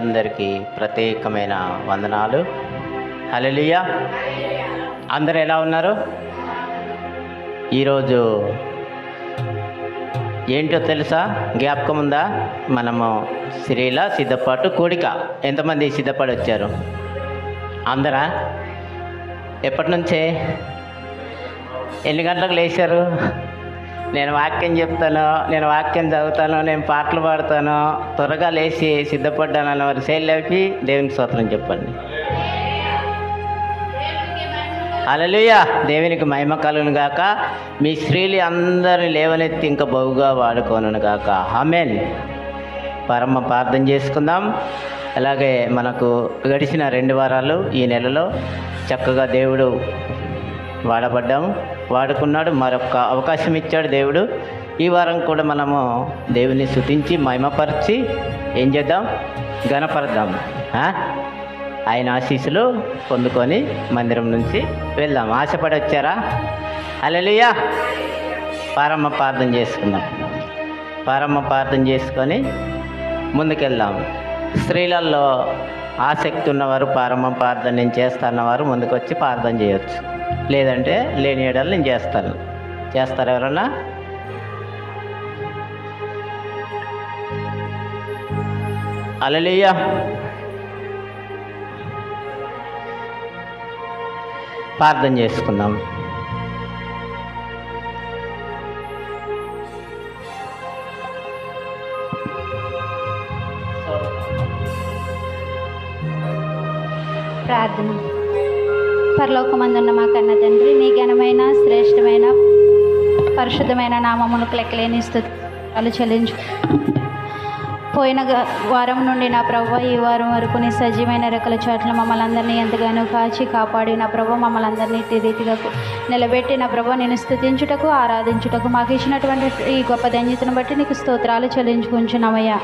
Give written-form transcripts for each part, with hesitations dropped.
అందరికీ ప్రత్యేకమైన వందనాలు. హల్లెలూయా. అందరూ ఎలా ఉన్నారు? ఈరోజు ఏంటో తెలుసా? జ్ఞాపకం ఉందా? మనము స్త్రీల సిద్ధపాటు కూడిక. ఎంతమంది సిద్ధపడి వచ్చారు? అందరా? ఎప్పటి నుంచే? ఎన్ని గంటలకు లేచారు? నేను వాక్యం చెప్తాను, నేను వాక్యం చదువుతాను, నేను పాటలు పాడతాను, త్వరగా లేచి సిద్ధపడ్డాను అన్న వారి శైలి లేపి దేవునికి స్తోత్రం చెప్పండి. హల్లెలూయా. దేవునికి మహిమ కలుగును గాక. మీ స్త్రీలు అందరిని లేవనెత్తి ఇంకా బహుగా వాడుకోను గాక. ఆమేన్. పరమ ప్రార్థన చేసుకుందాం. అలాగే మనకు గడిచిన 2 వారాలు ఈ నెలలో చక్కగా దేవుడు వాడుకున్నాడు. మరొక అవకాశం ఇచ్చాడు దేవుడు. ఈ వారం కూడా మనము దేవుని స్తుతించి మహిమపరిచి ఏం చేద్దాం? ఘనపరదాం. ఆయన ఆశీస్సులు పొందుకొని మందిరం నుంచి వెళ్దాం. ఆశపడి వచ్చారా? హల్లెలూయా. ప్రారంభ ప్రార్థన చేసుకుందాం. ప్రారంభ ప్రార్థన చేసుకొని ముందుకెళ్దాం. స్త్రీలలో ఆసక్తి ఉన్నవారు ప్రారంభ ప్రార్థన నేను చేస్తాన్నవారు ముందుకు వచ్చి ప్రార్థన చేయొచ్చు. లేదంటే లేని ఏడాలు నేను చేస్తాను. చేస్తారు ఎవరన్నా? హల్లెలూయా. ప్రార్థన చేసుకుందాం. ప్రార్థన. పరలోకమందున్న మా కన్న తండ్రి, నీ ఘనమైన శ్రేష్టమైన పరిశుద్ధమైన నామములకు లెక్కలేని స్తుతులు చెల్లించు. పోయిన వారం నుండి నా ప్రభు ఈ వారం వరకు నీ సజీవమైన రెక్కల చాట్ల మమ్మల్ని అందరినీ ఎంతగానో కాచి కాపాడి నా ప్రభు మమ్మల్ని అందరినీ రీతిగా నిలబెట్టి నా ప్రభు నేను స్తుతించుటకు ఆరాధించుటకు మాకు ఇచ్చినటువంటి ఈ గొప్ప ధన్యతను బట్టి నీకు స్తోత్రాలు చెల్లించుకుంటున్నామయ్యా.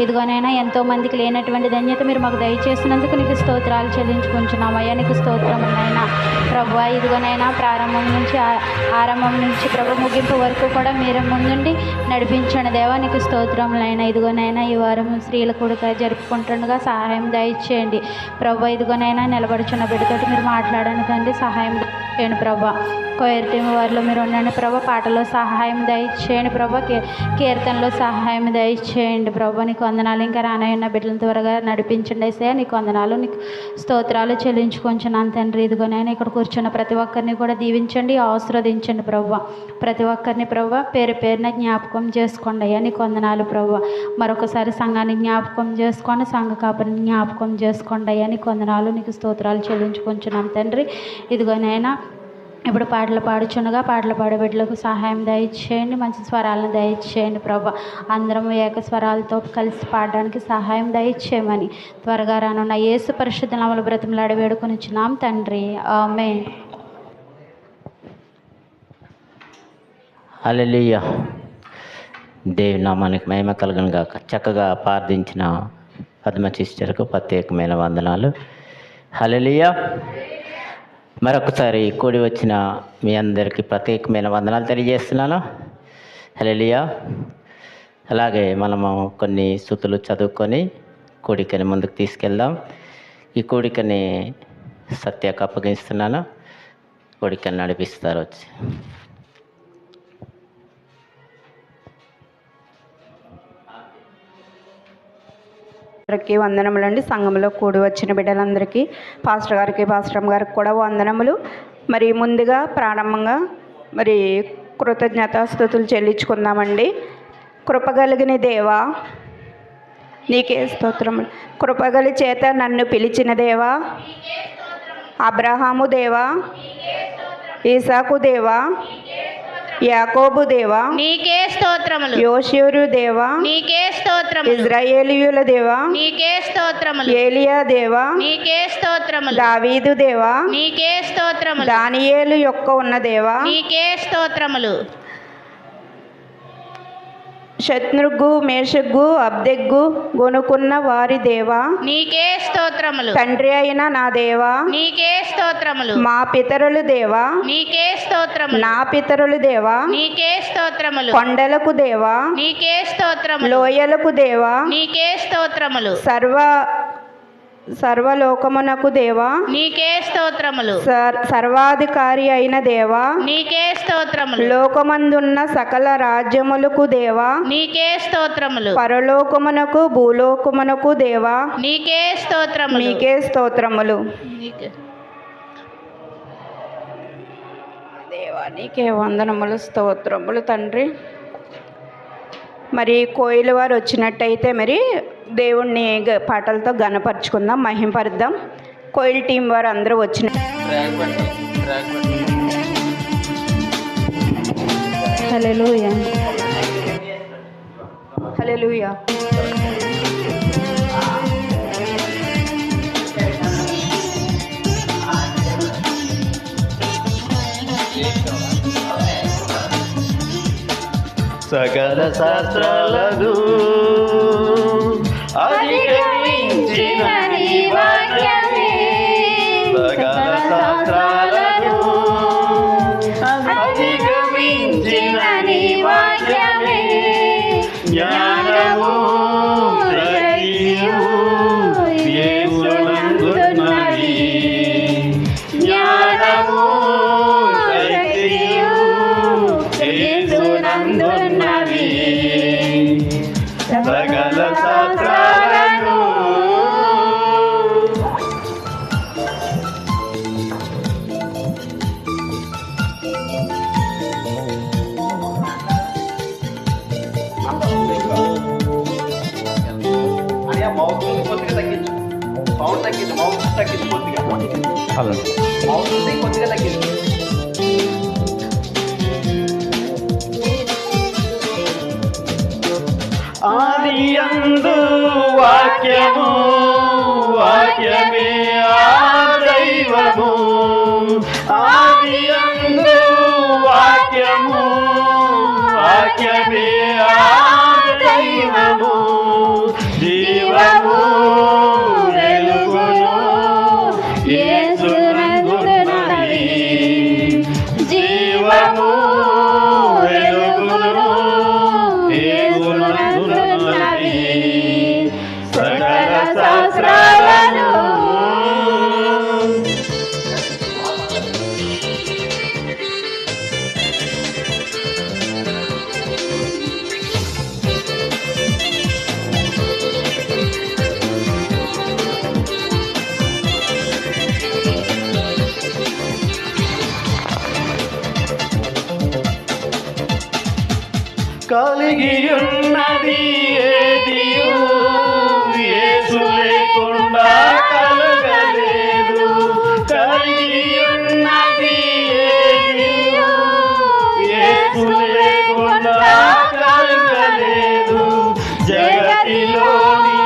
ఇదిగోనైనా ఎంతోమందికి లేనటువంటి ధన్యత మీరు మాకు దయచేసినందుకు నీకు స్తోత్రాలు చెల్లించుకుంటున్నామయ్యా. నీకు స్తోత్రమునైనా ప్రభు. ఇదిగోనైనా ఆరంభం నుంచి ప్రభు ముగింపు వరకు కూడా మీరు ముందుండి నడిపించండి దేవా. నీకు స్తోత్రములైనా. ఇదిగోనైనా ఈ వారం స్త్రీల కూడిక జరుపుకుంటుండగా సహాయం దయచేయండి ప్రభు. ఇదిగోనైనా నిలబడుచున్న బిడ్డతోటి మీరు మాట్లాడను తండ్రి, సహాయం దయచేయండి ప్రభా. కోయర్ టీం వారిలో మీరు ఉండండి ప్రభా. పాటలో సహాయం దయచేయండి ప్రభా. కీర్తనలో సహాయం దయచేయండి ప్రభా. నీకు వందనాలు. ఇంకా రానయ్యున్న బిడ్డలను త్వరగా నడిపించండి ఏసయ్యా. నీకు వందనాలు, నీకు స్తోత్రాలు చెల్లించుకొంచున్నాను తండ్రి. ఇదిగోనైనా ఇక్కడ కూర్చున్న ప్రతి ఒక్కరిని కూడా దీవించండి, ఆశీర్వదించండి ప్రభా. ప్రతి ఒక్కరిని ప్రభా పేరు పేరున జ్ఞాపకం చేసుకోండి అయ్యా. నీకు వందనాలు ప్రభా. మరొకసారి సంఘాన్ని జ్ఞాపకం చేసుకోండి, సంఘ కాపరిని జ్ఞాపకం చేసుకోండి అయ్యా. నీకు వందనాలు, నీకు స్తోత్రాలు చెల్లించుకొంచున్నాం తండ్రి. ఇదిగోనైనా ఇప్పుడు పాటలు పాడుచుండగా పాటలు పాడే బిడ్డలకు సహాయం దయచేయండి, మంచి స్వరాలను దయచేయండి ప్రభా. అందరం ఏక స్వరాలతో కలిసి పాడడానికి సహాయం దయచేయమని త్వరగా రానున్న యేసు పరిశుద్ధ నామములో బ్రతిమలాడి వేడుకొనిచున్నాం తండ్రి. ఆమేన్. హల్లెలూయా. దేవి నామానికి మహిమ కలుగును గాక. చక్కగా ప్రార్థించిన పద్మ సిస్టర్కు ప్రత్యేకమైన వందనాలు. హల్లెలూయా. మరొకసారి కూడి వచ్చిన మీ అందరికీ ప్రత్యేకమైన వందనాలు తెలియజేస్తున్నాను. హల్లెలూయా. అలాగే మనము కొన్ని స్తుతులు చదువుకొని కూడికని ముందుకు తీసుకెళ్దాం. ఈ కూడికని సత్యకు అప్పగిస్తున్నాను. కూడికని నడిపిస్తారు వచ్చి. అందరికీ వందనములండి. సంఘంలో కూడి వచ్చిన బిడ్డలందరికీ, పాస్టర్ గారికి, పాస్టర్ గారికి కూడా వందనములు. మరి ముందుగా ప్రారంభంగా మరి కృతజ్ఞతాస్తుతులు చెల్లించుకుందామండి. కృపగలిగిన దేవా నీకే స్తోత్రములు. కృపగలి చేత నన్ను పిలిచిన దేవా, అబ్రహాము దేవా, ఈసాకు దేవా, యాకోబు దేవా నీకే స్తోత్రములు. యోషేరు దేవా నీకే స్తోత్రములు. ఇజ్రాయేలీయుల దేవా నీకే స్తోత్రములు. ఏలియా దేవా నీకే స్తోత్రములు. దావీదు దేవా నీకే స్తోత్రములు. దానియేలు యొక్క ఉన్న దేవా నీకే స్తోత్రములు. శత్రుఘు మేషగు అబ్దెగ్గు గొనుకున్న వారి దేవా, నీకే స్తోత్రములు. తండ్రి అయిన నా దేవా, నీకే స్తోత్రములు. మా పితరులు దేవా, నీకే స్తోత్రములు. నా పితరులు దేవా, నీకే స్తోత్రములు. కొండలకు దేవా, నీకే స్తోత్రములు. లోయలకు దేవా, నీకే స్తోత్రములు. సర్వలోకమునకు దేవా, నీకే స్తోత్రములు. సర్వాధికారి అయిన దేవా, నీకే స్తోత్రములు. లోకమందున్న సకల రాజ్యములకు దేవా, నీకే స్తోత్రములు. పరలోకమునకు భూలోకమునకు దేవా, నీకే స్తోత్రములు. మీకే స్తోత్రములు. దేవా నీకే వందనములు, స్తోత్రములు తండ్రి. మరి కోయిల వారు వచ్చినట్టయితే మరి దేవుణ్ణి పాటలతో ఘనపరుచుకుందాం, మహింపరుద్దాం. కోయిల్ టీం వారు అందరూ వచ్చిన హల్లెలూయా హల్లెలూయా. సకల శాస్త్రాలను అధిగమించిన నీ వాక్యమే, సకల శాస్త్రాలను అధిగమించిన నీ వాక్యమే, జ్ఞానము శక్తియు యేసునందున్నది, జ్ఞానము శక్తియు యేసునందున్నది, సకల శాస్త్రాలను మౌత్ కొద్దిగా తగ్గించు, సౌండ్ తగ్గించు, మౌత్ తగ్గించు కొద్దిగా, మౌత్ కొద్దిగా తగ్గించు. ఆదియందు వాక్యము, వాక్యమే ఆ దైవము, ఆదియందు వాక్యము, వాక్యమే ఆ దైవము, జీవము వెలుగును యేసునందున్నది, జీవము వెలుగును యేసునందున్నది, సకల శాస్త్రాలను కలిగియున్నది ఏదియు యేసు లేకుండా కలగలేదు, కలిగియున్నది ఏదియు యేసు లేకుండా కలగలేదు, జగతిలోని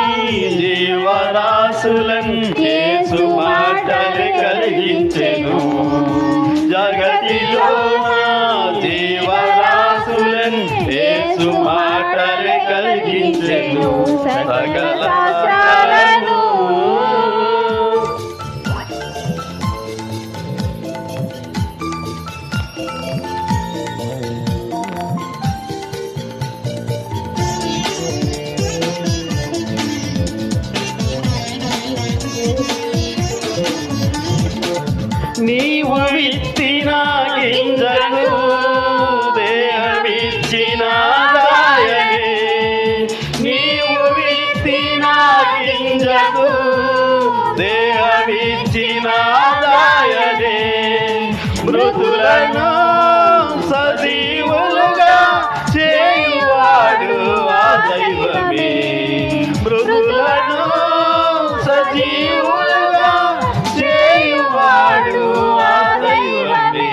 జీవరాశులను యేసు మాటలు కలిగించెను, జగతిలో జీవరాశులను యేసు మాటలు కలిగించెను, సకల శాస్త్రాలను నీవు విత్తిన గింజలు దేహమిచ్చిన దాయనే, నీవు విత్తిన గింజలు దేహమిచ్చిన దాయనే, మృతులను సజీవులుగా చేయువాడు ఆ దైవమే, మృతులను సజీవులుగా చేయువాడు ఆ దైవమే,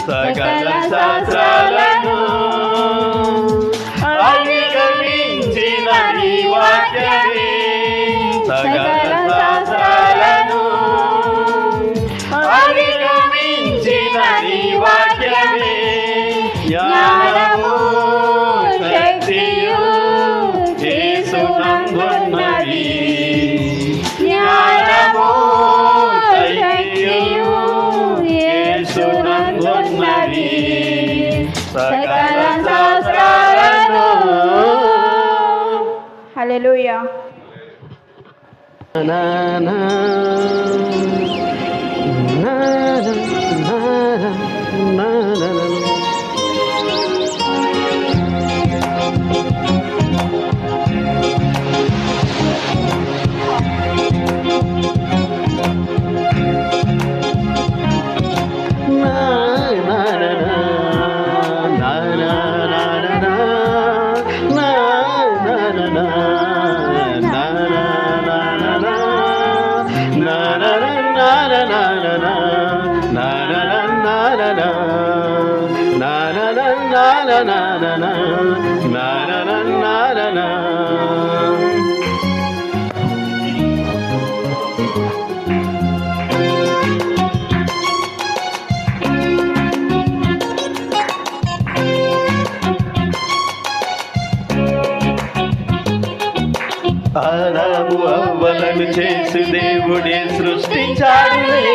సకల శాస్త్రాలను అధిగమించిన నీ వాక్యమే, సకల శాస్త్రాలను అధిగమించిన నీ వాక్యమే, జ్ఞానము శక్తి హల్లెలూయా. ఆదాము అవ్వలను చేసి దేవుడే సృష్టించాడులే,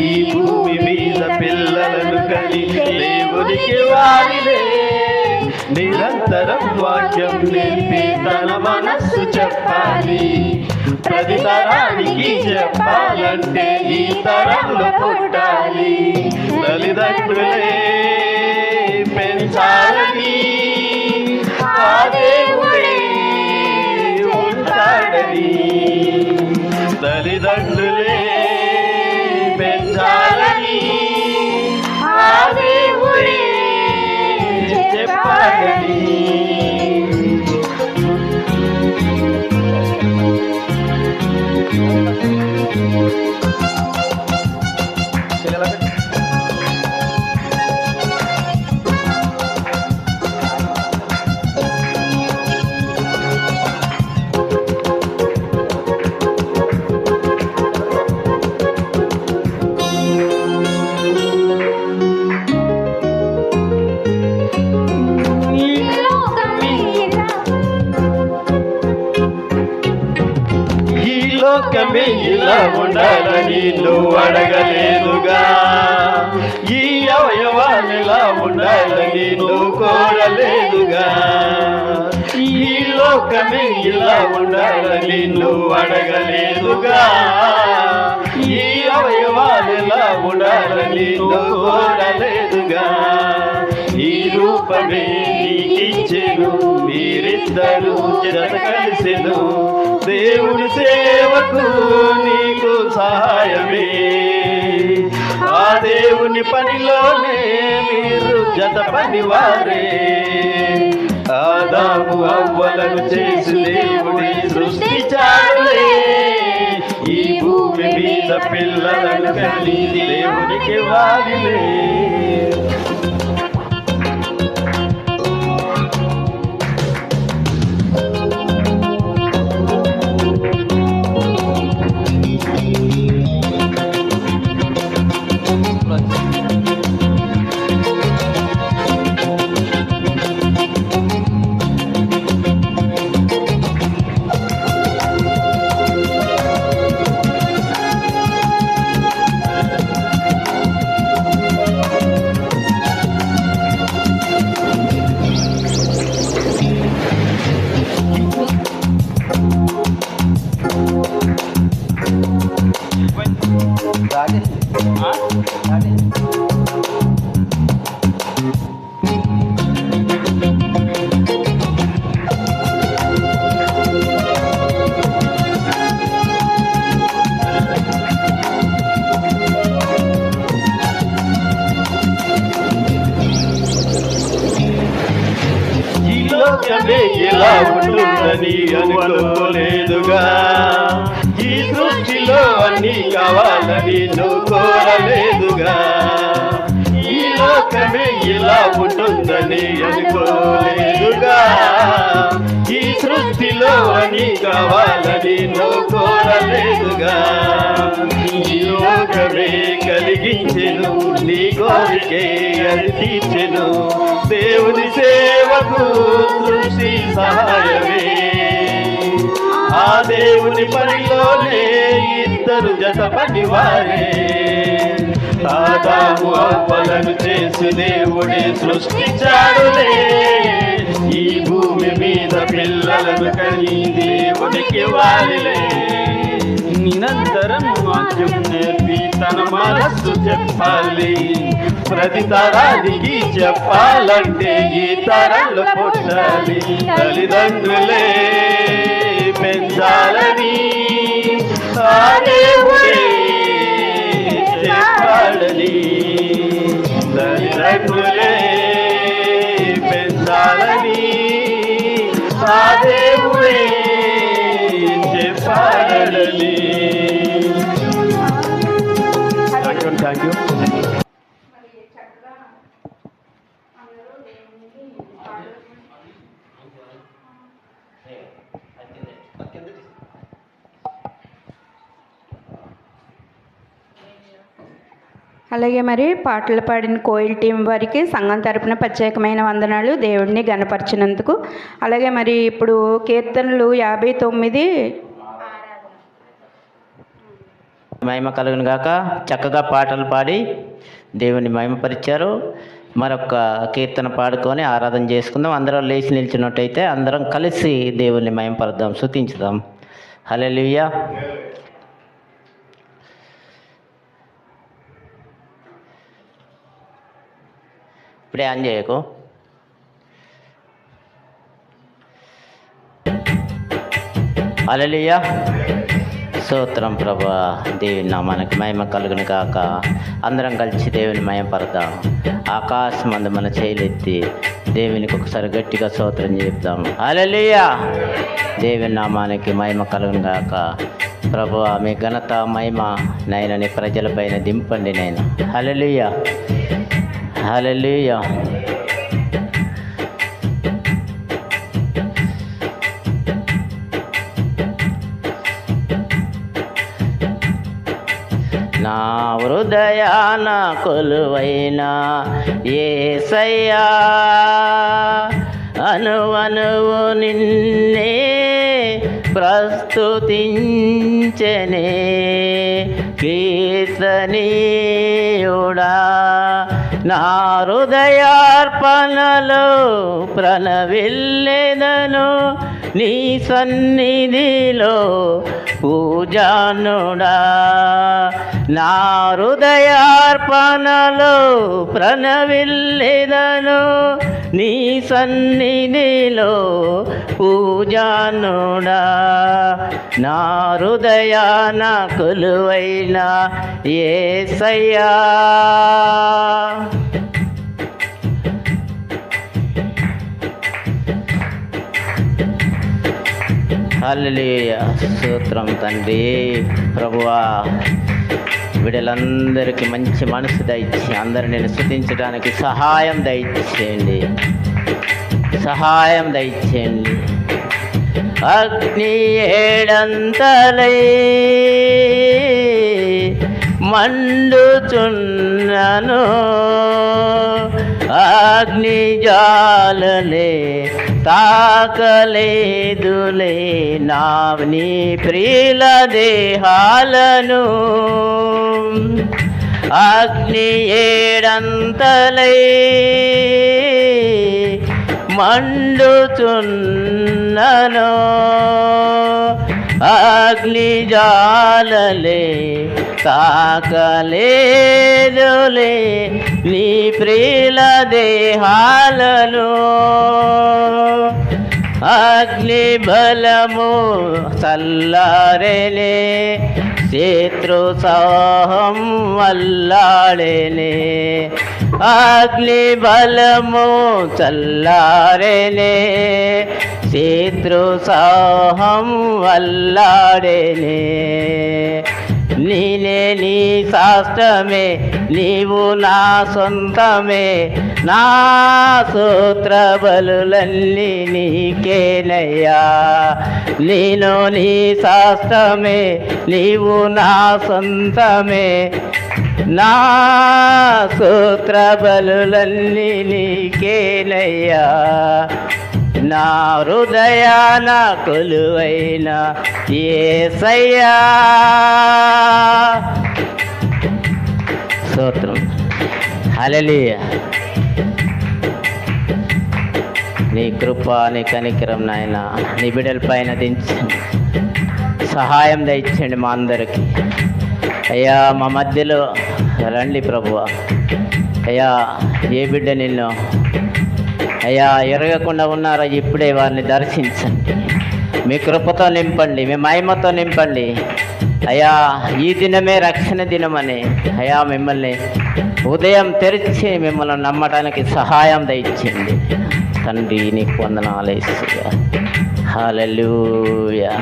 ఈ భూమి మీద పిల్లలను కని దేవునికి వారిలే. నిరంతరం వాక్యం నేర్పి తన మనస్సు చెప్పాలి, ప్రతి తరానికి చెప్పాలంటే ఈ తరంలో పుట్టాలి. తల్లిదండ్రులే పెంచాలని ఆ దేవుడే ఉంటాడని, తల్లిదండ్రులే పెంచాలని ఆ దేవుడే చెప్పాలని. లోకమే ఇలా ఉండాలని నువ్వు అడగలేదుగా, ఈ అవయవాలు ఇలా ఉండాలని నువ్వు కోరలేదుగా. ఈ లోకమే ఇలా ఉండాలని నువ్వు అడగలేదుగా, ఈ అవయవాలు ఇలా ఉండాలని నువ్వు కోరలేదుగా. ఈ రూపమే నీకిచ్చెను, మీరిద్దరూ జత కలిసెను, దేవుని సేవకు నీకు సహాయమే. ఆ దేవుని పనిలోనే మీరు జత పనివారే. ఆదాము అవ్వలను చేసి దేవుడి సృష్టించాడులే, ఈ భూమి మీద పిల్లలను కని దేవునికి వారిలే. లోకమే ఇలా ఉంటుందని అనుకోలేదుగా, ఈ సృష్టిలో అన్నీ కావాలని నువ్వు కోరలేదుగా. ఈ లోకమే ఇలా ఉంటుందని అనుకోలేదుగా, ఈ సృష్టిలో అన్నీ కావాలని నువ్వు కోరలేదుగా. ఈ లోకమే కలిగించెను, నీ కోరికే అది తీర్చెను, దేవుని సేవకు సృష్టి సహాయమే. ఆ దేవుని పనిలోనే ఇద్దరు జత పనివారే. ఆ ఆదాము అవ్వలను చేసి దేవుడే సృష్టించాడులే. ఈ భూమి మీద పిల్లలను కని దేవునికి వారిలే. నిరంతరం వాక్యం నేర్పి తన మనస్సు చెప్పాలి. ప్రతి తరానికి చెప్పాలంటే ఈ తరాలు పుట్టాలి. తల్లిదండ్రులే పెంచాలని ఆ దేవుడే చెప్పాలని. తల్లిదండ్రులే పెంచాలని ఆ దేవుడే చెప్పాలని. Thank you. అలాగే మరి పాటలు పాడిన కోయిల్ టీం వారికి సంఘం తరపున ప్రత్యేకమైన వందనాలు దేవుడిని గణపరిచినందుకు. అలాగే మరి ఇప్పుడు కీర్తనలు 59 మహిమ కలుగును గాక. చక్కగా పాటలు పాడి దేవుని మహిమపరిచారు. మరొక కీర్తన పాడుకొని ఆరాధన చేసుకుందాం. అందరం లేచి నిలిచినట్టయితే అందరం కలిసి దేవుని మహిమపరుద్దాం, స్తుతించుదాం. హల్లెలూయా. ఇప్పుడే ఆన్ చేయకు. హల్లెలూయా. స్తోత్రం ప్రభా. దేవుని నామానికి మహిమ కలుగును కాక. అందరం కలిసి దేవుని మహిమపడదాం. ఆకాశమందు మన చేయలెత్తి దేవునికి ఒకసారి గట్టిగా స్తోత్రం చెప్దాం. హల్లెలూయా. దేవుని నామానికి మహిమ కలుగును కాక. ప్రభువా మీ ఘనత మహిమ నైనా నీ ప్రజలపైన దింపండి నైనా. హల్లెలూయా. హల్లెలూయా. నా హృదయాన కొలువైన యేసయ్యా, అనువనువు నిన్నే ప్రస్తుతించెనే కీర్తనీయుడా. నా హృదయార్పణలో ప్రణవిల్లెదను నీ సన్నిధిలో పూజానుడా. నా హృదయార్పణలో ప్రణవిల్లెదను నీ సన్నిధిలో పూజానుడా. నా హృదయాన కొలువైన యేసయ్యా. హల్లెలూయా. స్తోత్రం తండ్రి. ప్రభువా వీళ్ళందరికీ మంచి మనసు దయచి అందరూ నేను స్తుతించడానికి సహాయం దయచేయండి, సహాయం దయచేయండి. అగ్ని ఏడంతలై మండుచున్నను, అగ్ని జ్వాలలే తాకలేదులే నా నీ ప్రియుల దేహాలను. అగ్ని ఏడంతలై మండుచున్నను, అగ్ని జ్వాలలే తాకలేదులే నీ ప్రియుల దేహాలను. అగ్ని బలము చల్లారెనే, శత్రు సోహం వల్లాడేనే. అగ్ని బలము చల్లారెనే, శత్రు సోహం వల్లాడేనే. నీనే నీ శాస్త్రమే, నీవు నా సొంతమే, నా సూత్ర బలులన్నీ నీకేనయ్యా. నేను నీ శాస్త్రమే, నీవు నా సొంతమే, నా సూత్ర బలులన్నీ నీకేనయ్యా. నా హృదయాన కొలువైన యేసయ్యా. స్తోత్రం. హల్లెలూయా. నీ కృప, నీ కనికరం నాయన నీ బిడ్డల పైన దించండి, సహాయం దయచండి మా అందరికీ. అయ్యా మా మధ్యలో రండి ప్రభువా. అయ్యా ఏ బిడ్డ నిన్ను అయ్యా ఎరగకుండా ఉన్నారో ఇప్పుడే వారిని దర్శించండి, మీ కృపతో నింపండి, మీ మహిమతో నింపండి. అయ్యా ఈ దినమే రక్షణ దినమని అయ్యా మిమ్మల్ని ఉదయం తెరిచి మిమ్మల్ని నమ్మడానికి సహాయం దయచేయండి తండ్రి. నీకు వందనాలు యేసయ్యా. హల్లెలూయా.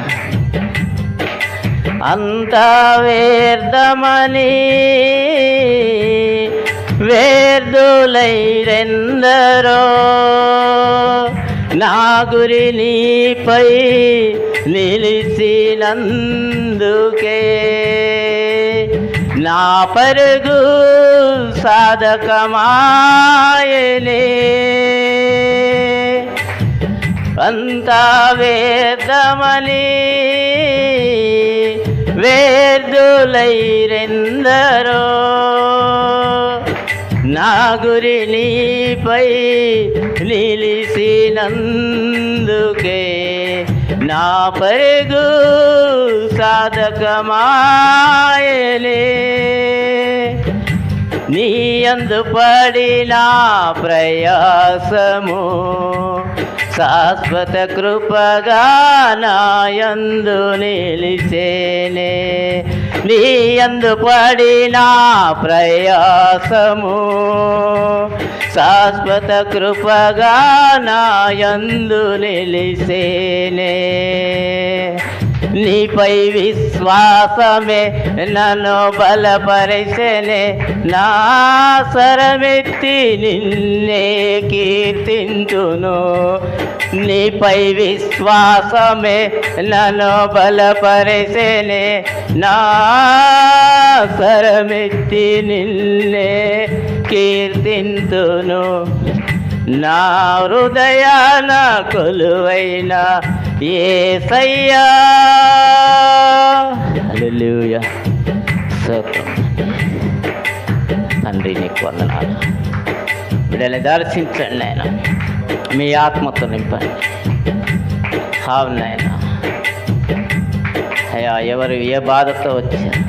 అంతా వ్యర్థమని వ్యర్థులైరెందరో నా గురి నీపై నిలిచినందుకే నా పరుగు సాధకమాయనే. అంతా వ్యర్థమని వ్యర్థులైరెందరో నా గురి నీపై నిలిచినందుకే నా పరుగు సాధకమాయనే. నీ యందు పడిన ప్రయాసము శాశ్వత కృపగా నా యందు నిలిచేనే. నీ యందు పడిన ప్రయాసము శాశ్వత కృపగా నా యందు నిలిచేనే. నీపై విశ్వాసమే నన్ను బలపరిచెనే, నా స్వరమెత్తి నిన్నే కీర్తించును. నీపై విశ్వాసమే నన్ను బలపరిచెనే, నా స్వరమెత్తి నిన్నే కీర్తింతును. నా హృదయాన కొలువైన యేసయ్యా. హల్లెలూయా. స్తోత్రం తండ్రి, నీకు వందనాలు. బిడ్డల్ని దర్శించండి నాయన, మీ ఆత్మతో నింపండి. అవును నాయన. అయ్యా ఎవరు ఏ బాధతో వచ్చారు,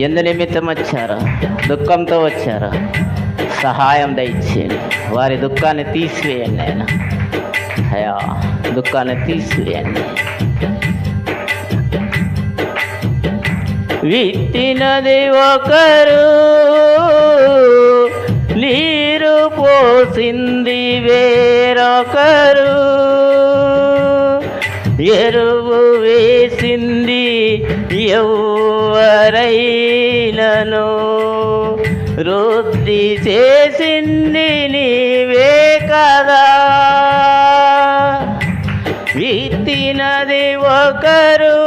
ఎందు నిమిత్తం వచ్చారో, దుఃఖంతో వచ్చారో సహాయం దయచేయండి. వారి దుఃఖాన్ని తీసివేయండి ఆయన. అయ్యా దుఃఖాన్ని తీసివేయండి. విత్తినది ఒకరు, నీరు పోసింది వేరొకరు, ఎరువు వేసింది ఎవరైనను, వృద్ధి చేసింది నీవే కదా. విత్తినది ఒకరు,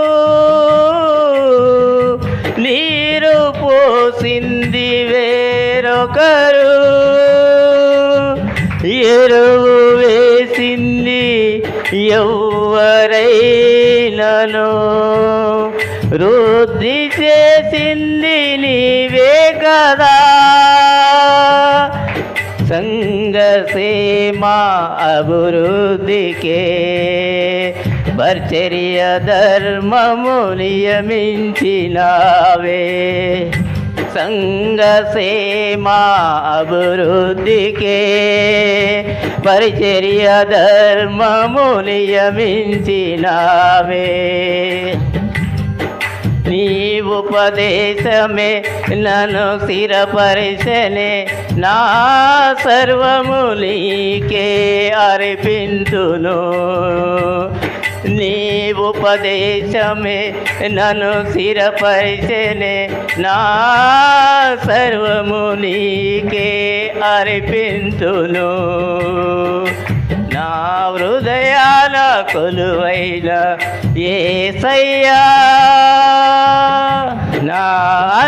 నీరు పోసింది వేరొకరు, ఎరువు వేసింది ఎవరైనను, వృద్ధి చేసింది నీవే కదా. సంఘసేమ అభివృద్ధికే పరిచర్య ధర్మము నియమించినావే. సంఘసేమ అభివృద్ధికే పరిచర్య ధర్మము నియమించినావే. నీ ఉపదేశమే నన్ను స్థిరపరిచెనే, నా సర్వము నీకే అర్పింతును. నీ ఉపదేశమే నన్ను స్థిరపరిచెనే, నా సర్వము నీకే అర్పింతును. నా హృదయాల కొలువైన యేసయ్యా, నా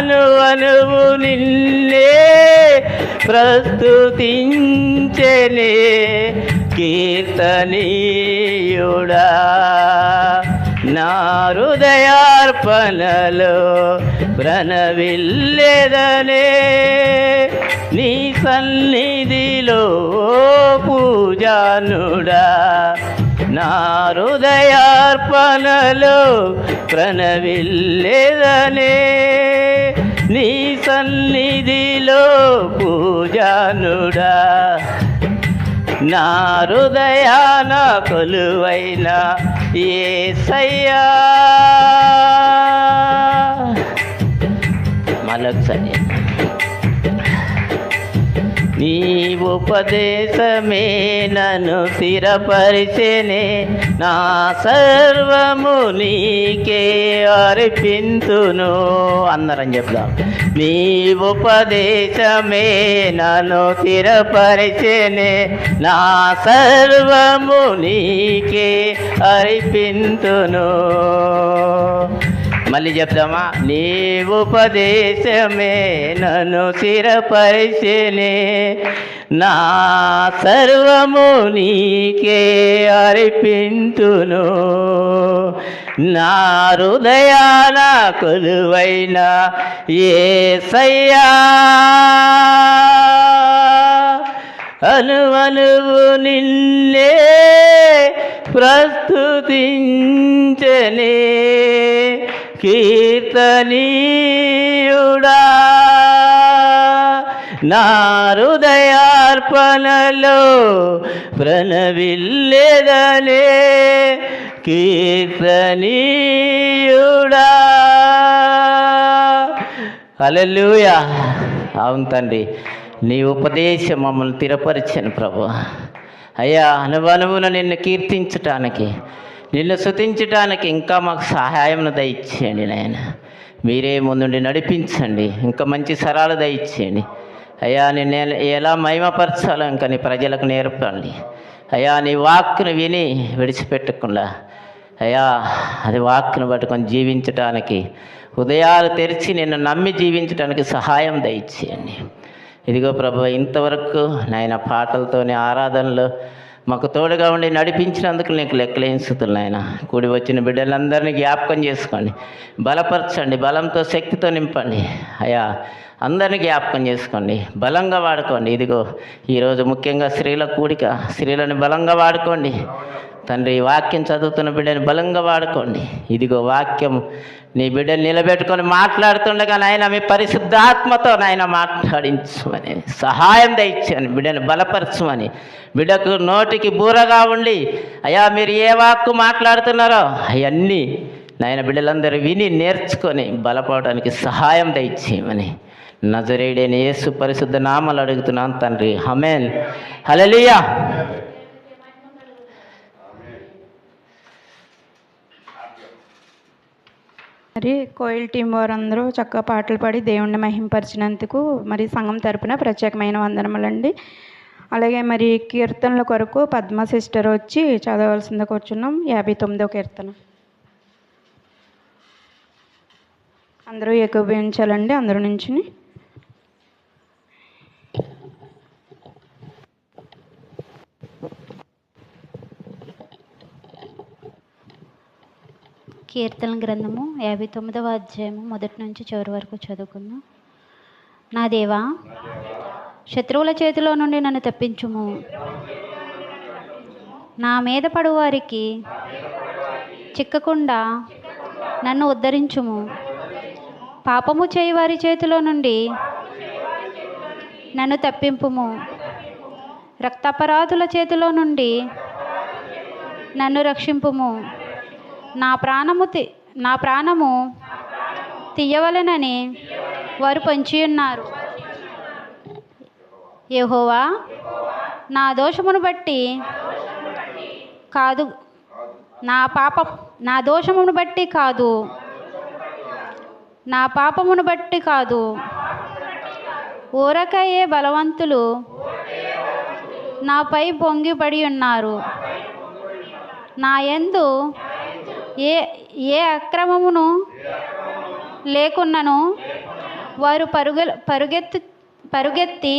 అనువు నిన్నే ప్రస్తుతించెనే, కీర్తనీయుడా నా హృదయార్పణలో ప్రణవిల్లెదనే నీ సన్నిధిలో పూజానుడా నా హృదయార్పణలో ప్రణవిల్లెదనే నీ సన్నిధిలో పూజానుడా నా హృదయాన కొలువైన యేసయ్యా మరొకసారి నీ ఉపదేశమే నన్ను స్థిరపరిచెనే నా సర్వము నీకే అర్పింతును అందరం చెప్దాం నీ ఉపదేశమే నన్ను స్థిరపరిచెనే నా సర్వము నీకే అర్పింతును మళ్ళీ చెప్దామా నీ ఉపదేశమే నన్ను స్థిరపరిచెనే నా సర్వము నీకే అర్పింతును నా హృదయాన కొలువైన యేసయ్యా అనువనువు నిన్నే ప్రస్తుతించనే కీర్తనీయుడా నా హృదయార్పణలో ప్రణవిల్లెదనే కీర్తనీయుడా హల్లెలూయా అవును తండ్రి నీ ఉపదేశం మమ్మల్ని స్థిరపరిచాను ప్రభు అయ్యా అనువనువున నిన్ను కీర్తించటానికి నిన్ను స్తుతించటానికి ఇంకా మాకు సహాయం దయచేయండి నాయన మీరే ముందుండి నడిపించండి ఇంకా మంచి సరాలు దయచేయండి అయ్యా నిన్ను ఎలా మహిమపరచాలో ఇంకా నీ ప్రజలకు నేర్పండి అయ్యా నీ వాక్కును విని విడిచిపెట్టకుండా అయ్యా అది వాక్కును పట్టుకొని జీవించటానికి హృదయాలు తెరిచి నిన్ను నమ్మి జీవించడానికి సహాయం దయచేయండి ఇదిగో ప్రభు ఇంతవరకు నాయన పాటలతోని ఆరాధనలు మాకు తోడుగా ఉండి నడిపించినందుకు నీకు లెక్కలేని స్థుతులు నాయన కూడి వచ్చిన బిడ్డలందరినీ జ్ఞాపకం చేసుకోండి బలపరచండి బలంతో శక్తితో నింపండి అయ్యా అందరినీ జ్ఞాపకం చేసుకోండి బలంగా వాడుకోండి ఇదిగో ఈరోజు ముఖ్యంగా స్త్రీల కూడిక స్త్రీలను బలంగా వాడుకోండి తండ్రి వాక్యం చదువుతున్న బిడ్డని బలంగా వాడుకోండి ఇదిగో వాక్యం నీ బిడ్డని నిలబెట్టుకొని మాట్లాడుతుండగా నాయన మీ పరిశుద్ధాత్మతో నాయన మాట్లాడించమని సహాయం దయచని బిడ్డని బలపరచమని బిడ్డకు నోటికి బూరగా ఉండి అయ్యా మీరు ఏ వాక్కు మాట్లాడుతున్నారో అవన్నీ నాయన బిడ్డలందరూ విని నేర్చుకొని బలపడడానికి సహాయం దయచేయమని నజరేయుడైన యేసు పరిశుద్ధ నామాలు అడుగుతున్నాను తండ్రి ఆమేన్ హల్లెలూయా మరి కోయిల్ టీం వారందరూ చక్కగా పాటలు పాడి దేవుణ్ణి మహింపరిచినందుకు మరి సంఘం తరపున ప్రత్యేకమైన వందనములండి. అలాగే మరి కీర్తనల కొరకు పద్మ సిస్టర్ వచ్చి చదవలసిందిగా కూర్చున్నాం. 59వ కీర్తన అందరూ ఏకీభవించాలండి. అందరూ నుంచుని కీర్తన గ్రంథము 59వ అధ్యాయము మొదటి నుంచి చివరి వరకు చదువుకుందాం. నా దేవా, శత్రువుల చేతిలో నుండి నన్ను తప్పించుము. నా మీద పడువారికి చిక్కకుండా నన్ను ఉద్ధరించుము. పాపము చేయి వారి చేతిలో నుండి నన్ను తప్పింపుము. రక్తాపరాధుల చేతిలో నుండి నన్ను రక్షింపుము. నా ప్రాణము తీయవలెనని వారు పొంచియున్నారు. యెహోవా, నా దోషమును బట్టి కాదు, నా దోషమును బట్టి కాదు, నా పాపమును బట్టి కాదు, ఊరకయే బలవంతులు నాపై పొంగిపడి ఉన్నారు. నా యందు ఏ అక్రమమును లేకున్నను వారు పరుగెత్తి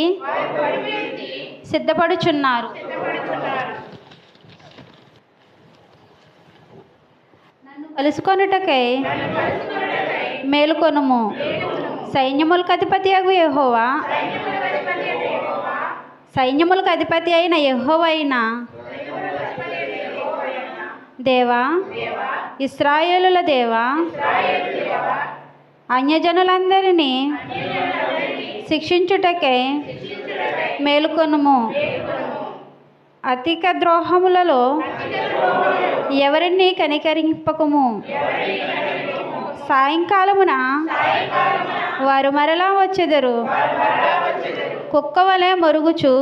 సిద్ధపడుచున్నారు. నన్ను కలుసుకొనుటకై మేలుకొనుము. సైన్యములకు అధిపతి అయిన యెహోవా అయిన దేవా, ఇశ్రాయేలుల దేవా, అన్యజనులందరినీ శిక్షించుటకై మేలుకొనుము. అధిక ద్రోహములలో ఎవరిని కనికరింపకము. సాయంకాలమున వారు మరలా వచ్చెదరు. కుక్క వలె మొరుగుచు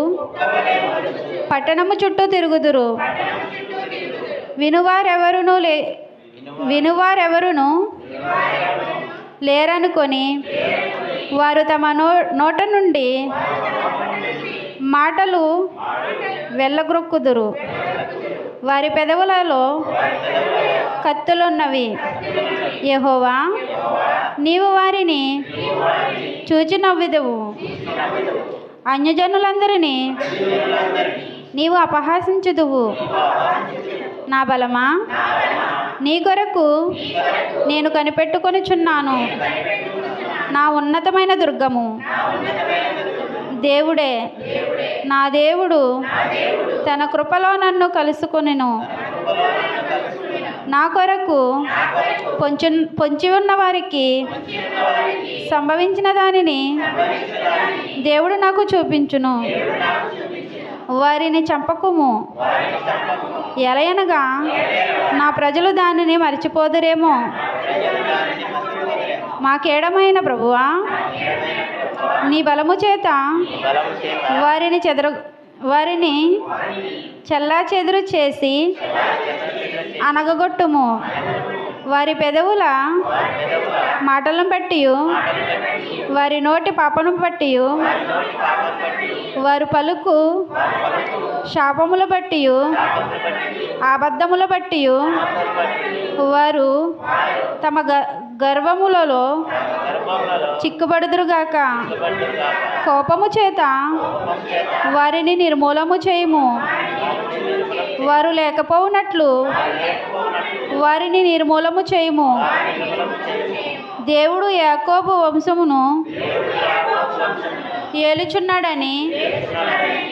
పట్టణము చుట్టూ తిరుగుదురు. వినువారెవరును లేరనుకొని వారు తమ నోట నుండి మాటలు వెళ్ళగ్రొక్కుదురు. వారి పెదవులలో కత్తులున్నవి. యెహోవా, నీవు వారిని చూచి నవ్విదవు. అన్యజనులందరినీ నీవు అపహాసించుదువు. నా బలమా, నీ కొరకు నేను కనిపెట్టుకొనుచున్నాను. నా ఉన్నతమైన దుర్గము దేవుడే. నా దేవుడు తన కృపలో నన్ను కలుసుకొనెను. నా కొరకు పొంచి ఉన్న వారికి సంభవించిన దానిని దేవుడు నాకు చూపించును. వారిని చంపకుము. ఎలయనగా నా ప్రజలు దానిని మర్చిపోదురేమో. మాకేడమైన ప్రభువా, నీ బలము చేత వారిని చెల్లాచెదురు చేసి అనగగొట్టుము. వారి పెదవుల మాటలను బట్టి, వారి నోటి పాపను బట్టి, వారు పలుకు శాపముల బట్టి, అబద్ధముల బట్టి వారు తమ గర్వములలో చిక్కుబడుదురుగాక. కోపము చేత వారిని నిర్మూలము చేయుము. వారు లేకపోవునట్లు వారిని నిర్మూలము చేయుము. దేవుడు యాకోబు వంశమును ఏలుచున్నాడని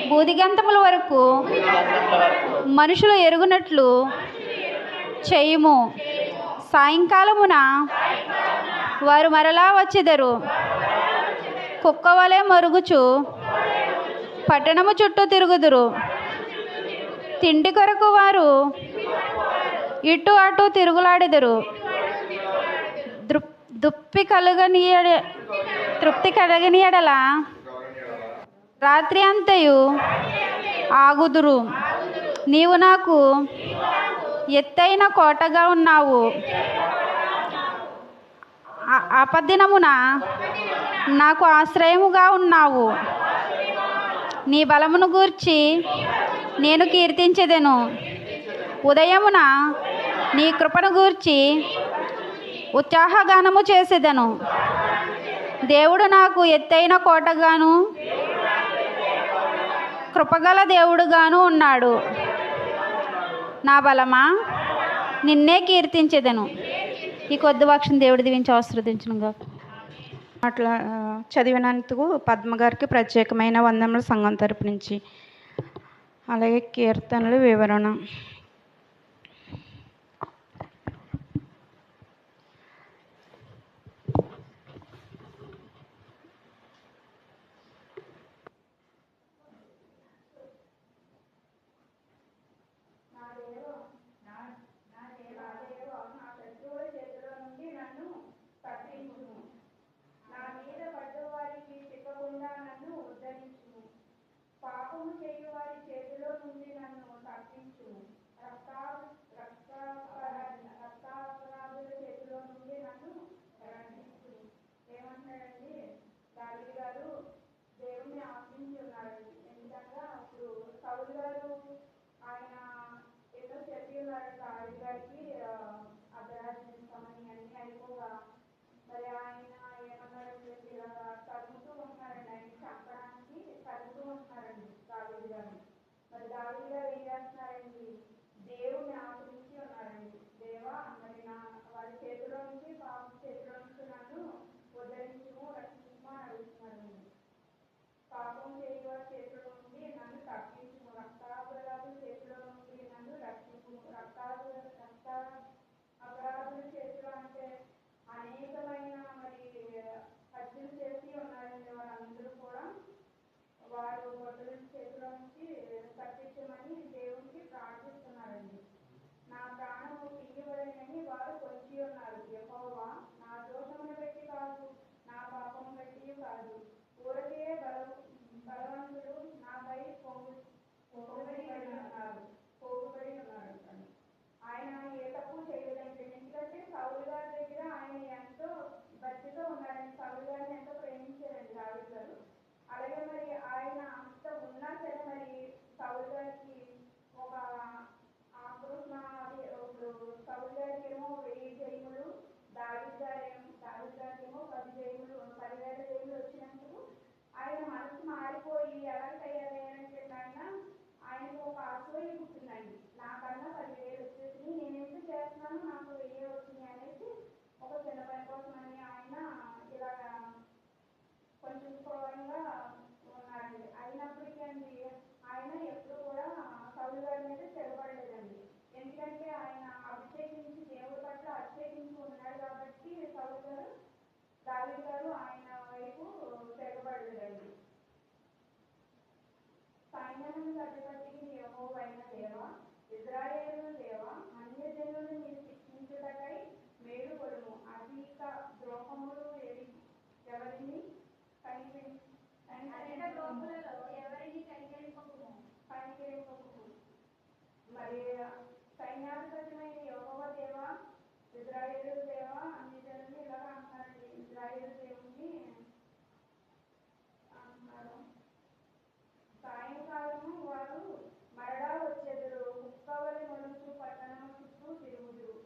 బూదిగంతముల వరకు మనుషులు ఎరుగునట్లు చేయుము. సాయంకాలమున వారు మరలా వచ్చెదరు. కుక్క వలె మరుగుచు పట్టణము చుట్టూ తిరుగుదురు. తిండి కొరకు వారు ఇటు అటు తిరుగులాడెదరు. తృప్తి కలగని ఎడల రాత్రి అంతయు ఆగుదురు. నీవు నాకు ఎత్తైన కోటగా ఉన్నావు. ఆపద్దినమున నాకు ఆశ్రయముగా ఉన్నావు. నీ బలమును గూర్చి నేను కీర్తించెదను. ఉదయమున నీ కృపను గూర్చి ఉత్సాహగానము చేసేదను. దేవుడు నాకు ఎత్తైన కోటగాను కృపగల దేవుడుగాను ఉన్నాడు. నా బలమా, నిన్నే కీర్తించెదను. ఈ కొద్ది వాక్యం దేవుడి దీవించి ఆశీర్వదించునుగా. అట్లా చదివినందుకు పద్మ గారికి ప్రత్యేకమైన వందనములు సంఘం తరపు నుంచి. అలాగే కీర్తనలు వివరణ. పాపము చేయు వారి చేతిలో నుండి నన్ను తప్పించు. రక్తాపరాధుల చేతిలో నుండి నన్ను రక్షించు. ఏమంటాడండి దావీదు గారు? దేవుణ్ణి ఆశ్రయించున్నాడండి. ఎందుకంటే అప్పుడు సౌలు గారు ఆయన ఎన్నో చెప్పి ఉన్నాడు దావీదు గారికి అర్ధరాజ్యమని అన్ని అయిపోగా మరి ఆయన ఏమన్నాడంటే ఇలా తరుగుతూ ఉంటున్నారండి. ఆయన చంపడానికి తరుగుతూ ఉంటున్నారండి దావీదు గారు. మరి దావీదు గారు ఏం చేస్తున్నారండి? దేవుణ్ణి ఆశ్రయించి ఉన్నారండి. దేవా మరి పాపం చేయవారి చేతిలో నుండి నన్ను తప్పించుము, రక్తాపరాధుల చేతిలో నుండి నన్ను రక్షించుము. రక్త అపరాధుల చేతిలో అంటే అనేకమైన మరి హత్యలు చేసి ఉన్నారండి. వారందరూ కూడా వారు గొడ్డల చేతిలో నుంచి తప్పించమని దేవునికి ప్రార్థిస్తున్నారండి. నా ప్రాణము తీయబడినని వారు పొంచి ఉన్నారు. యెహోవా నా దోషమును బట్టి కాదు, నా పాపము బట్టి కాదు, ఊరకే బలవంతుడు నాపై పోగుబడి ఉన్నాడు. ఆయన ఏ తప్పు చేయలేదంటే, ఎందుకంటే సౌలు గారి దగ్గర ఆయన ఎంతో భక్తితో ఉన్నారండి. సౌలు గారిని ఎంతో ప్రేమించారండి దావీదు గారు. అలాగే మరి ఆయన అంత ఉన్నా సరే మరి సౌలు గారికి ఒక ఆక్రోషణ, ఇప్పుడు సౌలు గారికి ఏమో 1000 జయములు, దావీదు గారికేమో 10,000 జయములు వచ్చినందుకు ఆయన మనసు మారిపోయి ఎలా తయారయ్యారంటే ఆయనకు ఒక అసూయ పుట్టిందండి. నాకన్నా 10,000 వచ్చేసి నేను ఎందుకు చేస్తున్నాను, నాకు 1000 వచ్చింది అనేసి ఒక చిన్న పని కోసం అని ఆయన ఇలాగా కొంచెం క్రూరంగా ఉన్నారండి. అయినప్పటికీ అండి ఆయన ఎప్పుడు కూడా సౌలు గారి మీద తిరగబడలేదండి. ఎందుకంటే ఆయన అభిషేకించి దేవుడి పట్ల అభిషేకించి ఉన్నాడు కాబట్టి సౌలు గారు దావీదు గారు ఆయన వైపు తిరగబడలేదండి. సైన్యములకు అధిపతికి యెహోవైన దేవా, ఇశ్రాయేలు దేవా, అన్యజనులను మీరు శిక్షించుటకై మేలుకొనుము. అధిక ద్రోహములు ఎవరిని కనికరింపకుము. మరి సైన్యాధిపతిమైన యెహోవా దేవా, ఇశ్రాయేలు దేవా, అన్యజనులు ఇలా అంటున్నారండి. ఇశ్రాయేలు దేవుని అంటున్నారు. సాయంకాలము వారు మరలా వచ్చెదరు, కుక్కవలి మొలుచు పట్టణం చుట్టూ తిరుగుదురు.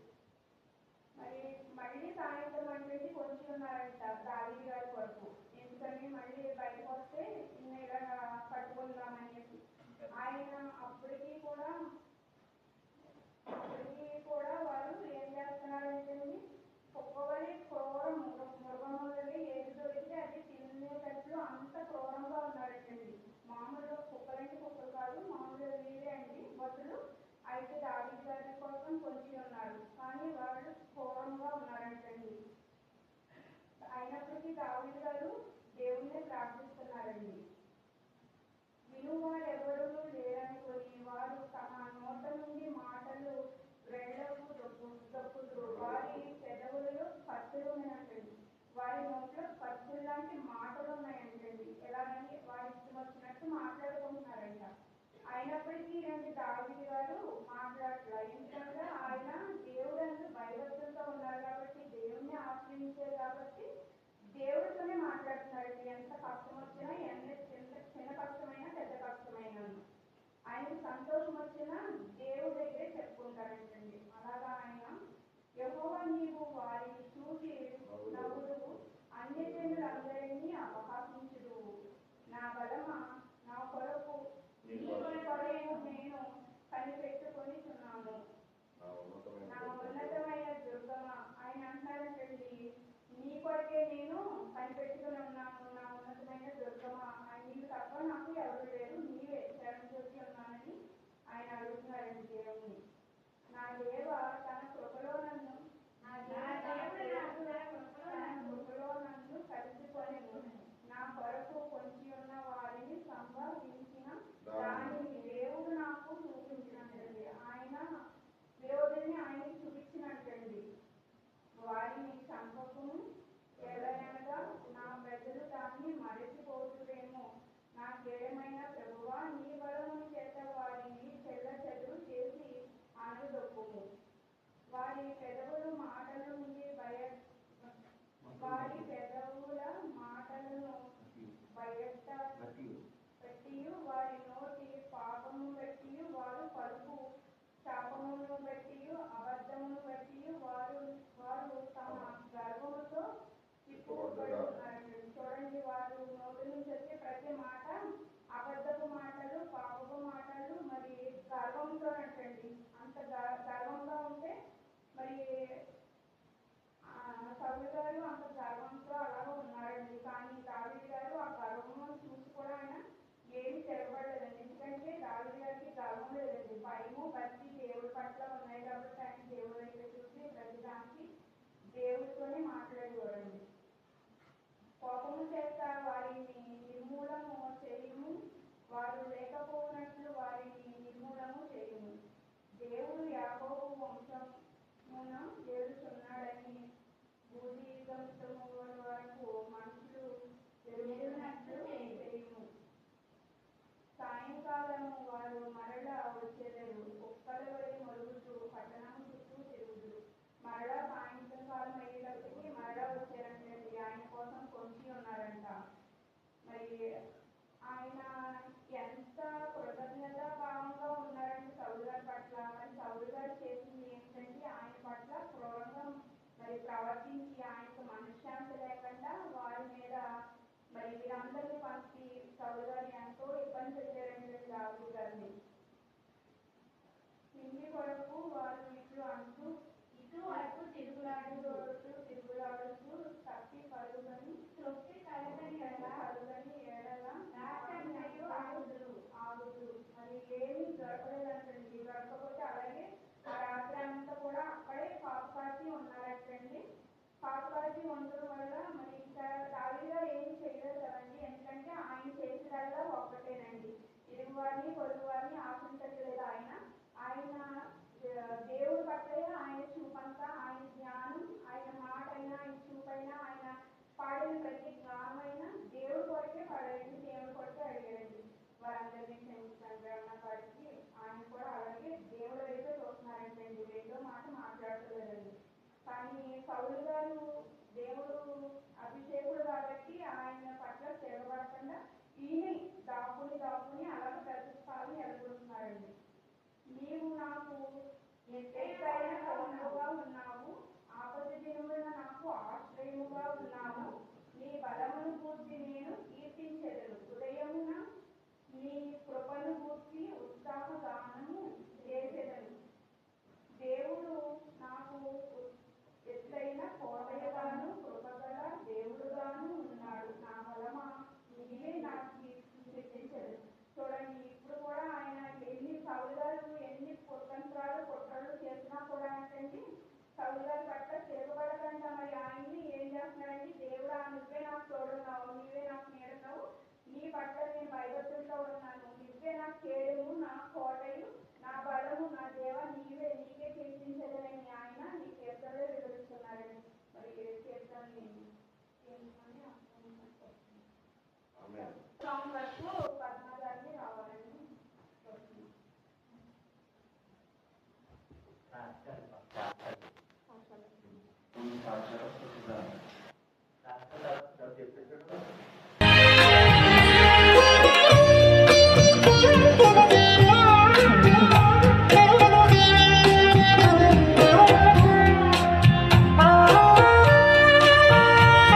మరి మళ్ళీ సాయంత్రం అంటే వచ్చి ఉన్నారంట దావీదు గారి కొరకు. ఎందుకని మళ్ళీ బయటకు వస్తే ఇలా పట్టుకుందామని చెప్పి ఆయన అప్పటికీ కూడా వారు ఏం చేస్తున్నారంటే కుక్కవలి క్రూర మృగములని ఏది దొరికితే అది తినేటట్లు అంత క్రూరంగా ఉన్నారంటండి. మామూలుగా కుక్కలంటే కుక్కలు కాదు, మామూలుగా వీరే అండి బతులు. అయితే దావీదు గారి కోసం పొంచి ఉన్నారు, కానీ వాళ్ళు క్రూరంగా ఉన్నారంటండి. అయినప్పటికీ దావీదు గారు దేవుణ్ణి ప్రార్థిస్తున్నారండి. వినువారు ఎవరు లేరనుకొని వారు తమ నోట నుండి మాటలు రెళ్ళకు దొప్పుదురు. వారి పెదవులలో కత్తులు ఉన్నాయంటండి. వారి నోట్లో కత్తులు లాంటి మాటలు ఉన్నాయంటండి. ఎలాగని వారి ఇష్టం వచ్చినట్టు మాట్లాడుకుంటున్నారంట. అయినప్పటికీ దావీదు గారు మాట్లాడట్లేదు. ఎందుకంటే ఆయన దేవుడు భయభక్తులతో ఉన్నారు కాబట్టి, దేవుణ్ణి ఆశ్రయించారు కాబట్టి దేవుడితోనే మాట్లాడుతున్నారండి. ఎంత కష్టం వచ్చినా, ఎంత చిన్న కష్టమైనా పెద్ద కష్టమైనా ఆయనకు సంతోషం వచ్చినా దేవుడి దగ్గరే చెప్పుకుంటారంటండి. అలాగా ఆయన యెహోవా నీవు వారిని చూసి నవ్వుదువు, అన్యజనులందరినీ అపహాసించుదు. నా బలమా, నా కొరకు నీ కొరకు నేను కనిపెట్టుకొని చున్నాను. నా ఉన్నతమైన దుర్గమా, ఆయన అంటున్నారంటండి, నీ కొరకే నేను కనిపెట్టుకుని ఉన్నాను. నా ఉన్నతమైన దుర్గమా, నీకు తప్ప నాకు ఎవరు లేరు, నీవే శరణు చూసి ఉన్నానని ఆయన అడుగుతున్నారండి దేవుణ్ణి. నా దేవ తన కృపలో నన్ను కలుసుకొని నా కొరకు పొంచి ఉన్న వారిని సంభవించిన దానిని దేవుడు నాకు చూపించినట్టండి. ఆయన విరోధిని ఆయనకి చూపించినట్టండి. వారిని చంపకును, ఎలాగనగా నా ప్రజలు దాన్ని మరచిపోతురేమో. నాకేమైనా ప్రభువా, నీ బలమును చేత వారిని చెల్లచెదురు చేసి అనదొక్కుము. వారి పెదవుల మాటలను బయట పెట్టి వారి నోటి పాపమును బట్టి వారు పలుకు శాపమును బట్టి అబద్ధమును బట్టి వారు తమ గర్వముతో తిప్పుబడుతున్నారండి. చూడండి, వారు నోటి నుంచి వచ్చే ప్రతి మాట అబద్ధపు మాటలు, పాపపు మాటలు, మరి గర్వంతో అంటండి. అంత గర్వంగా ఉంటే మరి సౌలు గారు అంత గర్వంతో అలాగే ఉన్నారండి. కానీ దావీదు గారు ఆ గర్వమును చూసి కూడా ఆయన ఏమి తిరగబడలేదండి. ఎందుకంటే దావీదు గారికి గర్వం లేదండి, భయము భక్తి దేవుడి పట్ల ఉన్నాయి కాబట్టి ఆయన దేవుడు అయితే చూసి ప్రతిదానికి దేవుడితోనే మాట్లాడేవారండి. కోపము చేత వారిని నిర్మూలము చేయము, వారు లేకపోయినట్లు వారిని నిర్మూలము చేయము. దేవుడు యాకోబు వంశమున ఏలుచున్నాడని భూదిగంతము వరకు మనుషులు ఎరుగినట్లు చేయము. సాయంకాలము వారు మరలా వచ్చేదరు, ఒక్కల వలె మరుగుతూ పట్టణం చుట్టూ తిరుగుదురు. మరలా సాయంకాలం అయ్యేటప్పటికి మరలా వచ్చారంటే ఆయన కోసం పొంచి ఉన్నారంట. మరి ఆయన ఎంత కృతజ్ఞత భావంగా ఉన్నారంటే సౌలు గారి పట్ల. మరి సౌలు గారు చేసింది ఏంటంటే ఆయన పట్ల క్రూరంగా మరి ప్రవర్తించి ఆయనకు మనశ్శాంతి లేకుండా వారి మీద మరి వీరందరినీ పంపి సౌలు గారు ఎంతో ఇబ్బంది పెట్టారంటే దావీదు గారిని. ఇంటి కొరకు వారు ఇట్లు అంటూ ఇటు అటు తిరుగులాడుతూ తప్పి కలుగని ఏడలా ఆగుదురు. మరి ఏమి దొరకలేదంటండి. దొరకకపోతే అలాగే ఆ రాత్రి అంతా కూడా అక్కడే కాపు కాసి ఉన్నారటండి. కాపు కాసి ఉండడం వల్ల మరి ఇంకా దావీదు గారు ఏమి చేయలేదు కదండి. ఎందుకంటే ఆయన చేసేదల్లా ఒక్కటేనండి, ఇరుగు వారిని పొరుగు వారిని ఆశించట్లేదు. ఆయన దేవుడి పట్ల ఆయన చూపంతా, ఆయన జ్ఞానం, ఆయన మాట అయినా, ఆయన చూపైనా, ఆయన పాడిన ప్రతి జ్ఞానమైనా దేవుడి కొరకే పాడారండి, దేవుడి కొరకే అడిగారండి. వారందరినీ క్షమించండి అన్న వారికి ఆయన కూడా అలాగే దేవుడు వైపే చూస్తున్నారంటండి, రెండో మాట మాట్లాడలేదండి. కానీ సౌలు గారు దేవుడు అభిషేకుడు కాబట్టి ఆయన పట్ల తిరగబడకుండా ఈయన దాక్కుని అలాగే ప్రతిష్టాలను ఎదుర్కొంటున్నారండి. నీవు నాకు ఎత్తైన కొండగా ఉన్నావు, ఆపద దినమున నాకు ఆశ్రయముగా ఉన్నావు. నీ బలమును గూర్చి నేను కీర్తించెదను, ఉదయమున నీ కృపను గూర్చి ఉత్సాహగానము చేసెదను. దేవుడు నాకు ఎత్తైన కోటగాను కృపగల దేవుడుగాను ఉన్నాడు. నా బలమా నీవే నాకు కీర్తించెదను. చూడండి, ఇప్పుడు కూడా ఆయన ఎన్ని సౌలు గారు ఎన్ని కుట్రలు చేసినా కూడా ఏంటండి సౌలు గారి పట్ల తిరగబడకుండా మరి ఆయన్ని ఏం చేస్తున్నారండి, దేవుడా నువ్వే నాకు తోడున్నావు, నీవే నాకు నీడన్నావు, నీ పట్ల నేను భయభక్తులతో ఉన్నాను, నువ్వే నా కేడము, నా కోటయు, నా బలము, నా దేవ, నీకే కీర్తించదని ఆయన నీ కీర్తనలో వివరిస్తున్నారండి. మరి కీర్తనని వరకు పద్మ గారిని రావాలండి.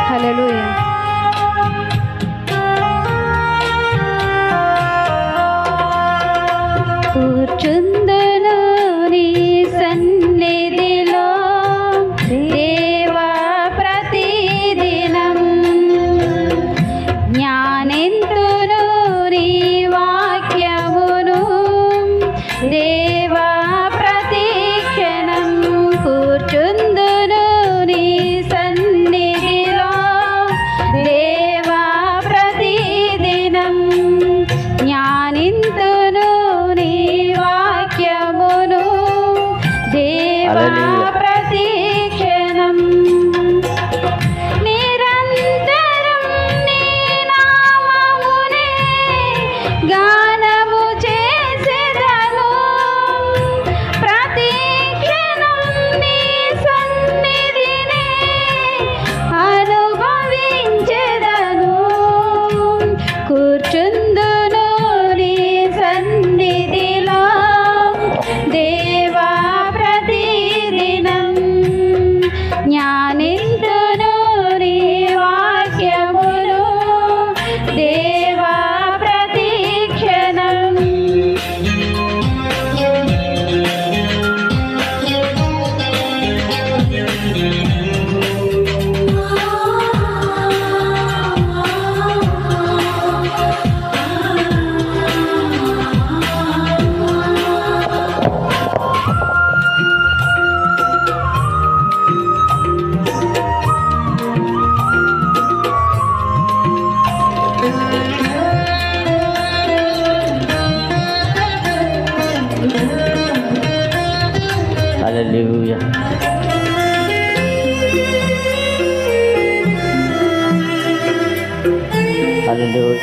హల్లెలూయా. కూర్చుందును నీ సన్నిధిలో దేవా ప్రతిదినం, జ్ఞానింతును నీ వాక్యమును దేవా ప్రతిక్షణం. కూర్చుందును నీ సన్నిధిలో హల్లెలూయా.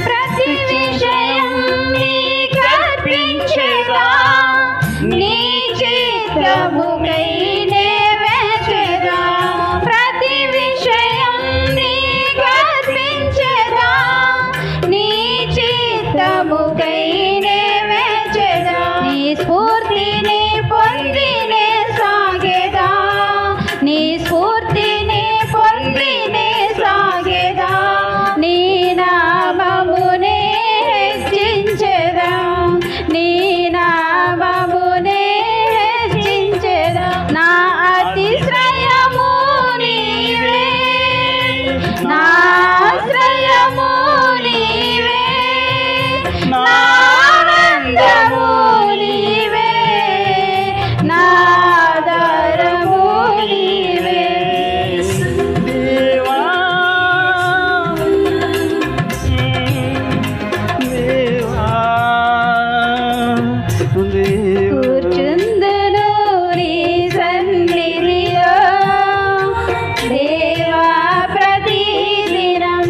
ప్రతి విషయం నీకర్పించెదా, నీ చిత్తముకై నే వేచెదా. ప్రతి విషయం నీకర్పించెదా, నీ చిత్తముకై నే వేచెదా. నీ స్ఫూర్తిని పొందినే సాగేదా, నీ స్ఫూర్తిని పొందినే సాగేదా. నీ నామమునే హెచ్చించెదా, నీ నామమునే హెచ్చించెదా. నా అతిశ్రయము నీవే, నా ఆశ్రయము నీవే, నా ఆనందము నీవే, నా ఆధారము నీవే. దేవా దేవా కూర్చుందును నీ సన్నిధిలో దేవా ప్రతిదినం.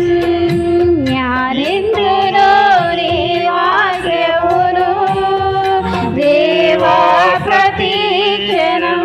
జ్ఞానిందును నీ వాక్యమును దేవా ప్రతిక్షణం.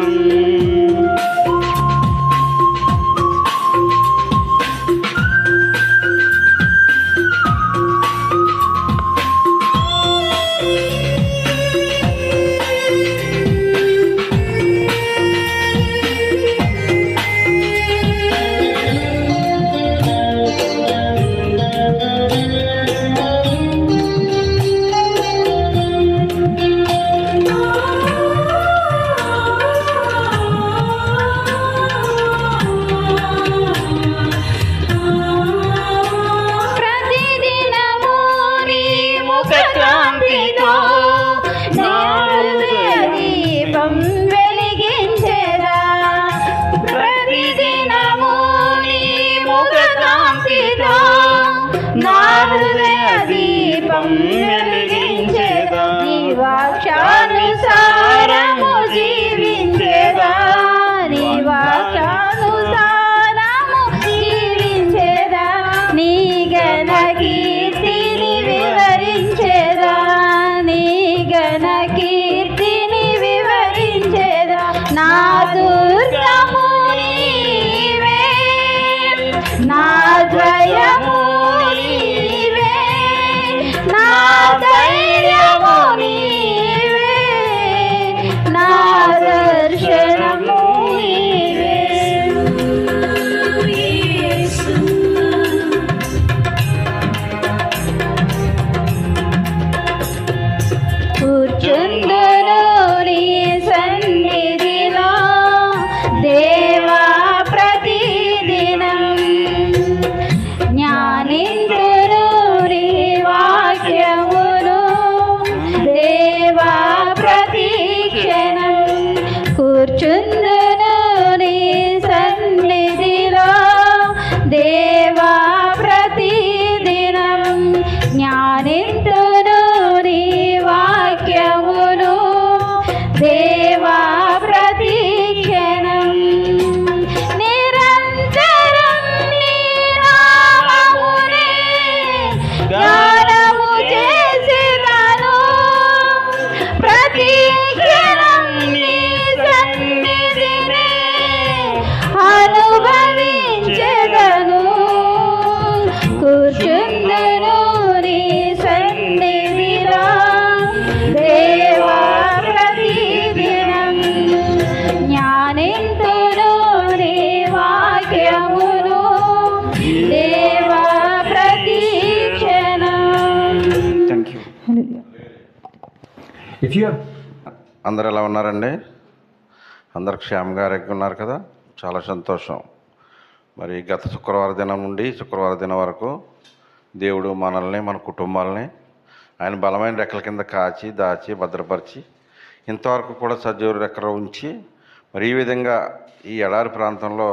ప్రతిదినము నీ ముఖకాంతితో నా హృదయ దీపం వెలిగించెదా. ప్రతిదినము నీ ముఖకాంతితో నా హృదయ దీపం వెలిగించెదా. నీ వాక్యానుసారము జీవించెదా, నీ వాక్యానుసారము జీవించెదా. నీ ఘన కీర్తిని వివరించెదా, నీ ఘన కీర్తిని వివరించెదా. నా దుర్గము నీవే, నా జయము నీవే, నా ధైర్యము నీవే, నా దర్శనము నీవే. కూర్చుందును నీ సన్నిధిలో దేవా ప్రతిదినం. జ్ఞానిందును నీ వాక్యమును దేవా ప్రతిక్షణం. కూర్చుందును నీ సన్నిధిలో దేవా ప్రతిదినం. జ్ఞానిందును నీ వాక్యమును దేవా ప్రతిక్షణం. నిరంతరం నీ నామమునే గానము చేసెదను. ప్రతి క్షణం నీ సన్నిధినే అనుభవించెదను. కూర్చుందును నీ సన్నిధిలో దేవా ప్రతిదినం. జ్ఞానిందును నీ వాక్యమును దేవా ప్రతిక్షణం. అందరు ఎలా ఉన్నారండి? అందరు క్షేమంగా ఆరోగ్యంగా ఉన్నారు కదా? చాలా సంతోషం. మరి గత శుక్రవారం దినం నుండి శుక్రవారం దినం వరకు దేవుడు మనల్ని మన కుటుంబాలని ఆయన బలమైన రెక్కల కింద కాచి దాచి భద్రపరిచి ఇంతవరకు కూడా సజీవ రెక్కలు ఉంచి మరి ఈ విధంగా ఈ ఎడారి ప్రాంతంలో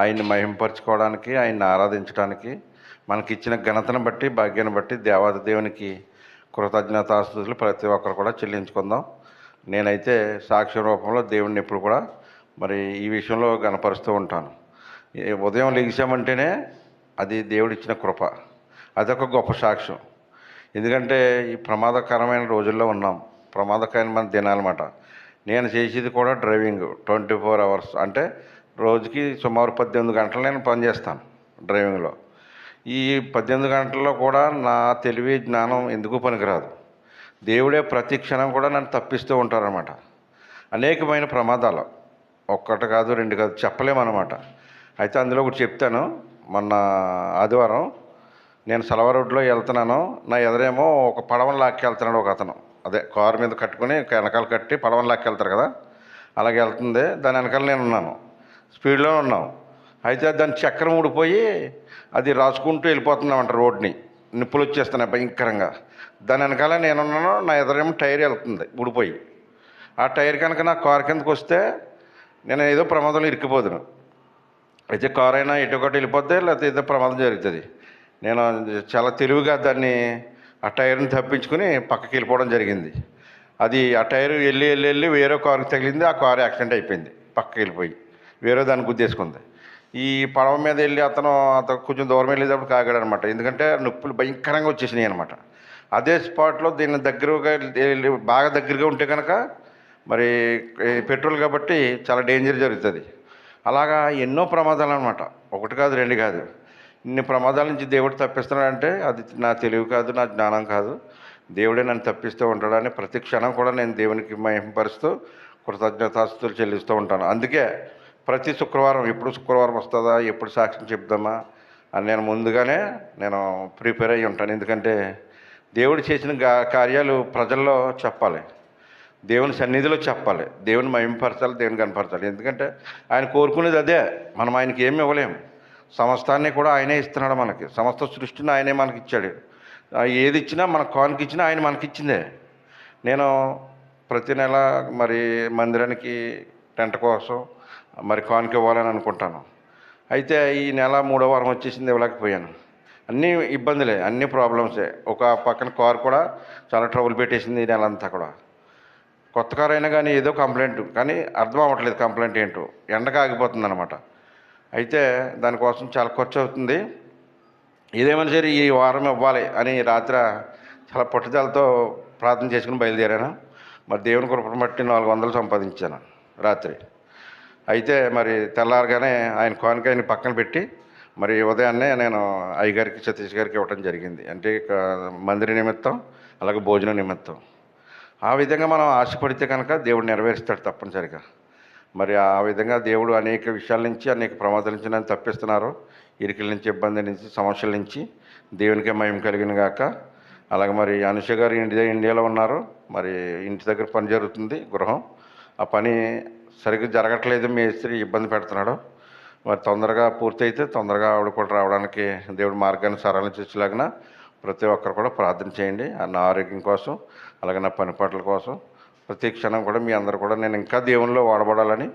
ఆయన్ని మహింపరచుకోవడానికి ఆయన్ని ఆరాధించడానికి మనకిచ్చిన ఘనతను బట్టి భాగ్యాన్ని బట్టి దేవాది దేవునికి కృతజ్ఞతాస్తుతులు ప్రతి ఒక్కరు కూడా చెల్లించుకుందాం. నేనైతే సాక్ష్య రూపంలో దేవుడిని ఎప్పుడు కూడా మరి ఈ విషయంలో గణపరుస్తూ ఉంటాను. ఉదయం లెగిసామంటేనే అది దేవుడిచ్చిన కృప. అదొక గొప్ప సాక్ష్యం. ఎందుకంటే ఈ ప్రమాదకరమైన రోజుల్లో ఉన్నాం, ప్రమాదకరమైన దినాలన్నమాట. నేను చేసేది కూడా డ్రైవింగ్ 24 అవర్స్, అంటే రోజుకి సుమారు 18 గంటలు నేను పనిచేస్తాను డ్రైవింగ్లో. ఈ 18 గంటల్లో కూడా నా తెలివి జ్ఞానం ఎందుకు పనికిరాదు. దేవుడే ప్రతి క్షణం కూడా నన్ను తప్పిస్తూ ఉంటారన్నమాట. అనేకమైన ప్రమాదాలు, ఒక్కటి కాదు రెండు కాదు, చెప్పలేమన్నమాట. అయితే అందులో ఒకటి చెప్తాను. మొన్న ఆదివారం నేను సలవ రోడ్లో వెళ్తున్నాను. నా ఎదురేమో ఒక పడవను లాక్కెళ్తున్నాడు ఒక అతను. అదే కారు మీద కట్టుకుని వెనకాల కట్టి పడవను లాక్కెళ్తారు కదా, అలాగే వెళ్తుంది. దాని వెనకాల నేను ఉన్నాను, స్పీడ్లో ఉన్నాం. అయితే దాని చక్రం ఊడిపోయి అది రాసుకుంటూ వెళ్ళిపోతుందామంట రోడ్ని. నిప్పులు వచ్చేస్తున్నాయి భయంకరంగా. దాని వెనకాల నేనున్నాను, నా ఎదురేమో టైర్ వెళ్తుంది ఊడిపోయి. ఆ టైర్ కనుక నా కారు కిందకు వస్తే నేను ఏదో ప్రమాదంలో ఇరికిపోదును. అయితే కారు అయినా ఎటుకొట్టి వెళ్ళిపోతే, లేకపోతే ఏదో ప్రమాదం జరుగుతుంది. నేను చాలా తెలివిగా దాన్ని ఆ టైర్ని తప్పించుకుని పక్కకి వెళ్ళిపోవడం జరిగింది. అది ఆ టైర్ వెళ్ళి వెళ్ళి వెళ్ళి వేరే కారుకి తగిలింది. ఆ కారు యాక్సిడెంట్ అయిపోయింది, పక్కకి వెళ్ళిపోయి వేరే దాన్ని గుద్దేసుకుంది. ఈ పడవ మీద వెళ్ళి అతను కొంచెం దూరం వెళ్ళేటప్పుడు కాగాడు అనమాట. ఎందుకంటే నొప్పులు భయంకరంగా వచ్చేసినాయి అనమాట. అదే స్పాట్లో దీన్ని దగ్గరగా బాగా దగ్గరగా ఉంటే కనుక మరి పెట్రోల్ కాబట్టి చాలా డేంజర్ జరుగుతుంది. అలాగా ఎన్నో ప్రమాదాలు అనమాట, ఒకటి కాదు రెండు కాదు. ఇన్ని ప్రమాదాల నుంచి దేవుడు తప్పిస్తున్నాడంటే అది నా తెలివి కాదు, నా జ్ఞానం కాదు, దేవుడే నన్ను తప్పిస్తూ ఉంటాడని ప్రతి క్షణం కూడా నేను దేవునికి మహిమపరుస్తూ కృతజ్ఞతాస్తుతులు చెల్లిస్తూ ఉంటాను. అందుకే ప్రతి శుక్రవారం, ఎప్పుడు శుక్రవారం వస్తుందా, ఎప్పుడు సాక్ష్యం చెప్దామా అని నేను ముందుగానే ప్రిపేర్ అయ్యి ఉంటాను. ఎందుకంటే దేవుడు చేసిన కార్యాలు ప్రజల్లో చెప్పాలి, దేవుని సన్నిధిలో చెప్పాలి, దేవుని మహిమపరచాలి, దేవుని కనపరచాలి. ఎందుకంటే ఆయన కోరుకునేది అదే. మనం ఆయనకి ఏమి ఇవ్వలేము. సమస్తాన్ని కూడా ఆయనే ఇస్తున్నాడు మనకి. సమస్త సృష్టిని ఆయనే మనకి ఇచ్చాడు. ఏది ఇచ్చినా మన కానుక ఇచ్చినా ఆయన మనకి ఇచ్చిందే. నేను ప్రతి నెల మరి మందిరానికి టెంట్ కోసం మరి కానుక ఇవ్వాలని అనుకుంటాను. అయితే ఈ నెల 3వ వారం వచ్చేసింది, ఇవ్వలేకపోయాను. అన్నీ ఇబ్బందులే, అన్ని ప్రాబ్లమ్సే. ఒక పక్కన కారు కూడా చాలా ట్రబుల్ పెట్టేసింది ఈ నెల అంతా కూడా. కొత్త కారు అయినా కానీ ఏదో కంప్లైంట్, కానీ అర్థం అవ్వట్లేదు కంప్లైంట్ ఏంటో. ఎండగా ఆగిపోతుంది అనమాట. అయితే దానికోసం చాలా ఖర్చు అవుతుంది. ఏదేమైనా సరే ఈ వారం ఇవ్వాలి అని రాత్రి చాలా పట్టుదలతో ప్రార్థన చేసుకుని బయలుదేరాను. మరి దేవుని కృపను బట్టి 400 సంపాదించాను రాత్రి. అయితే మరి తెల్లారగానే ఆయన కానుక ఆయన పక్కన పెట్టి మరి ఉదయాన్నే నేను అయ్యగారికి, సతీష్ గారికి ఇవ్వటం జరిగింది. అంటే మందిర నిమిత్తం, అలాగే భోజనం నిమిత్తం. ఆ విధంగా మనం ఆశపడితే కనుక దేవుడు నెరవేరుస్తాడు తప్పనిసరిగా. మరి ఆ విధంగా దేవుడు అనేక విషయాల నుంచి, అనేక ప్రమాదాల నుంచి నన్ను తప్పిస్తున్నారు. ఇరుకుల నుంచి, ఇబ్బంది నుంచి, సమస్యల నుంచి. దేవునికే మహిమ కలిగిన గాక. అలాగే మరి అనుష గారు ఇండియాలో ఉన్నారు. మరి ఇంటి దగ్గర పని జరుగుతుంది, గృహం. ఆ పని సరిగ్గా జరగట్లేదు, మేస్త్రి ఇబ్బంది పెడుతున్నాడు. మరి తొందరగా పూర్తయితే తొందరగా ఆవిడ కూడా రావడానికి దేవుడు మార్గాన్ని సరళం చేసేలాగిన ప్రతి ఒక్కరు కూడా ప్రార్థన చేయండి. నా ఆరోగ్యం కోసం, అలాగే నా పని పాటల కోసం. ప్రతి క్షణం కూడా మీ అందరూ కూడా నేను ఇంకా దేవునిలో వాడబడాలని,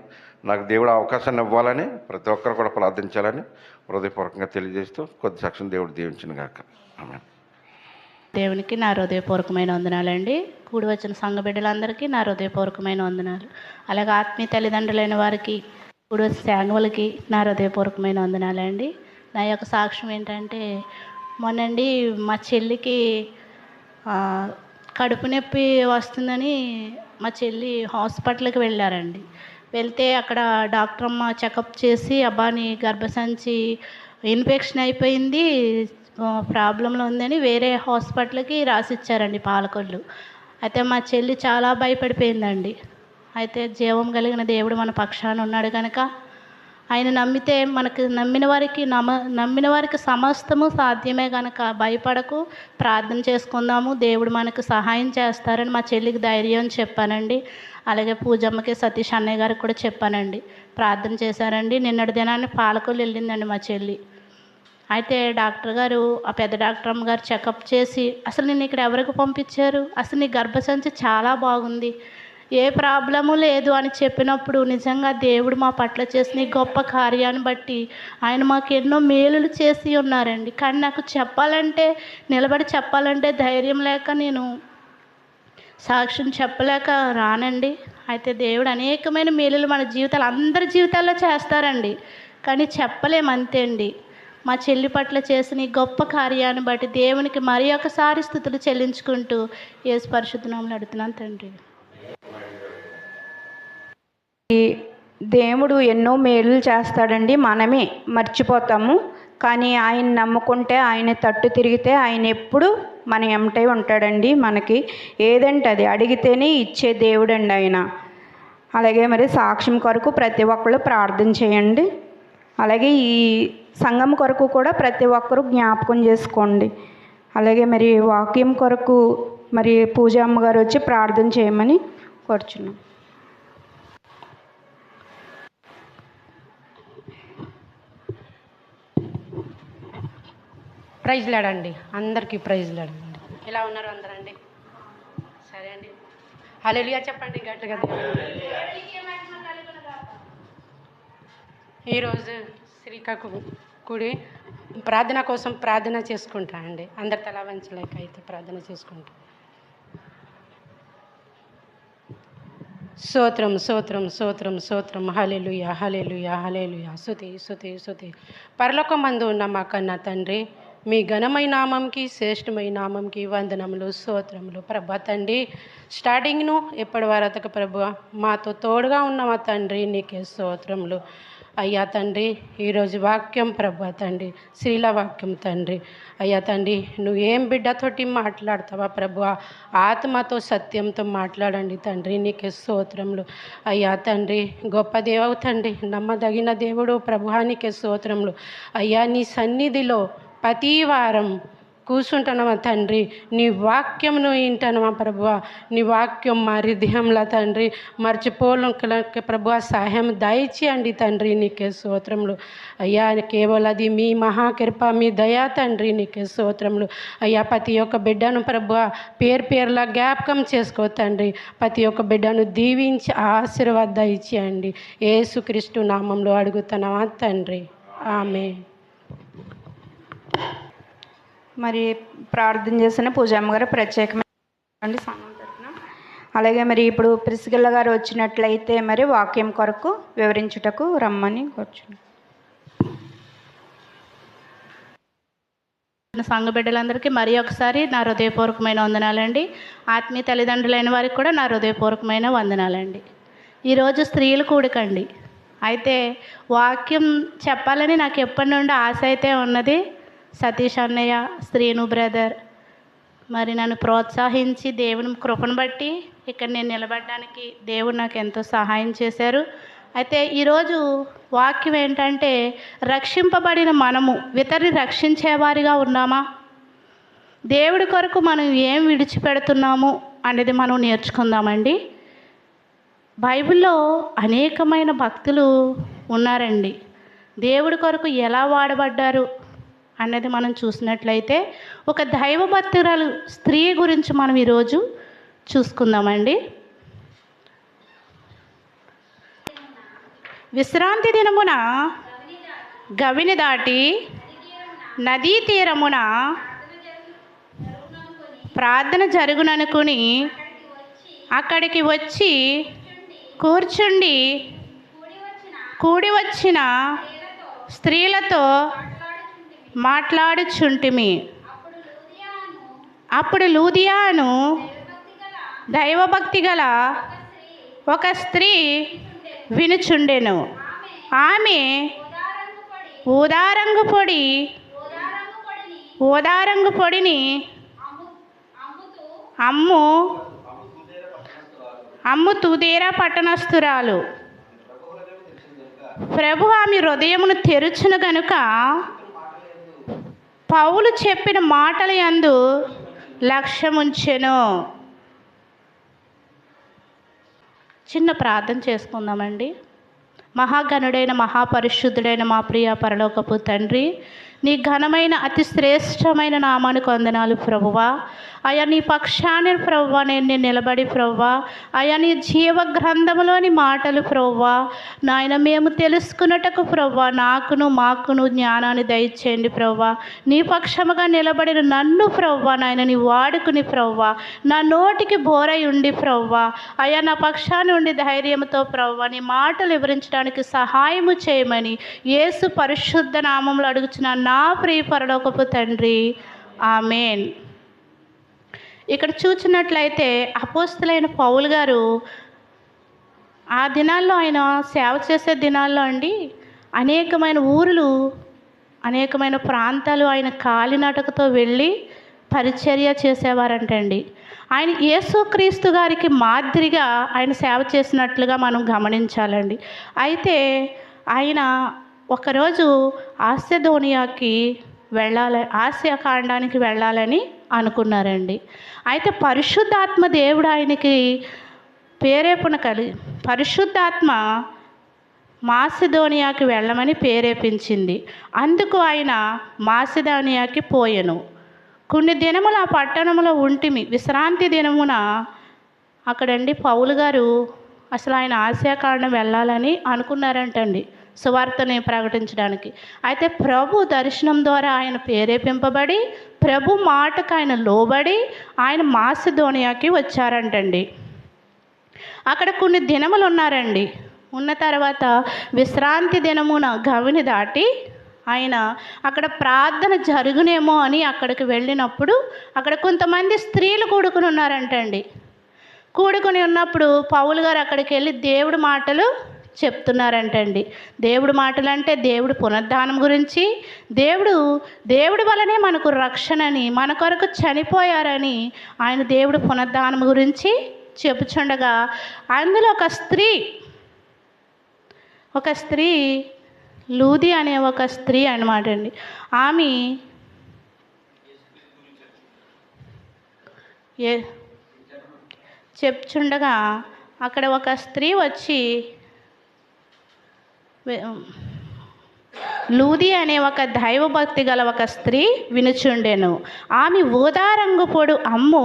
నాకు దేవుడు అవకాశాన్ని ఇవ్వాలని ప్రతి ఒక్కరు కూడా ప్రార్థించాలని హృదయపూర్వకంగా తెలియజేస్తూ కొద్ది సాక్ష్యం దేవుడు దీవించిన గాక. ఆమేన్. దేవునికి నా హృదయపూర్వకమైన వందనాలండి. కూడి వచ్చిన సంఘ బిడ్డలందరికీ నా హృదయపూర్వకమైన వందనాలు. అలాగే ఆత్మీయ తల్లిదండ్రులైన వారికి, కూడి వచ్చిన సేవకులకి నా హృదయపూర్వకమైన వందనాలండి. నా యొక్క సాక్ష్యం ఏంటంటే, మొన్నండి మా చెల్లికి కడుపు నొప్పి వస్తుందని మా చెల్లి హాస్పిటల్కి వెళ్ళారండి. వెళ్తే అక్కడ డాక్టర్ అమ్మ చెకప్ చేసి, అబ్బాని గర్భసంచి ఇన్ఫెక్షన్ అయిపోయింది, ప్రాబ్లంలో ఉందని వేరే హాస్పిటల్కి రాసిచ్చారండి పాలకొల్లు. అయితే మా చెల్లి చాలా భయపడిపోయిందండి. అయితే జీవం కలిగిన దేవుడు మన పక్షాన ఉన్నాడు కనుక ఆయన నమ్మితే మనకు నమ్మిన వారికి సమస్తము సాధ్యమే కనుక భయపడకు, ప్రార్థన చేసుకుందాము, దేవుడు మనకు సహాయం చేస్తారని మా చెల్లికి ధైర్యం చెప్పానండి. అలాగే పూజమ్మకి, సతీష్ అన్నయ్య గారికి కూడా చెప్పానండి. ప్రార్థన చేశారండి. నిన్నటి దినాన్ని పాలకొల్లు వెళ్ళిందండి మా చెల్లి. అయితే డాక్టర్ గారు, ఆ పెద్ద డాక్టర్ అమ్మ గారు చెకప్ చేసి, అసలు నేను ఇక్కడ ఎవరికి పంపించారు, అసలు నీ గర్భసంచి చాలా బాగుంది, ఏ ప్రాబ్లము లేదు అని చెప్పినప్పుడు నిజంగా దేవుడు మా పట్ల చేసిన ఈ గొప్ప కార్యాన్ని బట్టి ఆయన మాకు ఎన్నో మేలులు చేసి ఉన్నారండి. కానీ నాకు నిలబడి చెప్పాలంటే ధైర్యం లేక నేను సాక్ష్యం చెప్పలేక రానండి. అయితే దేవుడు అనేకమైన మేలులు మన జీవితాలు, అందరి జీవితాల్లో చేస్తారండి. కానీ చెప్పలేమంతే అండి. మా చెల్లి పట్ల చేసిన ఈ గొప్ప కార్యాన్ని బట్టి దేవునికి మరి ఒకసారి స్తుతులు చెల్లించుకుంటూ యేసు పరిశుద్ధ నామములో అడుగుతున్నాను తండ్రి. ఈ దేవుడు ఎన్నో మేలు చేస్తాడండి, మనమే మర్చిపోతాము. కానీ ఆయన నమ్ముకుంటే, ఆయన తట్టు తిరిగితే ఆయన ఎప్పుడు మన ఎమ్మటే ఉంటాడండి. మనకి ఏదంటే అది అడిగితేనే ఇచ్చే దేవుడండి ఆయన. అలాగే మరి సాక్ష్యం కొరకు ప్రతి ఒక్కళ్ళు ప్రార్థన చేయండి. అలాగే ఈ సంఘం కొరకు కూడా ప్రతి ఒక్కరూ జ్ఞాపకం చేసుకోండి. అలాగే మరి వాక్యం కొరకు మరి పూజా అమ్మగారు వచ్చి ప్రార్థన చేయమని కోరుచున్నాం. ప్రైజ్ లాడండి, అందరికీ ప్రైజ్ లాడండి. ఎలా ఉన్నారు అందరండి? సరే అండి, హల్లెలూయా చెప్పండి గట్టిగా. ఈరోజు శ్రీకాకు కూడి ప్రార్థన కోసం ప్రార్థన చేసుకుంటా అండి. అందరి తల వంచలేక అయితే ప్రార్థన చేసుకుంటా. స్తోత్రం స్తోత్రం స్తోత్రం స్తోత్రం, హల్లెలూయా హల్లెలూయా హల్లెలూయా. స్తుతి స్తుతి స్తుతి. పరలోకమందు ఉన్న మా కన్న తండ్రి, మీ ఘనమైన నామంకి శ్రేష్టమైన నామంకి వందనములు స్తోత్రములు ప్రభా తండ్రి. స్టార్టింగ్ను ఎప్పటి వరకు ప్రభు మాతో తోడుగా ఉన్న మా తండ్రి నీకే స్తోత్రములు అయ్యా తండ్రి. ఈరోజు వాక్యం ప్రభా తండ్రి, శ్రీల వాక్యం తండ్రి. అయ్యా తండ్రి, నువ్వు ఏం బిడ్డతోటి మాట్లాడతావా ప్రభు, ఆత్మతో సత్యంతో మాట్లాడండి తండ్రి, నీకే స్తోత్రములు అయ్యా తండ్రి. గొప్ప దేవు తండ్రి, నమ్మదగిన దేవుడు ప్రభువానికే స్తోత్రములు అయ్యా. నీ సన్నిధిలో ప్రతి వారం కూర్చుంటున్నామా తండ్రి, నీ వాక్యంను వింటున్నామా ప్రభువా. నీ వాక్యం మా హృదయంలో తండ్రి మర్చిపోలేక ప్రభువా సహాయం దయచేయండి తండ్రి, నీకే స్తోత్రములు అయ్యా. కేవలం అది మీ మహాకృప, మీ దయా తండ్రి, నీకే స్తోత్రములు అయ్యా. ప్రతి ఒక్క బిడ్డను ప్రభువా పేర్లా జ్ఞాపకం చేసుకో తండ్రి. ప్రతి ఒక్క బిడ్డను దీవించి ఆశీర్వాద దయచేయండి. యేసుక్రీస్తు నామంలో అడుగుతున్నావా తండ్రి, ఆమేన్. మరి ప్రార్థన చేసిన పూజమ్మ గారు ప్రత్యేకమైన సంఘం తరపున. అలాగే మరి ఇప్పుడు ప్రిస్కిల్ల గారు వచ్చినట్లయితే మరి వాక్యం కొరకు వివరించుటకు రమ్మని కూర్చున్నాం. సంఘ బిడ్డలందరికీ మరి ఒకసారి నా హృదయపూర్వకమైన వందనాలండి. ఆత్మీయ తల్లిదండ్రులైన వారికి కూడా నా హృదయపూర్వకమైన వందనాలండి. ఈరోజు స్త్రీలు కూడికండి. అయితే వాక్యం చెప్పాలని నాకు ఎప్పటి నుండి ఆశ అయితే ఉన్నది. సతీష్ అన్నయ్య, శ్రీను బ్రదర్ మరి నన్ను ప్రోత్సహించి దేవుని కృపను బట్టి ఇక్కడ నేను నిలబడడానికి దేవుడు నాకు ఎంతో సహాయం చేశారు. అయితే ఈరోజు వాక్యం ఏంటంటే, రక్షింపబడిన మనము ఇతరుని రక్షించేవారిగా ఉన్నామా, దేవుడి కొరకు మనం ఏం విడిచిపెడుతున్నాము అనేది మనం నేర్చుకుందామండి. బైబిల్లో అనేకమైన భక్తులు ఉన్నారండి. దేవుడి కొరకు ఎలా వాడబడ్డారు అన్నది మనం చూసినట్లయితే, ఒక దైవభక్తురాలు స్త్రీ గురించి మనం ఈరోజు చూసుకుందామండి. విశ్రాంతి దినమున గవిని దాటి నదీ తీరమున ప్రార్థన జరుగుననుకుని అక్కడికి వచ్చి కూర్చుండి కూడి వచ్చిన స్త్రీలతో మాట్లాడుచుంటిమి. అప్పుడు లూదియాను దైవభక్తి గల ఒక స్త్రీ వినుచుండెను. ఆమె ఊదారంగు పొడిని అమ్ము తుదేరా పట్టణస్థురాలు. ప్రభు ఆమె హృదయమును తెరుచును గనుక పౌలు చెప్పిన మాటల యందు లక్ష్యముంచెను. చిన్న ప్రార్థన చేసుకుందామండి. మహాగణుడైన మహాపరిశుద్ధుడైన మా ప్రియ పరలోకపు తండ్రి, నీ ఘనమైన అతి శ్రేష్టమైన నామానికి వందనాలు ప్రభువా. అయా నీ పక్షాన్ని ప్రభువా నేను నిలబడి ప్రభువా, అయా నీ జీవ గ్రంథములోని మాటలు ప్రభువా నాయన మేము తెలుసుకున్నటకు ప్రభువా మాకును జ్ఞానాన్ని దయచేయండి ప్రభువా. నీ పక్షముగా నిలబడిన నన్ను ప్రభువా నాయన నీ వాడుకుని ప్రభువా, నా నోటికి బోరై ఉండి ప్రభువా, అయా నా పక్షాన్ని ఉండి ధైర్యంతో ప్రభువా నీ మాటలు వివరించడానికి సహాయము చేయమని యేసు పరిశుద్ధ నామంలో అడుగుచున్న నా ప్రియ పరలోకపు తండ్రి, ఆమేన్. ఇక్కడ చూసినట్లయితే అపోస్తలుడైన పౌలు గారు ఆ దినాల్లో ఆయన సేవ చేసే దినాల్లో అండి అనేకమైన ఊరులు అనేకమైన ప్రాంతాలు ఆయన కాలినడకతో వెళ్ళి పరిచర్య చేసేవారంటండి. ఆయన యేసుక్రీస్తు గారికి మాదిరిగా ఆయన సేవ చేసినట్లుగా మనం గమనించాలండి. అయితే ఆయన ఒకరోజు ఆసిదోనియాకి ఆసియా ఖండానికి వెళ్ళాలని అనుకున్నారండి. అయితే పరిశుద్ధాత్మ దేవుడు ఆయనకి పరిశుద్ధాత్మ మాసిదోనియాకి వెళ్ళమని ప్రేరేపించింది. అందుకు ఆయన మాసిదోనియాకి పోయెను. కొన్ని దినములు ఆ పట్టణంలో ఉంటిమి. విశ్రాంతి దినమున అక్కడండి పౌలు గారు అసలు ఆయన ఆసియా ఖండం వెళ్ళాలని అనుకున్నారంటండి సువార్తని ప్రకటించడానికి. అయితే ప్రభు దర్శనం ద్వారా ఆయన ప్రేరేపింపబడి ప్రభు మాటకు ఆయన లోబడి ఆయన మాసిదోనియాకి వచ్చారంటండి. అక్కడ కొన్ని దినములు ఉన్నారండి. ఉన్న తర్వాత విశ్రాంతి దినమున గవిని దాటి ఆయన అక్కడ ప్రార్థన జరుగునేమో అని అక్కడికి వెళ్ళినప్పుడు అక్కడ కొంతమంది స్త్రీలు కూడుకుని ఉన్నారంటండి. కూడుకుని ఉన్నప్పుడు పౌలు గారు అక్కడికి వెళ్ళి దేవుడి మాటలు చెప్తున్నారంటండి. దేవుడి మాటలు అంటే దేవుడి పునరుద్ధానం గురించి, దేవుడి వలనే మనకు రక్షణని, మన కొరకు చనిపోయారని ఆయన దేవుడి పునరుద్ధానం గురించి చెప్పుచుండగా అందులో ఒక స్త్రీ లూది అనే ఒక స్త్రీ అన్నమాట అండి. ఆమె చెప్పుచుండగా అక్కడ ఒక స్త్రీ వచ్చి లూది అనే ఒక దైవభక్తి గల ఒక స్త్రీ వినుచుండెను. ఆమె ఊదారంగు పొడు అమ్ము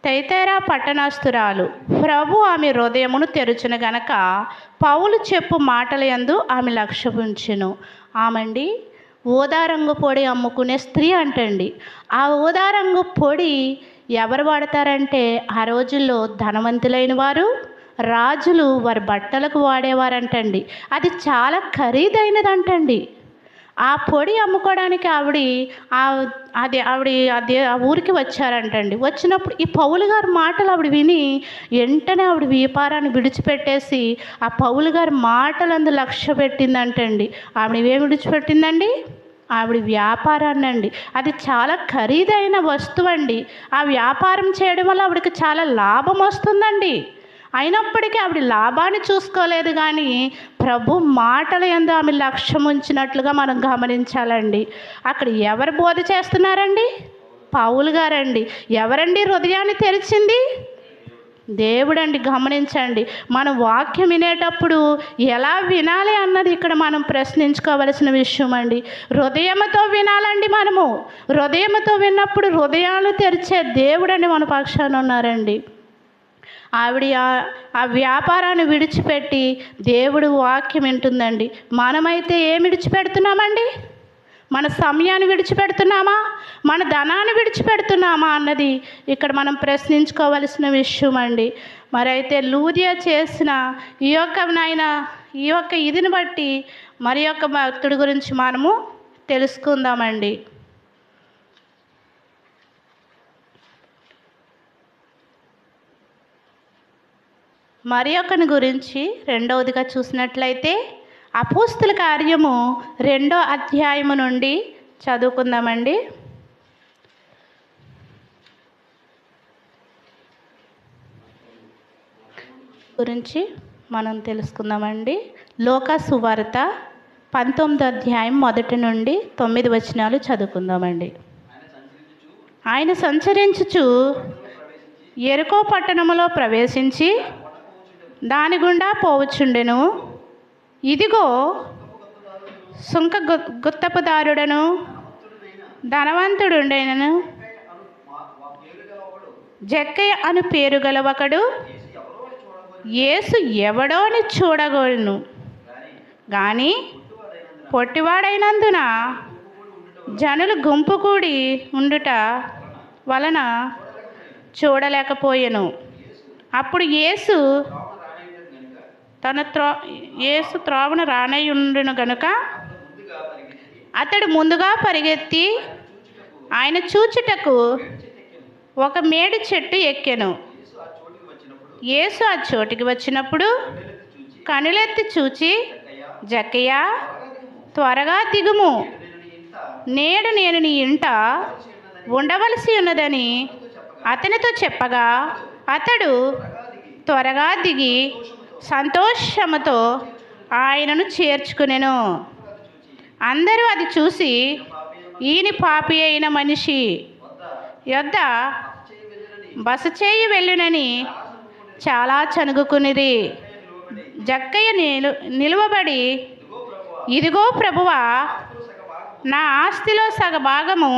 తైతేరా పట్టణస్తురాలు. ప్రభు ఆమె హృదయమును తెరుచును గనక పౌలు చెప్పు మాటల యందు ఆమె లక్ష్యపుంచెను. ఆమండి ఊదారంగు పొడి అమ్ముకునే స్త్రీ అంటండి. ఆ ఊదారంగు పొడి ఎవరు వాడతారంటే ఆ రోజుల్లో ధనవంతులైన వారు, రాజులు వారి బట్టలకు వాడేవారంటండి. అది చాలా ఖరీదైనదంటండి. ఆ పొడి అమ్ముకోవడానికి ఆవిడ ఆ ఊరికి వచ్చారంటండి. వచ్చినప్పుడు ఈ పౌలు గారి మాటలు ఆవిడ విని వెంటనే ఆవిడ వ్యాపారాన్ని విడిచిపెట్టేసి ఆ పౌలు గారి మాటలందు లక్ష్య పెట్టిందంటండి. ఆవిడ ఏమి విడిచిపెట్టిందండి? ఆవిడ వ్యాపారాన్ని అండి. అది చాలా ఖరీదైన వస్తువు అండి. ఆ వ్యాపారం చేయడం వల్ల ఆవిడకి చాలా లాభం వస్తుందండి. అయినప్పటికీ ఆవిడ లాభాన్ని చూసుకోలేదు, కానీ ప్రభు మాటల యందు ఆమె లక్ష్యం ఉంచినట్లుగా మనం గమనించాలండి. అక్కడ ఎవరు బోధ చేస్తున్నారండి? పౌలు గారండి. ఎవరండి హృదయాన్ని తెరిచింది? దేవుడండి. గమనించండి, మనం వాక్యం వినేటప్పుడు ఎలా వినాలి అన్నది ఇక్కడ మనం ప్రశ్నించుకోవలసిన విషయం అండి. హృదయంతో వినాలండి. మనము హృదయంతో విన్నప్పుడు హృదయాలు తెరిచే దేవుడండి మన పక్షాన ఉన్నారండి. ఆవిడ ఆ వ్యాపారాన్ని విడిచిపెట్టి దేవుడు వాక్యం వింటుందండి. మనమైతే ఏమి విడిచిపెడుతున్నామండి? మన సమయాన్ని విడిచిపెడుతున్నామా? మన ధనాన్ని విడిచిపెడుతున్నామా అన్నది ఇక్కడ మనం ప్రశ్నించుకోవలసిన విషయం అండి. మరైతే లూదియా చేసిన ఈ యొక్క ఇదిని బట్టి మరి యొక్క భక్తుడి గురించి మనము తెలుసుకుందామండి. మరి ఒకని గురించి రెండవదిగా చూసినట్లయితే అపోస్తుల కార్యము 2వ అధ్యాయము నుండి చదువుకుందామండి. గురించి మనం తెలుసుకుందామండి. లోకా సువార్త 19వ అధ్యాయం 1 నుండి 9 వచనాలు చదువుకుందామండి. ఆయన సంచరించుచు యెరికో పట్టణములో ప్రవేశించి దాని గుండా పోవచ్చుండెను. ఇదిగో సుంక గుత్తపుదారుడను ధనవంతుడుండెనను జక్కయ్య అను పేరు గల ఒకడు యేసు ఎవడో అని చూడగలను కానీ పొట్టివాడైనందున జనులు గుంపు కూడి ఉండుట వలన చూడలేకపోయెను. అప్పుడు యేసు యేసు త్రోవను రానయ్యుండును గనుక అతడు ముందుగా పరిగెత్తి ఆయన చూచుటకు ఒక మేడి చెట్టు ఎక్కెను. యేసు ఆ చోటికి వచ్చినప్పుడు కనులెత్తి చూచి, జక్కయ్య, త్వరగా దిగుము, నేడు నేను నీ ఇంట ఉండవలసి ఉన్నదని అతనితో చెప్పగా అతడు త్వరగా దిగి సంతోషముతో ఆయనను చేర్చుకునెను. అందరూ అది చూసి, ఈయన పాపి అయిన మనిషి యొద్ద బస చేయి వెళ్ళునని చాలా చనుగుకునిరి. జక్కయ్య నిలువబడి, ఇదిగో ప్రభువా, నా ఆస్తిలో సగభాగము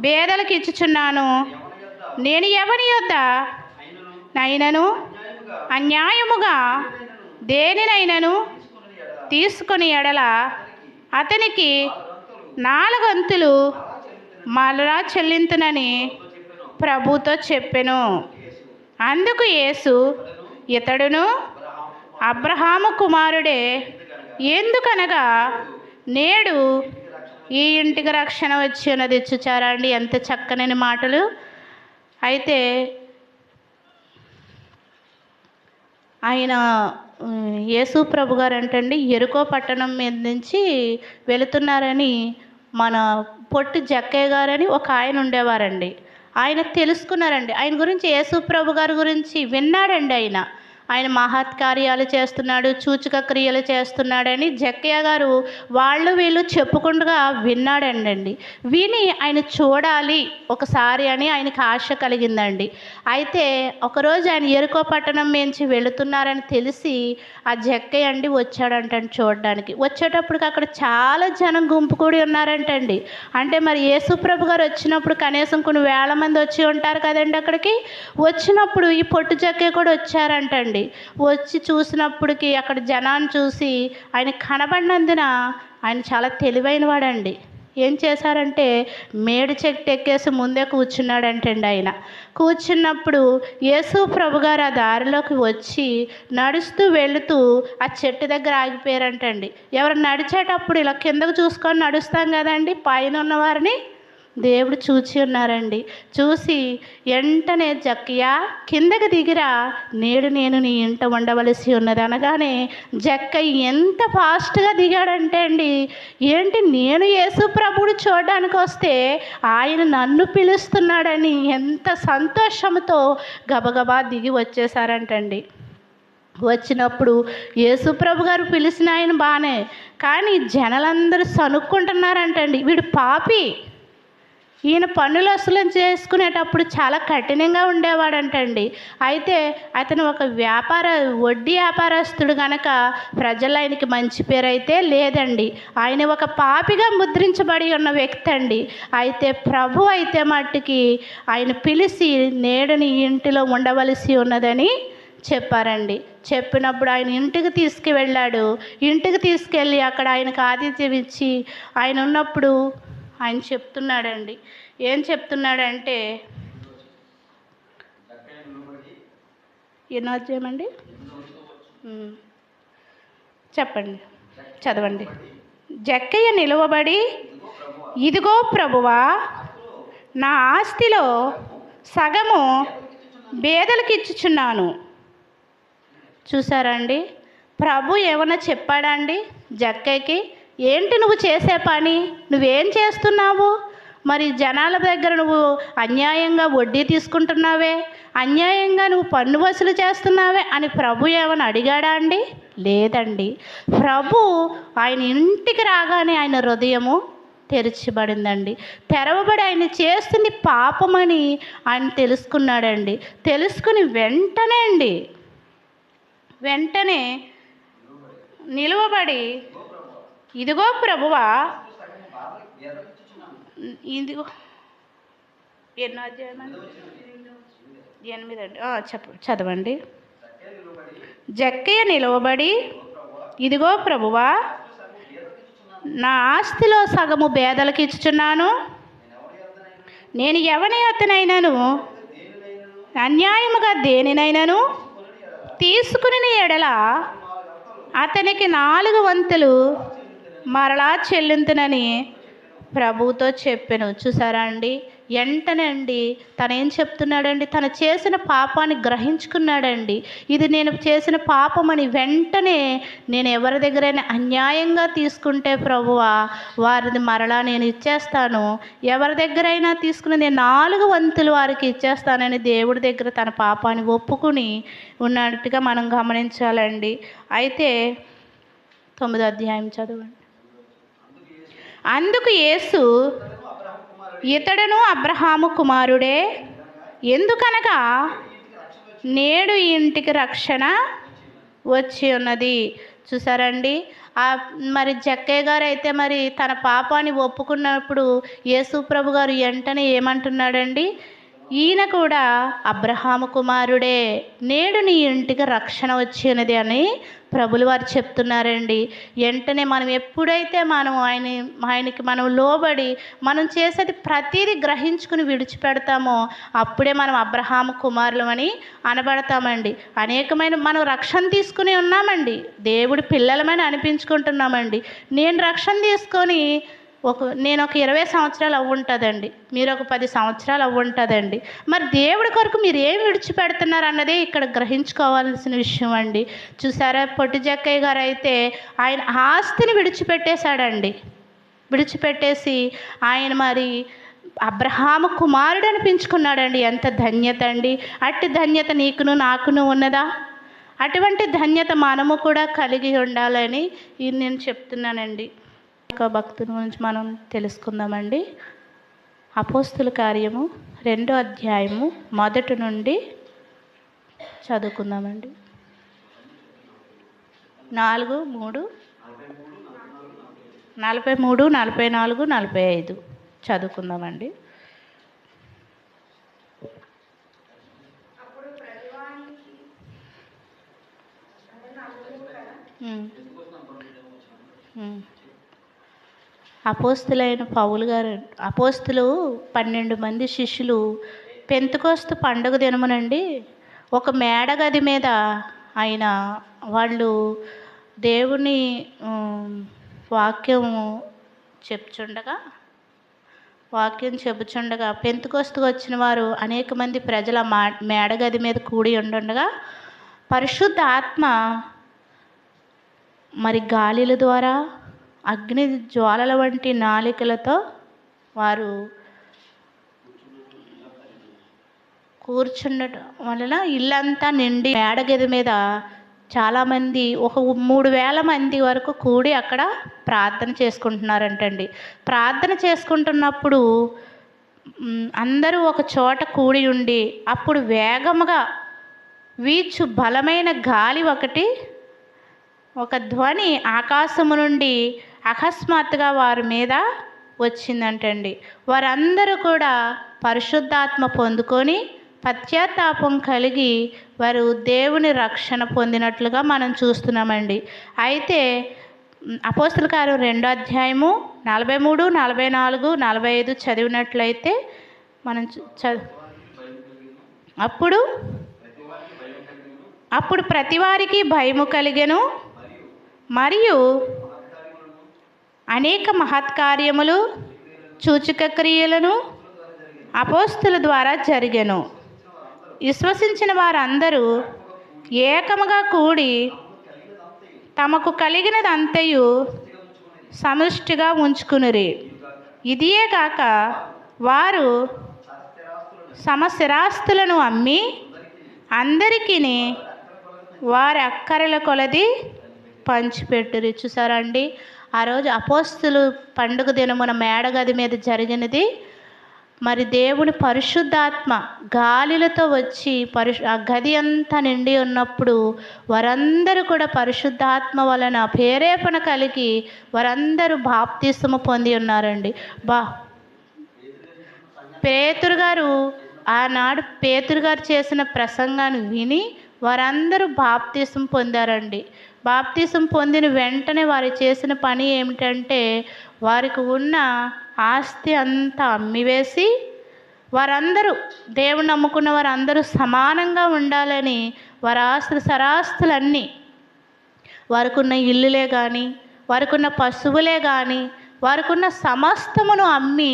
బేదలకు ఇచ్చుచున్నాను. నేను ఎవని యొద్ద నైనను అన్యాయముగా దేనినైనను తీసుకొని ఎడల అతనికి 4 వంతులు మరలా చెల్లింతునని ప్రభుతో చెప్పెను. అందుకు యేసు, ఇతడును అబ్రహాము కుమారుడే, ఎందుకనగా నేడు ఈ ఇంటికి రక్షణ వచ్చి ఉన్నది. చూచారా అండి ఎంత చక్కని మాటలు. అయితే ఆయన యేసు ప్రభు గారు అంటండి ఎరుకో పట్టణం మీద నుంచి వెళుతున్నారని మన పొట్టి జక్కయ్య గారని ఒక ఆయన ఉండేవారండి. ఆయన తెలుసుకున్నారండి. ఆయన గురించి యేసు ప్రభు గారి గురించి విన్నాడండి. ఆయన మహత్కార్యాలు చేస్తున్నాడు, సూచక క్రియలు చేస్తున్నాడని జక్కయ్య గారు వాళ్ళు వీళ్ళు చెప్పుకుంటూ విన్నాడండి. విని ఆయన చూడాలి ఒకసారి అని ఆయనకు ఆశ కలిగిందండి. అయితే ఒకరోజు ఆయన ఎరుకో పట్టణం నుంచి వెళుతున్నారని తెలిసి ఆ జక్కయ్య అండి వచ్చాడంటండి చూడడానికి. వచ్చేటప్పటికి అక్కడ చాలా జనం గుంపు కూడి ఉన్నారంటండి. అంటే మరి యేసు ప్రభు గారు వచ్చినప్పుడు కనీసం కొన్ని వేల మంది వచ్చి ఉంటారు కదండి. అక్కడికి వచ్చినప్పుడు ఈ పొట్టు జక్కయ్య కూడా వచ్చారంటండి. వచ్చి చూసినప్పటికి అక్కడ జనాన్ని చూసి ఆయన కనబడినందున ఆయన చాలా తెలివైన వాడండి. ఏం చేశారంటే మేడి చెట్టు ఎక్కేసి ముందే కూర్చున్నాడంటండి. ఆయన కూర్చున్నప్పుడు యేసు ప్రభు గారు ఆ దారిలోకి వచ్చి నడుస్తూ వెళుతూ ఆ చెట్టు దగ్గర ఆగిపోయారంటండి. ఎవరు నడిచేటప్పుడు ఇలా కిందకు చూసుకొని నడుస్తాం కదండి, పైన ఉన్నవారిని దేవుడు చూచి ఉన్నారండి. చూసి వెంటనే జక్కయ్య కిందకి దిగిరా, నేడు నేను నీ ఇంట ఉండవలసి ఉన్నది అనగానే జక్కయ్య ఎంత ఫాస్ట్గా దిగాడంటే అండి, ఏంటి నేను యేసు ప్రభువుని చూడడానికి వస్తే ఆయన నన్ను పిలుస్తున్నాడని ఎంత సంతోషంతో గబగబా దిగి వచ్చేసారంటండి. వచ్చినప్పుడు యేసు ప్రభు గారు పిలిచిన ఆయన బాగానే, కానీ జనాలందరూ సనుక్కుంటున్నారంటండి, వీడు పాపి, ఈయన పన్నులు వసూలు చేసుకునేటప్పుడు చాలా కఠినంగా ఉండేవాడంటండి. అయితే అతను ఒక వడ్డీ వ్యాపారస్తుడు కనుక ప్రజలు ఆయనకి మంచి పేరు అయితే లేదండి. ఆయన ఒక పాపిగా ముద్రించబడి ఉన్న వ్యక్తి అండి. అయితే ప్రభు అయితే మట్టుకి ఆయన పిలిచి నేడు నీ ఇంటిలో ఉండవలసి ఉన్నదని చెప్పారండి. చెప్పినప్పుడు ఆయన ఇంటికి తీసుకువెళ్ళాడు. ఇంటికి తీసుకెళ్ళి అక్కడ ఆయనకు ఆతిథ్యం ఇచ్చి ఆయన ఉన్నప్పుడు ఆయన చెప్తున్నాడండి. ఏం చెప్తున్నాడంటే, ఎన్నో అధ్యాయమండి చెప్పండి, చదవండి. జక్కయ్య నిలువబడి, ఇదిగో ప్రభువా, నా ఆస్తిలో సగము బేదలకు ఇచ్చుచున్నాను. చూసారా అండి, ప్రభు ఏమన్నా చెప్పాడా అండి జక్కయ్యకి? ఏంటి నువ్వు చేసే పని, నువ్వేం చేస్తున్నావు, మరి జనాల దగ్గర నువ్వు అన్యాయంగా వడ్డీ తీసుకుంటున్నావే, అన్యాయంగా నువ్వు పన్ను వసూలు చేస్తున్నావే అని ప్రభు ఏమైనా అడిగాడా అండి? లేదండి. ప్రభు ఆయన ఇంటికి రాగానే ఆయన హృదయము తెరచబడిందండి. తెరవబడి ఆయన చేస్తుంది పాపమని ఆయన తెలుసుకున్నాడండి. తెలుసుకుని వెంటనే నిలువబడి, ఇదిగో ప్రభువా, ఇదిగో ఎన్నో అధ్యాయం అండి? 8 అండి. చదవండి. జక్కయ్య నిలవబడి, ఇదిగో ప్రభువా, నా ఆస్తిలో సగము పేదలకు ఇచ్చుచున్నాను. నేను ఎవని అతనైనను అన్యాయముగా దేనినైనను తీసుకుని ఎడల అతనికి 4 వంతులు మరలా చెల్లింతునని ప్రభువుతో చెప్పాను. చూసారా అండి, వెంటనే అండి తను ఏం చెప్తున్నాడండి, తను చేసిన పాపాన్ని గ్రహించుకున్నాడండి. ఇది నేను చేసిన పాపమని. వెంటనే నేను ఎవరి దగ్గరైనా అన్యాయంగా తీసుకుంటే ప్రభువా, వారిది మరలా నేను ఇచ్చేస్తాను. ఎవరి దగ్గరైనా తీసుకుని నేను 4 వంతులు వారికి ఇచ్చేస్తానని దేవుడి దగ్గర తన పాపాన్ని ఒప్పుకుని ఉన్నట్టుగా మనం గమనించాలండి. అయితే 9వ అధ్యాయం చదవండి. అందుకు యేసు, ఇతడును అబ్రహాము కుమారుడే, ఎందుకనగా నేడు ఈ ఇంటికి రక్షణ వచ్చి ఉన్నది. చూసారండి, మరి జక్కయ్య గారు అయితే మరి తన పాపాన్ని ఒప్పుకున్నప్పుడు యేసు ప్రభు గారు వెంటనే ఏమంటున్నాడండి, ఈయన కూడా అబ్రహాము కుమారుడే, నేడు నీ ఇంటికి రక్షణ వచ్చి ఉన్నది అని ప్రభులు వారు చెప్తున్నారండి. వెంటనే మనం ఎప్పుడైతే మనం ఆయనకి మనం లోబడి మనం చేసేది ప్రతిదీ గ్రహించుకుని విడిచిపెడతామో అప్పుడే మనం అబ్రహాము కుమారులమని అనబడతామండి. అనేకమైన మనం రక్షణ తీసుకుని ఉన్నామండి, దేవుడి పిల్లలమని అనిపించుకుంటున్నామండి. నేను రక్షణ తీసుకొని నేను ఒక 20 సంవత్సరాలు అవ్వుంటుందండి, మీరు ఒక 10 సంవత్సరాలు అవ్వుంటుందండి. మరి దేవుడి కొరకు మీరు ఏం విడిచిపెడుతున్నారు అన్నదే ఇక్కడ గ్రహించుకోవాల్సిన విషయం అండి. చూసారా, పొట్టి జక్కయ్య గారు అయితే ఆయన ఆస్తిని విడిచిపెట్టేశాడండి. విడిచిపెట్టేసి ఆయన మరి అబ్రహాము కుమారుడు అనిపించుకున్నాడండి. ఎంత ధన్యత అండి! అట్టి ధన్యత నీకును నాకును ఉన్నదా? అటువంటి ధన్యత మనము కూడా కలిగి ఉండాలని నేను చెప్తున్నానండి. భక్తుల గురించి మనం తెలుసుకుందామండి. అపోస్తుల కార్యము 2వ అధ్యాయము 1 నుండి చదువుకుందామండి. 4, 3, 43, 44, 45 చదువుకుందామండి. అపోస్తులైన పౌలు గారు, అపోస్తులు 12 మంది శిష్యులు పెంతెకొస్తు పండుగ దినమునండి ఒక మేడగది మీద వాళ్ళు దేవుని వాక్యం చెప్పుచుండగా పెంతెకొస్తుకు వచ్చిన వారు అనేక మంది ప్రజల మేడగది మీద కూడి ఉండగా పరిశుద్ధ ఆత్మ మరి గాలిల ద్వారా అగ్ని జ్వాలల వంటి నాలికలతో వారు కూర్చుండటం వలన ఇల్లంతా నిండి మేడగది మీద చాలామంది ఒక 3000 మంది వరకు కూడి అక్కడ ప్రార్థన చేసుకుంటున్నారంటండి. ప్రార్థన చేసుకుంటున్నప్పుడు అందరూ ఒక చోట కూడి ఉండి అప్పుడు వేగముగా వీచు బలమైన గాలి ఒక ధ్వని ఆకాశము నుండి అకస్మాత్తుగా వారి మీద వచ్చిందంటండి. వారందరూ కూడా పరిశుద్ధాత్మ పొందుకొని పశ్చాత్తాపం కలిగి వారు దేవుని రక్షణ పొందినట్లుగా మనం చూస్తున్నామండి. అయితే అపోస్తుల కార్యం 2వ అధ్యాయము 43, 44, 45 చదివినట్లయితే మనం అప్పుడు ప్రతివారికి భయము కలిగెను, మరియు అనేక మహత్కార్యములు సూచక క్రియలను అపోస్తుల ద్వారా జరిగెను. విశ్వసించిన వారందరూ ఏకముగా కూడి తమకు కలిగినదంతయు సమిష్టిగా ఉంచుకునిరి. ఇదియే కాక వారు సమస్థిరాస్తులను అమ్మి అందరికీ వారి అక్కరల కొలది పంచిపెట్టురు. చూసారండి, ఆ రోజు అపోస్తులు పండుగ దినమున మేడగది మీద జరిగినది మరి దేవుని పరిశుద్ధాత్మ గాలిలతో వచ్చి ఆ గది అంతా నిండి ఉన్నప్పుడు వారందరూ కూడా పరిశుద్ధాత్మ వలన ప్రేరేపణ కలిగి వారందరూ బాప్తిస్మము పొంది ఉన్నారండి. పేతురు గారు ఆనాడు పేతురు గారు చేసిన ప్రసంగాన్ని విని వారందరూ బాప్తిసం పొందారండి. బాప్తిసం పొందిన వెంటనే వారు చేసిన పని ఏమిటంటే వారికి ఉన్న ఆస్తి అంతా అమ్మివేసి వారందరూ దేవుని నమ్ముకున్న వారందరూ సమానంగా ఉండాలని వారి సరాస్తులన్నీ వారికి ఉన్న ఇల్లులే కానీ వారికి ఉన్న పశువులే కానీ వారికి ఉన్న సమస్తమును అమ్మి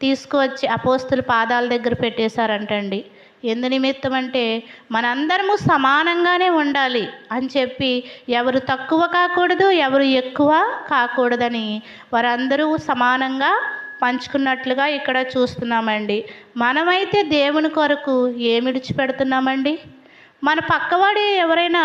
తీసుకువచ్చి అపోస్తుల పాదాల దగ్గర పెట్టేశారంటండి. ఎందు నిమిత్తం అంటే మనందరము సమానంగానే ఉండాలి అని చెప్పి ఎవరు తక్కువ కాకూడదు, ఎవరు ఎక్కువ కాకూడదని వారందరూ సమానంగా పంచుకున్నట్లుగా ఇక్కడ చూస్తున్నామండి. మనమైతే దేవుని కొరకు ఏమి విడిచిపెడుతున్నామండి? మన పక్కవాడు ఎవరైనా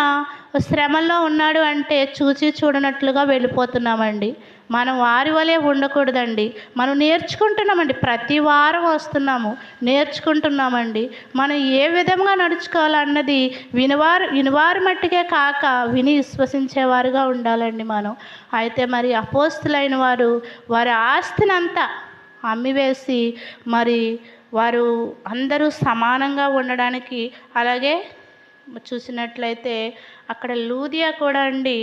శ్రమల్లో ఉన్నాడు అంటే చూచి చూడనట్లుగా వెళ్ళిపోతున్నామండి. మనం వారి వలె ఉండకూడదండి. మనం నేర్చుకుంటున్నామండి, ప్రతి వారం వస్తున్నాము, నేర్చుకుంటున్నామండి. మనం ఏ విధంగా నడుచుకోవాలన్నది వినివారు మట్టుకే కాక విని విశ్వసించేవారుగా ఉండాలండి మనం. అయితే మరి అపోస్తులైన వారు వారి ఆస్తినంతా అమ్మివేసి మరి వారు అందరూ సమానంగా ఉండడానికి, అలాగే చూసినట్లయితే అక్కడ లూదియా కూడా అండి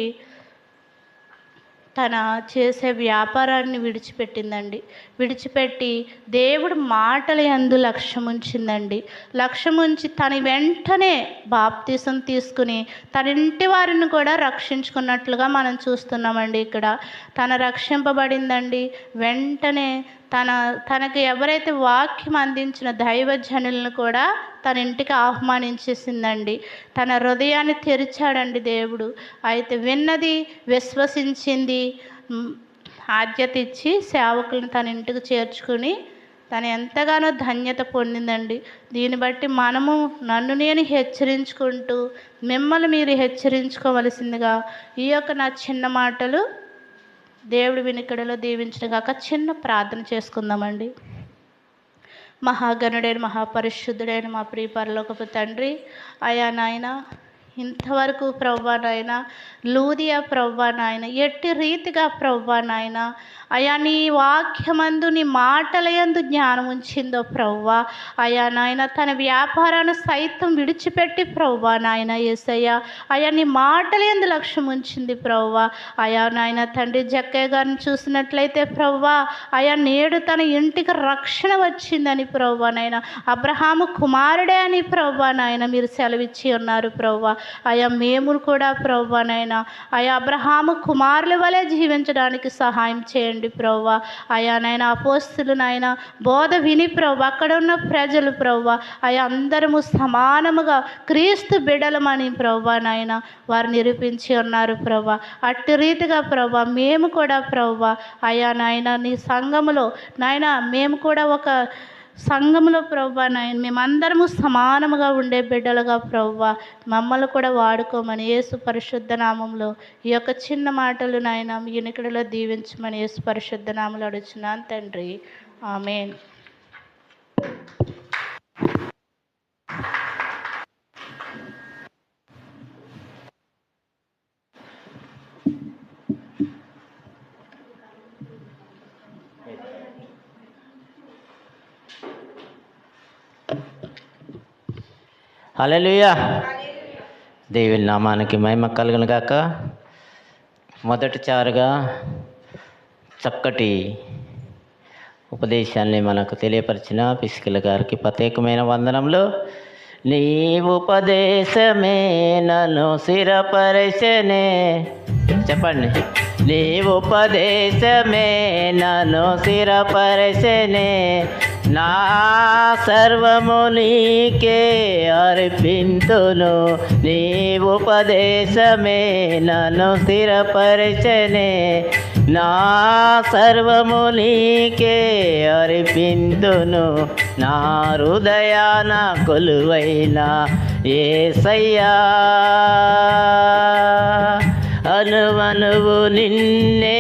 తన చేసే వ్యాపారాన్ని విడిచిపెట్టిందండి. విడిచిపెట్టి దేవుడు మాటల యందు లక్ష్యం ఉంచిందండి. లక్ష్యం ఉంచి తన వెంటనే బాప్తిసం తీసుకుని తన ఇంటి వారిని కూడా రక్షించుకున్నట్లుగా మనం చూస్తున్నామండి. ఇక్కడ తన రక్షింపబడిందండి. వెంటనే తనకు ఎవరైతే వాక్యం అందించిన దైవజనులను కూడా తన ఇంటికి ఆహ్వానించేసిందండి. తన హృదయాన్ని తెరిచాడండి దేవుడు. అయితే విన్నది, విశ్వసించింది, ఆద్యత ఇచ్చి సేవకులను తన ఇంటికి చేర్చుకుని తను ఎంతగానో ధన్యత పొందిందండి. దీన్ని బట్టి మనము నన్ను నేను హెచ్చరించుకుంటూ మిమ్మల్ని మీరు హెచ్చరించుకోవలసిందిగా ఈ యొక్క నా చిన్న మాటలు దేవుడి వినికిడిలో దీవించిన కాక చిన్న ప్రార్థన చేసుకుందామండి. మహాగణుడైన మహాపరిశుద్ధుడైన మా ప్రియ పరలోకపు తండ్రి, అయా నాయన ఇంతవరకు ప్రభువా నాయన లూదియా ప్రభువా నాయన ఎట్టి రీతిగా ప్రభువా నాయన అయా నీ వాక్యమందు నీ మాటల యందు జ్ఞానం ఉంచిందో ప్రభువా అయా నాయన తన వ్యాపారాన్ని సైతం విడిచిపెట్టి ప్రభువా నాయన యేసయ్య అయా నీ మాటల యందు లక్ష్యం ఉంచింది ప్రభువా అయా నాయన తండ్రి జక్కయ్య గారిని చూసినట్లయితే ప్రభువా అయా నేడు తన ఇంటికి రక్షణ వచ్చిందని ప్రభువా నాయన అబ్రహాము కుమారుడే అని ప్రభువా నాయన మీరు సెలవిచ్చి ఉన్నారు ప్రభువా అయా మేము కూడా ప్రభువా నాయన అయా అబ్రహాము కుమారుల వలె జీవించడానికి సహాయం చేయండి ప్రభువా అయా నాయన అపోస్తులు నాయన బోధ విని ప్రభువా అక్కడ ఉన్న ప్రజలు ప్రభువా అయా అందరము సమానముగా క్రీస్తు బిడలమని ప్రభువా నాయన వారు నిరూపించి ఉన్నారు ప్రభువా అట్టి రీతిగా ప్రభువా మేము కూడా ప్రభువా అయా నాయన నీ సంఘములో నాయన మేము కూడా ఒక సంఘంలో ప్రభువా నాయన మేమందరము సమానముగా ఉండే బిడ్డలుగా ప్రభువా మమ్మల్ని కూడా వాడుకోమని యేసు పరిశుద్ధ నామంలో ఈ యొక్క చిన్న మాటలు నాయన మీ వినికిడిలో దీవించమని యేసు పరిశుద్ధ నామంలో అడుగుచున్నాను తండ్రి, ఆమేన్. హల్లెలూయా. దేవుని నామానికి మహిమ కలుగును గాక. మొదటిసారిగా చక్కటి ఉపదేశాన్ని మనకు తెలియపరిచిన పిసికిల గారికి ప్రత్యేకమైన వందనములు. నీ ఉపదేశమే నన్ను స్థిరపరిచెనే. చెప్పండి. నీ ఉపదేశమే నన్ను స్థిరపరిచెనే, నా సర్వము నీకే అర్పింతును. నీ ఉపదేశమే నన్ను స్థిరపరిచెనే, నా సర్వము నీకే అర్పింతును. నా హృదయాన కొలువైన యేసయ్యా, అనువనువు నిన్నే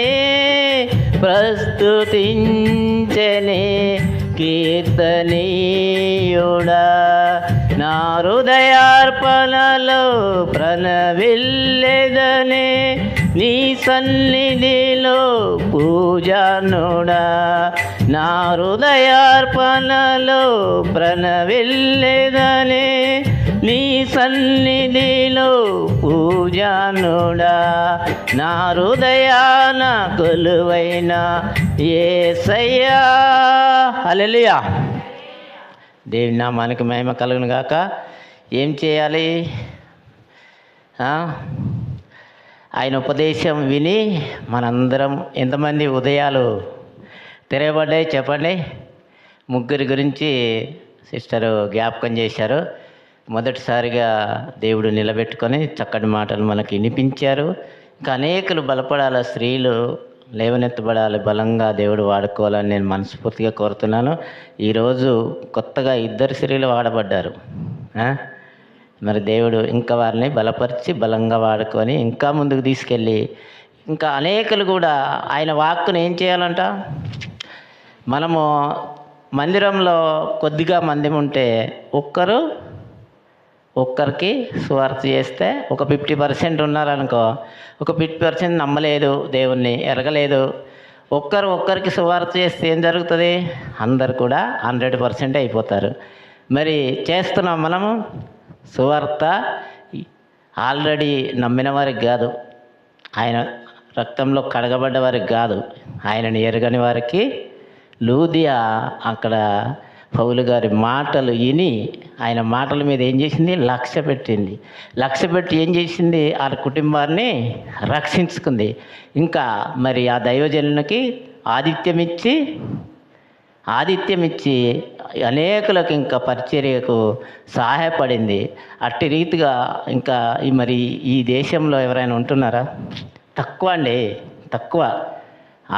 ప్రస్తుతించెనే, కీర్తనీయుడా నా హృదయార్పణలో ప్రణవిల్లెదనే నీ సన్నిధిలో పూజానుడా నా హృదయార్పణలో ప్రణవిల్లెదనే నీ సన్నిధిలో పూజానుడా నా హృదయాన కొలువైన యేసయ్యా. హల్లెలూయా. దేవుని నామానికి మహిమ కలుగును గాక. ఏం చేయాలి? ఆయన ఉపదేశం విని మనందరం ఎంతమంది ఉదయాలు తెరవబడ్డాయి చెప్పండి. ముగ్గురి గురించి సిస్టరు జ్ఞాపకం చేశారు. మొదటిసారిగా దేవుడు నిలబెట్టుకొని చక్కటి మాటలు మనకి వినిపించారు. ఇంకా అనేకులు బలపడాలి, స్త్రీలు లేవనెత్తబడాలి, బలంగా దేవుడు వాడుకోవాలని నేను మనస్ఫూర్తిగా కోరుతున్నాను. ఈరోజు కొత్తగా 2 స్త్రీలు వాడబడ్డారు. మరి దేవుడు ఇంకా వారిని బలపరిచి బలంగా వాడుకొని ఇంకా ముందుకు తీసుకెళ్ళి ఇంకా అనేకులు కూడా ఆయన వాక్కును ఏం చేయాలంట. మనము మందిరంలో కొద్దిగా మంది ఉంటే ఒక్కరికి సువార్త చేస్తే ఒక 50% ఉన్నారనుకో, ఒక 50% నమ్మలేదు, దేవుణ్ణి ఎరగలేదు. ఒక్కరికి సువార్త చేస్తే ఏం జరుగుతుంది? అందరు కూడా 100% అయిపోతారు. మరి చేస్తున్నాం మనము సువార్త ఆల్రెడీ నమ్మిన వారికి కాదు, ఆయన రక్తంలో కడగబడ్డ వారికి కాదు, ఆయనని ఎరగని వారికి. లూదియా అక్కడ పౌలు గారి మాటలు విని ఆయన మాటల మీద ఏం చేసింది? లక్ష్య పెట్టి ఏం చేసింది? ఆ కుటుంబాన్ని రక్షించుకుంది. ఇంకా మరి ఆ దైవజనునికి ఆతిథ్యం ఇచ్చి అనేకులకు ఇంకా పరిచర్యకు సహాయపడింది. అట్టి రీతిగా ఇంకా మరి ఈ దేశంలో ఎవరైనా ఉంటున్నారా? తక్కువ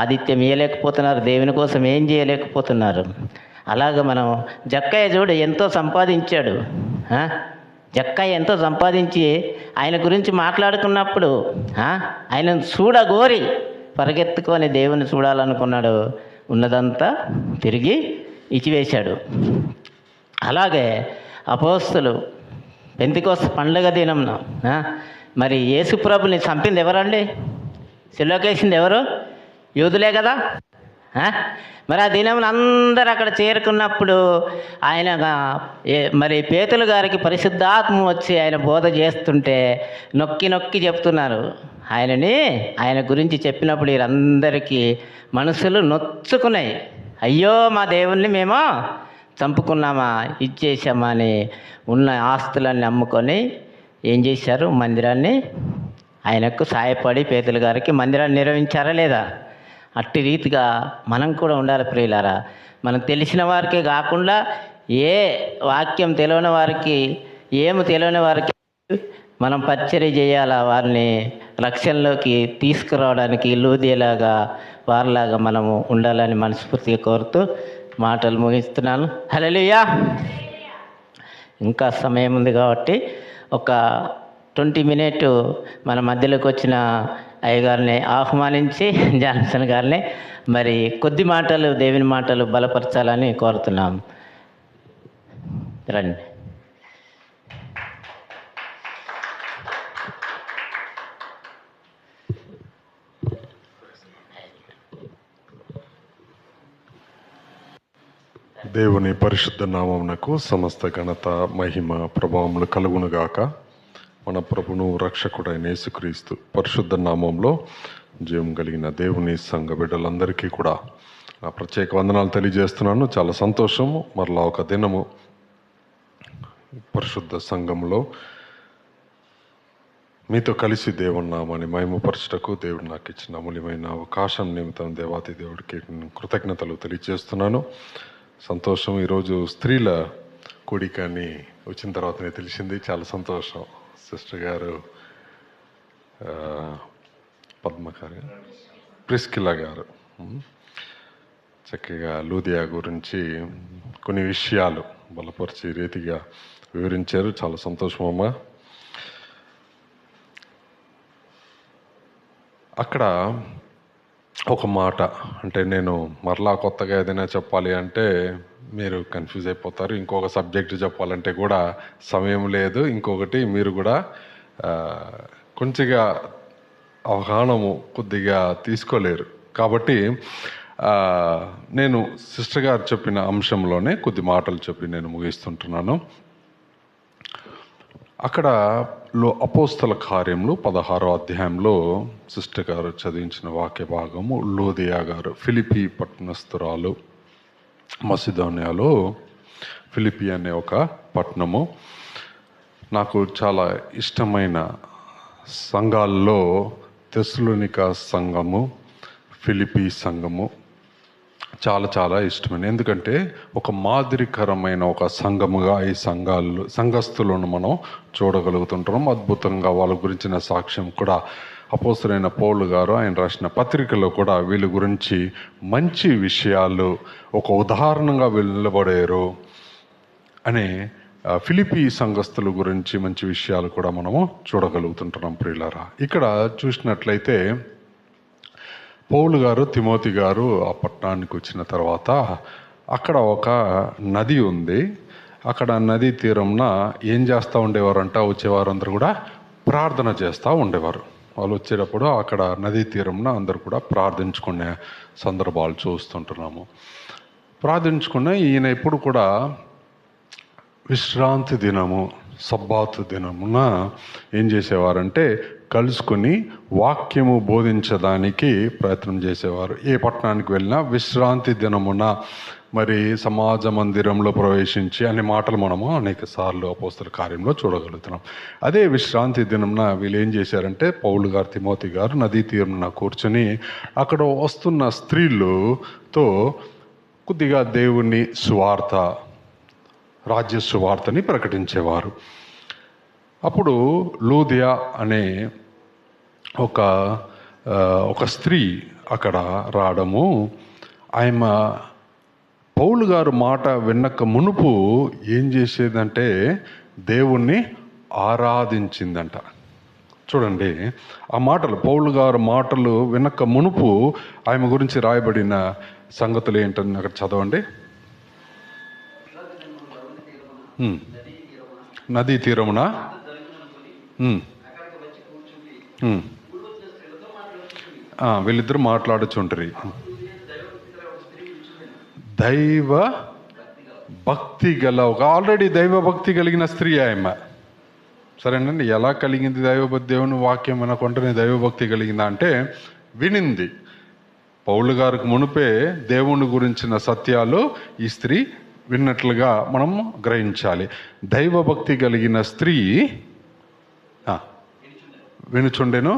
ఆతిథ్యం ఇవ్వలేకపోతున్నారు, దేవుని కోసం ఏం చేయలేకపోతున్నారు. అలాగ మనం జక్కయ్య చూడు ఎంతో సంపాదించాడు. జక్కయ్య ఎంతో సంపాదించి ఆయన గురించి మాట్లాడుకున్నప్పుడు ఆయనను చూడగోరి పరిగెత్తుకొని దేవుని చూడాలనుకున్నాడు. ఉన్నదంతా తిరిగి ఇచ్చివేశాడు. అలాగే అపోస్తలు పెంతెకొస్తు పండుగ దినంన మరి యేసుప్రభుని చంపింది ఎవరండి? సిలువకేసింది ఎవరు? యూదులే కదా. మరి ఆ దినం అందరూ అక్కడ చేరుకున్నప్పుడు ఆయన మరి పేతులు గారికి పరిశుద్ధాత్మ వచ్చి ఆయన బోధ చేస్తుంటే నొక్కి చెప్తున్నారు. ఆయన గురించి చెప్పినప్పుడు వీరందరికీ మనసులు నొచ్చుకున్నాయి. అయ్యో మా దేవుణ్ణి మేము చంపుకున్నామా, ఇచ్చేసామా అని ఉన్న ఆస్తులన్నీ అమ్ముకొని ఏం చేశారు? మందిరాన్ని ఆయనకు సాయపడి పేతులు గారికి మందిరాన్ని నిర్వహించారా లేదా? అట్టి రీతిగా మనం కూడా ఉండాలి ప్రియులారా. మనం తెలిసిన వారికే కాకుండా ఏ వాక్యం తెలియని వారికి, తెలియని వారికి మనం పరిచర్య చేయాలా. వారిని రక్షణలోకి తీసుకురావడానికి లూదియలాగా వారిలాగా మనము ఉండాలని మనస్ఫూర్తిగా కోరుతూ మాటలు ముగిస్తున్నాను. హల్లెలూయా. ఇంకా సమయం ఉంది కాబట్టి ఒక 20 మినిట్ మన మధ్యలోకి వచ్చిన అయ్యగారిని ఆహ్వానించి జాన్సన్ గారిని మరి కొద్ది మాటలు దేవుని మాటలు బలపరచాలని కోరుతున్నాం. రండి. దేవుని పరిశుద్ధ నామమునకు సమస్త ఘనత, మహిమ, ప్రభావములు కలుగునుగాక. మన ప్రభును రక్షకుడైన యేసుక్రీస్తు పరిశుద్ధ నామంలో జీవం కలిగిన దేవుని సంఘ బిడ్డలందరికీ కూడా నా ప్రత్యేక వందనాలు తెలియజేస్తున్నాను. చాలా సంతోషము. మరలా ఒక దినము పరిశుద్ధ సంఘంలో మీతో కలిసి దేవుని నామాన్ని మహిమపరచుటకు దేవుడు నాకు ఇచ్చిన అమూల్యమైన అవకాశం నిమిత్తం దేవాతి దేవుడికి కృతజ్ఞతలు తెలియజేస్తున్నాను. సంతోషం. ఈరోజు స్త్రీల కూడికని వచ్చిన తర్వాతనే తెలిసింది. చాలా సంతోషం. సిస్టర్ గారు పద్మ గారు, ప్రిస్కిలా గారు చక్కగా లూదియా గురించి కొన్ని విషయాలు బలపరిచే రీతిగా వివరించారు. చాలా సంతోషం అమ్మా. అక్కడ ఒక మాట అంటే నేను మరలా కొత్తగా ఏదైనా చెప్పాలి అంటే మీరు కన్ఫ్యూజ్ అయిపోతారు. ఇంకొక సబ్జెక్ట్ చెప్పాలంటే కూడా సమయం లేదు. ఇంకొకటి మీరు కూడా కొంచెంగా అవగాహనము కొద్దిగా తీసుకోలేరు. కాబట్టి నేను సిస్టర్ గారు చెప్పిన అంశంలోనే కొద్ది మాటలు చెప్పి నేను ముగిస్తుంటున్నాను. అక్కడ అపోస్తల కార్యములు 16వ అధ్యాయంలో సిస్టర్ గారు చదివించిన వాక్య భాగము, లూదియా గారు ఫిలిప్పీ పట్టణస్థురాలు, మసిదోనియాలో ఫిలిప్పీ అనే ఒక పట్టణము. నాకు చాలా ఇష్టమైన సంఘాల్లో తెస్సలోనిక సంఘము, ఫిలిప్పీ సంఘము చాలా చాలా ఇష్టమైన. ఎందుకంటే ఒక మాదిరికరమైన ఒక సంఘముగా ఈ సంఘస్థులను మనం చూడగలుగుతుంటాం. అద్భుతంగా వాళ్ళ గురించిన సాక్ష్యం కూడా అపోస్తలుడైన పౌలు గారు ఆయన రాసిన పత్రికలో కూడా వీళ్ళ గురించి మంచి విషయాలు ఒక ఉదాహరణగా వీళ్ళు నిలబడారు అనే ఫిలిప్పీ సంఘస్థుల గురించి మంచి విషయాలు కూడా మనము చూడగలుగుతుంటున్నాం ప్రియులారా. ఇక్కడ చూసినట్లయితే పౌలు గారు, తిమోతి గారు ఆ పట్టణానికి వచ్చిన తర్వాత అక్కడ ఒక నది ఉంది. అక్కడ నదీ తీరంన ఏం చేస్తూ ఉండేవారంట, వచ్చేవారందరూ కూడా ప్రార్థన చేస్తూ ఉండేవారు. వాళ్ళు వచ్చేటప్పుడు అక్కడ నదీ తీరంన అందరూ కూడా ప్రార్థించుకునే సందర్భాలు చూస్తుంటున్నాము. ప్రార్థించుకున్న ఈయన ఎప్పుడు కూడా విశ్రాంతి దినము, సబ్బాతు దినమున ఏం చేసేవారంటే కలుసుకొని వాక్యము బోధించడానికి ప్రయత్నం చేసేవారు. ఏ పట్టణానికి వెళ్ళినా విశ్రాంతి దినమున మరి సమాజ మందిరంలో ప్రవేశించి అనే మాటలు మనము అనేక సార్లు అపోస్తల కార్యంలో చూడగలుగుతున్నాం. అదే విశ్రాంతి దినమున వీళ్ళు ఏం చేశారంటే పౌలు గారు, తిమోతి గారు నదీ తీరంన కూర్చొని అక్కడ వస్తున్న స్త్రీలతో కొద్దిగా దేవుని సువార్త, రాజ్య సువార్తని ప్రకటించేవారు. అప్పుడు లూదియా అనే ఒక స్త్రీ అక్కడ రావడము, ఆమె పౌలు గారు మాట విన్నక మునుపు ఏం చేసేదంటే దేవుణ్ణి ఆరాధించిందంట. చూడండి ఆ మాటలు, పౌలు గారు మాటలు వినక మునుపు ఆమె గురించి రాయబడిన సంగతులు ఏంటని అక్కడ చదవండి. నదీ తీరమున వీళ్ళిద్దరు మాట్లాడుచుంటారు. దైవ భక్తి గల ఆల్రెడీ దైవ భక్తి కలిగిన స్త్రీ ఆమె. సరేనండి, ఎలా కలిగింది దైవభక్తి? దేవుని వాక్యం వినకుండానే దైవభక్తి కలిగిందా అంటే వినింది. పౌలు గారికి మునుపే దేవుని గురించిన సత్యాలు ఈ స్త్రీ విన్నట్లుగా మనం గ్రహించాలి. దైవభక్తి కలిగిన స్త్రీ వినుచుండెను.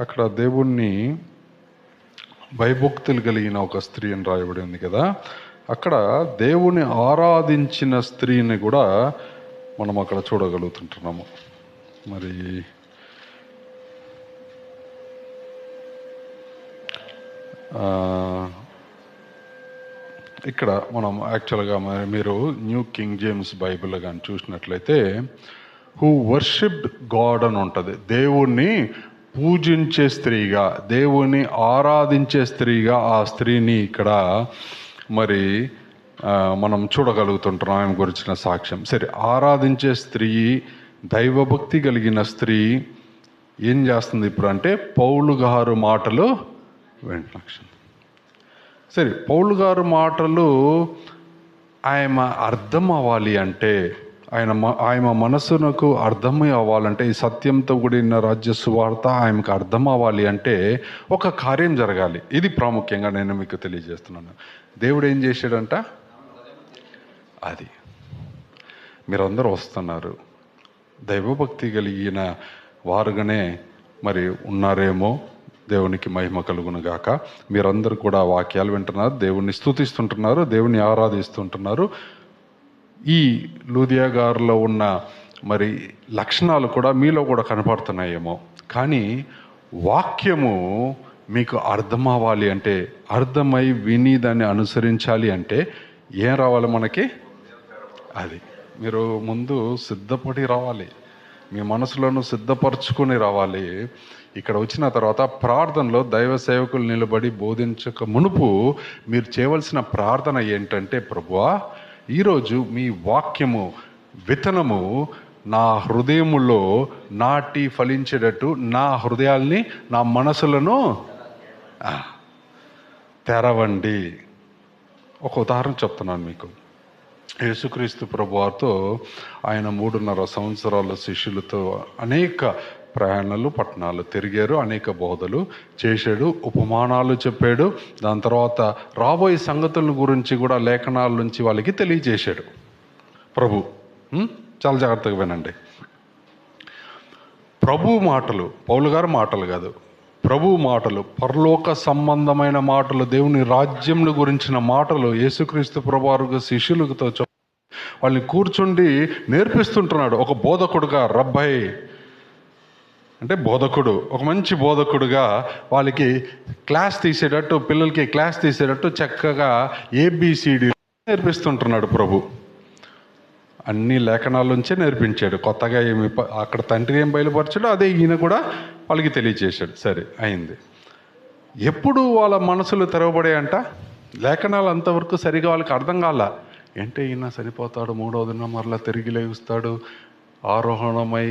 అక్కడ దేవుణ్ణి భయభక్తులు కలిగిన ఒక స్త్రీ అని రాయబడి ఉంది కదా. అక్కడ దేవుని ఆరాధించిన స్త్రీని కూడా మనం అక్కడ చూడగలుగుతుంటున్నాము. మరి ఇక్కడ మనం యాక్చువల్గా మీరు న్యూ కింగ్ జేమ్స్ బైబిల్ కానీ చూసినట్లయితే హూ వర్షిప్డ్ గాడ్ అని ఉంటుంది. దేవుణ్ణి పూజించే స్త్రీగా, దేవుణ్ణి ఆరాధించే స్త్రీగా ఆ స్త్రీని ఇక్కడ మరి మనం చూడగలుగుతుంటున్నాం. ఆమె గురించిన సాక్ష్యం. సరే, ఆరాధించే స్త్రీ, దైవభక్తి కలిగిన స్త్రీ ఏం చేస్తుంది ఇప్పుడు అంటే పౌలు గారు మాటలు వింటున్నాం. సరే, పౌలు గారు మాటలు ఆయన అర్థం అవ్వాలి అంటే, ఆయన మనసునకు అర్థం అవ్వాలంటే, ఈ సత్యంతో కూడిన రాజ్య సువార్త ఆయనకు అర్థం అవ్వాలి అంటే ఒక కార్యం జరగాలి. ఇది ప్రాముఖ్యంగా నేను మీకు తెలియజేస్తున్నాను. దేవుడు ఏం చేశాడంట, అది మీరందరూ వస్తున్నారు, దైవభక్తి కలిగిన వారుగానే మరి ఉన్నారేమో. దేవునికి మహిమ కలుగును గాక. మీరందరూ కూడా వాక్యాలు వింటున్నారు, దేవుణ్ణి స్తుతిస్తుంటున్నారు, దేవుణ్ణి ఆరాధిస్తుంటున్నారు. ఈ లూదియా గారిలో ఉన్న మరి లక్షణాలు కూడా మీలో కూడా కనపడుతున్నాయేమో. కానీ వాక్యము మీకు అర్థం అవ్వాలి అంటే, అర్థమై విని దాన్ని అనుసరించాలి అంటే ఏం రావాలి మనకి? అది మీరు ముందు సిద్ధపడి రావాలి, మీ మనసులను సిద్ధపరచుకొని రావాలి. ఇక్కడ వచ్చిన తర్వాత ప్రార్థనలో దైవ సేవకులు నిలబడి బోధించక మునుపు మీరు చేయవలసిన ప్రార్థన ఏంటంటే, ప్రభువా ఈరోజు మీ వాక్యము విత్తనము నా హృదయములో నాటి ఫలించేటట్టు నా హృదయాల్ని, నా మనసులను తెరవండి. ఒక ఉదాహరణ చెప్తున్నాను మీకు. యేసుక్రీస్తు ప్రభువారితో ఆయన 3.5 సంవత్సరాల శిష్యులతో అనేక ప్రయాణాలు, పట్టణాలు తిరిగారు, అనేక బోధలు చేశాడు, ఉపమానాలు చెప్పాడు. దాని తర్వాత రాబోయే సంగతుల గురించి కూడా లేఖనాల నుంచి వాళ్ళకి తెలియజేశాడు ప్రభు. చాలా జాగ్రత్తగా వినండి. ప్రభు మాటలు, పౌలు గారి మాటలు కాదు, ప్రభు మాటలు, పరలోక సంబంధమైన మాటలు, దేవుని రాజ్యం గురించిన మాటలు యేసుక్రీస్తు ప్రభువారు శిష్యులతో వాళ్ళని కూర్చుండి నేర్పిస్తుంటున్నాడు. ఒక బోధకుడుగా, రబ్బాయి అంటే బోధకుడు, ఒక మంచి బోధకుడుగా వాళ్ళకి క్లాస్ తీసేటట్టు, పిల్లలకి క్లాస్ తీసేటట్టు చక్కగా ABCD నేర్పిస్తుంటున్నాడు ప్రభు. అన్ని లేఖనాల నుంచే నేర్పించాడు. కొత్తగా ఏమి అక్కడ తండ్రి ఏం బయలుపరచాడో అదే ఈయన కూడా వాళ్ళకి తెలియజేశాడు. సరే అయింది. ఎప్పుడు వాళ్ళ మనసులు తెరవబడాయంట? లేఖనాలు అంతవరకు సరిగా వాళ్ళకి అర్థం కాల. అంటే ఈయన చనిపోతాడు, 3వ దినం మరలా తిరిగి లేస్తాడు, ఆరోహణమై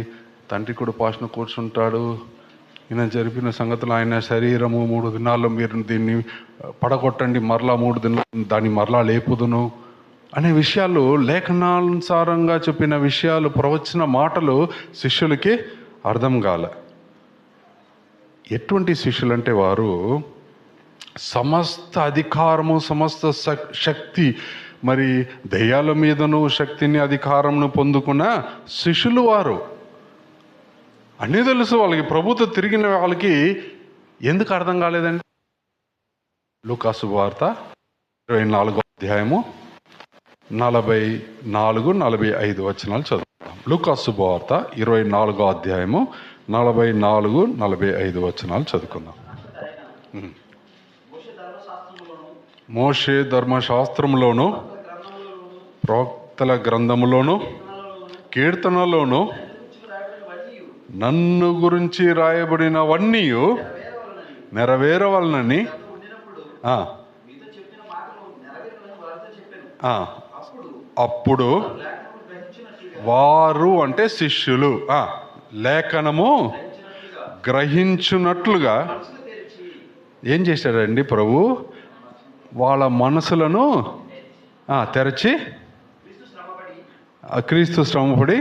తండ్రి కూడా పాశన కూర్చుంటాడు, ఈయన జరిపిన సంగతులు, ఆయన శరీరము 3 దినాల్లో మీరు దీన్ని పడగొట్టండి, మరలా 3 దినాలు దాన్ని మరలా లేపుదును అనే విషయాలు, లేఖనానుసారంగా చెప్పిన విషయాలు, ప్రవచన మాటలు శిష్యులకి అర్థం కాల. ఎటువంటి శిష్యులు అంటే వారు సమస్త అధికారము, సమస్త శక్తి, మరి దయ్యాల మీదను శక్తిని, అధికారంను పొందుకున్న శిష్యులు వారు. అన్నీ తెలుసు వాళ్ళకి, ప్రభుత్వం తిరిగిన వాళ్ళకి ఎందుకు అర్థం కాలేదండి? లూకా సువార్త 24వ అధ్యాయము 44-45 వచనాలు చదువుతాం. లూకా సువార్త 24వ అధ్యాయము 44-45 వచనాలు చదువుకుందాం. మోషే ధర్మశాస్త్రములోను, ప్రవక్తల గ్రంథములోను, కీర్తనలోను నన్ను గురించి రాయబడినవన్నీ నెరవేరవలనని అప్పుడు వారు అంటే శిష్యులు లేఖనము గ్రహించున్నట్లుగా ఏం చేశాడండి ప్రభు? వాళ్ళ మనసులను తెరచి, క్రీస్తు శ్రమపడి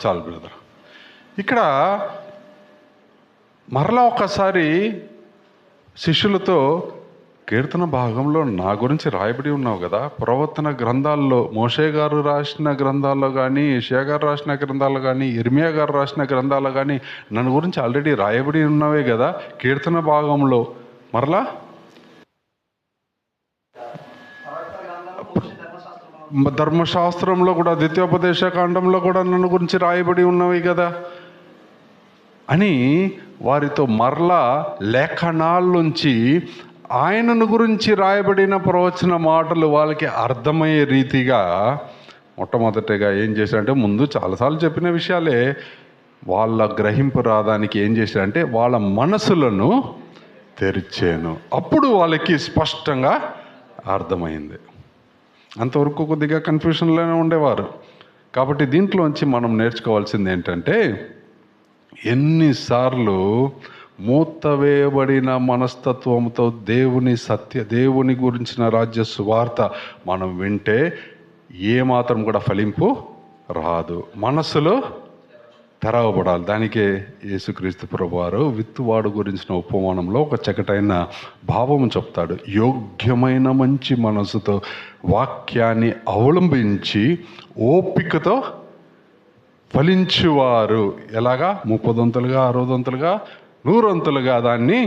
చాలు బ్రదర్. ఇక్కడ మరలా ఒకసారి శిష్యులతో, కీర్తన భాగంలో నా గురించి రాయబడి ఉన్నావు కదా, ప్రవర్తన గ్రంథాల్లో, మోషే గారు రాసిన గ్రంథాల్లో కానీ, యెషయా గారు రాసిన గ్రంథాల్లో కానీ, ఇర్మియా గారు రాసిన గ్రంథాల్లో కానీ నన్ను గురించి ఆల్రెడీ రాయబడి ఉన్నవే కదా, కీర్తన భాగంలో మరలా ధర్మశాస్త్రంలో కూడా, ద్వితీయోపదేశ కాండంలో కూడా నన్ను గురించి రాయబడి ఉన్నవి కదా అని వారితో మరలా లేఖనాల నుంచి ఆయనను గురించి రాయబడిన ప్రవచన మాటలు వాళ్ళకి అర్థమయ్యే రీతిగా మొట్టమొదటిగా ఏం చేశాడంటే, ముందు చాలాసార్లు చెప్పిన విషయాలే వాళ్ళ గ్రహింపు రాదానికి ఏం చేశాడంటే వాళ్ళ మనసులను తెరిచాను. అప్పుడు వాళ్ళకి స్పష్టంగా అర్థమైంది. అంతవరకు కొద్దిగా కన్ఫ్యూషన్లోనే ఉండేవారు. కాబట్టి దీంట్లోంచి మనం నేర్చుకోవాల్సింది ఏంటంటే, ఎన్నిసార్లు మూతవేయబడిన మనస్తత్వంతో దేవుని గురించిన రాజ్య సువార్త మనం వింటే ఏమాత్రం కూడా ఫలింపు రాదు. మనసులో తెరవబడాలి. దానికే యేసుక్రీస్తు ప్రభువారు విత్తువాడు గురించిన ఉపమానంలో ఒక చక్కటైన భావం చెప్తాడు. యోగ్యమైన మంచి మనసుతో వాక్యాన్ని అవలంబించి ఓపికతో ఫలించువారు ఎలాగా 30 60 100 దాన్ని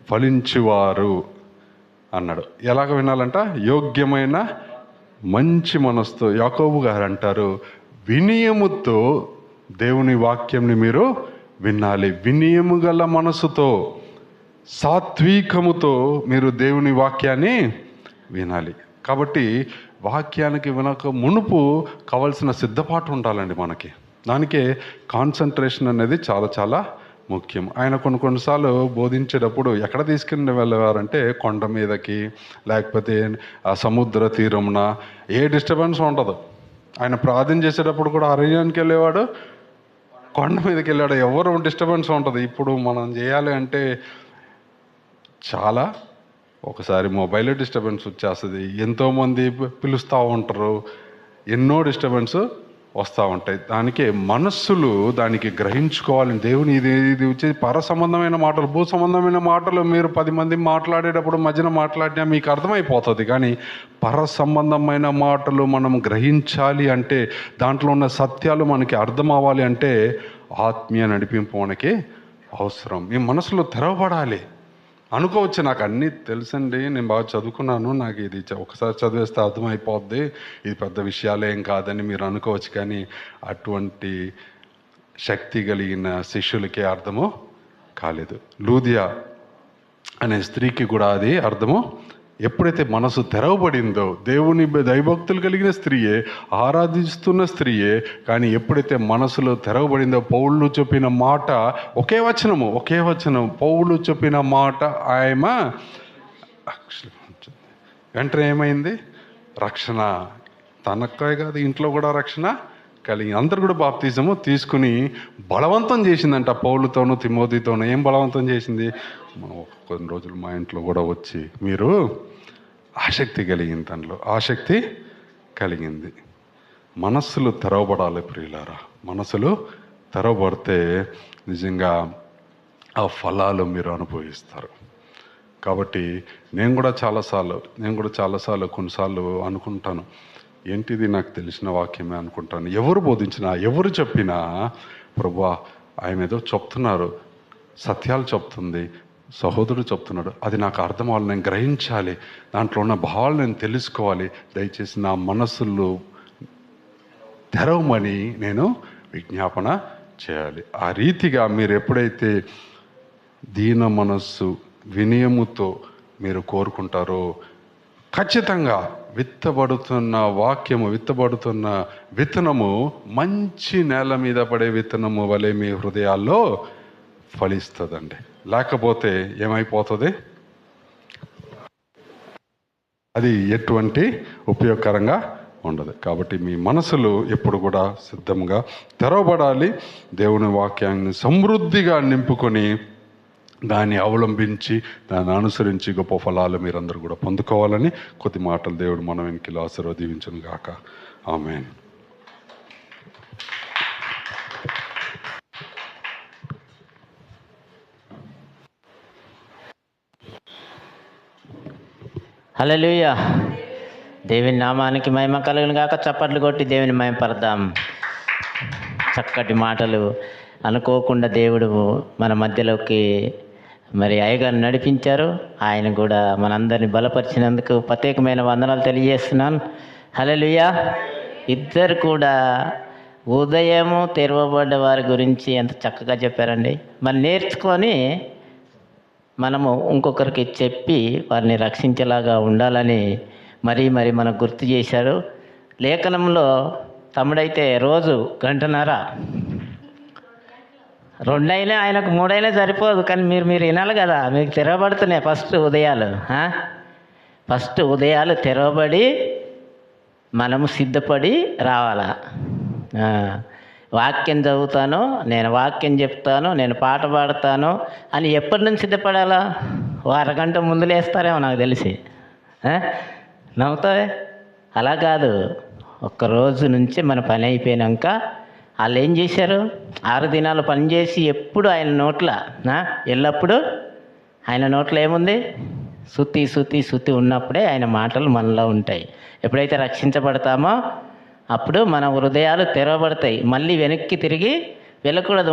ఫలించువారు అన్నాడు. ఎలాగ వినాలంట? యోగ్యమైన మంచి మనసుతో. యాకోబు గారు అంటారు, వినయముతో దేవుని వాక్యంని మీరు వినాలి. వినయము గల మనసుతో, సాత్వికముతో మీరు దేవుని వాక్యాన్ని వినాలి. కాబట్టి వాక్యానికి వినక మునుపు కావలసిన సిద్ధపాటు ఉండాలండి మనకి. దానికే కాన్సన్ట్రేషన్ అనేది చాలా చాలా ముఖ్యం. ఆయన కొన్నిసార్లు బోధించేటప్పుడు ఎక్కడ తీసుకుని వెళ్ళేవారంటే కొండ మీదకి, లేకపోతే ఆ సముద్ర తీరమున, ఏ డిస్టర్బెన్స్ ఉండదు. ఆయన ప్రార్థన చేసేటప్పుడు కూడా అరణ్యానికి వెళ్ళేవాడు, కొండ మీదకి వెళ్ళాడు, ఎవరు డిస్టర్బెన్స్ ఉంటుంది. ఇప్పుడు మనం చేయాలి అంటే చాలా, ఒకసారి మొబైల్లో డిస్టర్బెన్స్ వచ్చేస్తుంది, ఎంతోమంది పిలుస్తూ ఉంటారు, ఎన్నో డిస్టర్బెన్స్ వస్తూ ఉంటాయి. దానికి మనస్సులు దానికి గ్రహించుకోవాలి. దేవుని ఇది వచ్చి పర సంబంధమైన మాటలు, భూ సంబంధమైన మాటలు మీరు 10 మంది మాట్లాడేటప్పుడు మధ్యన మాట్లాడినా మీకు అర్థమైపోతుంది. కానీ పర సంబంధమైన మాటలు మనం గ్రహించాలి అంటే, దాంట్లో ఉన్న సత్యాలు మనకి అర్థం అవ్వాలి అంటే ఆత్మీయ నడిపింపు మనకి అవసరం. మీ మనసులో తెరవబడాలి. అనుకోవచ్చు నాకు అన్నీ తెలుసండి, నేను బాగా చదువుకున్నాను, నాకు ఇది ఒకసారి చదివేస్తే అర్థమైపోద్ది, ఇది పెద్ద విషయాలేం కాదని మీరు అనుకోవచ్చు. కానీ అటువంటి శక్తి కలిగిన శిష్యులకే అర్థము కాలేదు. లూదియా అనే స్త్రీకి కూడా అది అర్థము ఎప్పుడైతే మనసు తెరవబడిందో, దేవుని దైవభక్తులు కలిగిన స్త్రీయే, ఆరాధిస్తున్న స్త్రీయే, కానీ ఎప్పుడైతే మనసులో తెరవబడిందో, పౌలు చెప్పిన మాట ఒకే వచనం పౌలు చెప్పిన మాట ఆయమ వెంటనే ఏమైంది? రక్షణ. తనకే కాదు, ఇంట్లో కూడా రక్షణ కలిగి అందరు కూడా బాప్తిజము తీసుకుని బలవంతం చేసిందంట. పౌలుతోనూ తిమోతితోనూ ఏం బలవంతం చేసింది? కొన్ని రోజులు మా ఇంట్లో కూడా వచ్చి మీరు ఆసక్తి కలిగింది, తనలో ఆసక్తి కలిగింది. మనస్సులు తెరవబడాలి ప్రియులారా. మనసులు తెరవబడితే నిజంగా ఆ ఫలాలు మీరు అనుభవిస్తారు. కాబట్టి నేను కూడా చాలాసార్లు కొన్నిసార్లు అనుకుంటాను, ఏంటిది నాకు తెలిసిన వాక్యమే అనుకుంటాను. ఎవరు బోధించినా, ఎవరు చెప్పినా, ప్రభువా ఆయన ఏదో చెప్తున్నారు, సత్యాలు చెప్తుంది, సహోదరుడు చెప్తున్నాడు, అది నాకు అర్థం అవ్వాలి, నేను గ్రహించాలి, దాంట్లో ఉన్న భావాలు నేను తెలుసుకోవాలి, దయచేసి నా మనస్సులు తెరవమని నేను విజ్ఞాపన చేయాలి. ఆ రీతిగా మీరు ఎప్పుడైతే దీన మనస్సు వినయముతో మీరు కోరుకుంటారో, ఖచ్చితంగా విత్తబడుతున్న వాక్యము, విత్తబడుతున్న విత్తనము మంచి నేల మీద పడే విత్తనము వలె మీ హృదయాల్లో ఫలిస్తుందండి. లేకపోతే ఏమైపోతుంది? అది ఎటువంటి ఉపయోగకరంగా ఉండదు. కాబట్టి మీ మనసులు ఎప్పుడు కూడా సిద్ధంగా తెరవబడాలి. దేవుని వాక్యాన్ని సమృద్ధిగా నింపుకొని దాన్ని అవలంబించి, దాన్ని అనుసరించి గొప్ప ఫలాలు మీరందరూ కూడా పొందుకోవాలని కొద్ది మాటలు దేవుడు మనం వెనక్కి ఆశీర్వదించును గాక. ఆమేన్. హల్లెలూయా. దేవుని నామానికి మహిమ కలుగును గాక. చప్పట్లు కొట్టి దేవుని మహిమపడదాం. చక్కటి మాటలు అనుకోకుండా దేవుడు మన మధ్యలోకి మరి అయ్యగారు నడిపించారు. ఆయన కూడా మనందరినీ బలపరిచినందుకు ప్రత్యేకమైన వందనాలు తెలియజేస్తున్నాను. హల్లెలూయా. ఇద్దరు కూడా ఉదయము తెరవబడ్డ వారి గురించి ఎంత చక్కగా చెప్పారండి. మరి నేర్చుకొని మనము ఇంకొకరికి చెప్పి వారిని రక్షించేలాగా ఉండాలని మరీ మనకు గుర్తు చేశారు. లేఖనంలో తమ్ముడైతే రోజు 1.5 గంట, 2 అయినా ఆయనకు 3 అయినా సరిపోదు. కానీ మీరు వినాలి కదా, మీకు తెరవబడుతున్నాయి ఫస్ట్ ఉదయాలు తెరవబడి మనము సిద్ధపడి రావాలా. వాక్యం చదువుతాను, నేను వాక్యం చెప్తాను, నేను పాట పాడతాను అని ఎప్పటి నుంచి సిద్ధపడాలా? అరగంట ముందు లేస్తారేమో నాకు తెలిసి. నవ్వుతావే? అలా కాదు, ఒక్కరోజు నుంచి మన పని అయిపోయాక వాళ్ళు ఏం చేశారు? 6 దినాలు పనిచేసి ఎప్పుడు ఆయన నోట్ల ఎల్లప్పుడూ ఆయన నోట్లో ఏముంది? శుతి ఉన్నప్పుడే ఆయన మాటలు మనలో ఉంటాయి. ఎప్పుడైతే రక్షించబడతామో అప్పుడు మన హృదయాలు తెరవబడతాయి. మళ్ళీ వెనక్కి తిరిగి వెళ్ళకూడదు.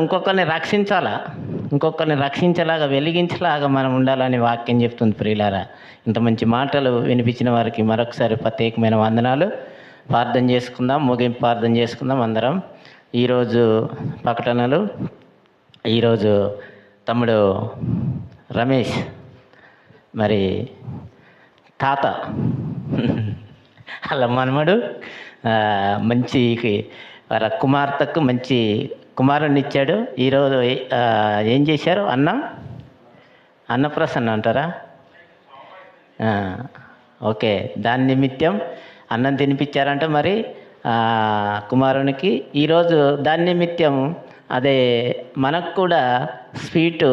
ఇంకొకరిని రక్షించేలాగా, వెలిగించేలాగా మనం ఉండాలని వాక్యం చెప్తుంది. ప్రియులారా, ఇంత మంచి మాటలు వినిపించిన వారికి మరొకసారి ప్రత్యేకమైన వందనాలు. ప్రార్థన చేసుకుందాం, ముగింపు ప్రార్థన చేసుకుందాం అందరం. ఈరోజు ప్రకటనలు ఈరోజు తమ్ముడు రమేష్ మరి తాత అలా మనమడు మంచి వాళ్ళ కుమార్తెకు మంచి కుమారుని ఇచ్చాడు. ఈరోజు ఏం చేశారు? అన్నప్రసన్న అంటారా? ఓకే, దాని నిమిత్తం అన్నం తినిపించారంట మరి కుమారునికి. ఈరోజు దాని నిమిత్తం అదే మనకు కూడా స్వీటు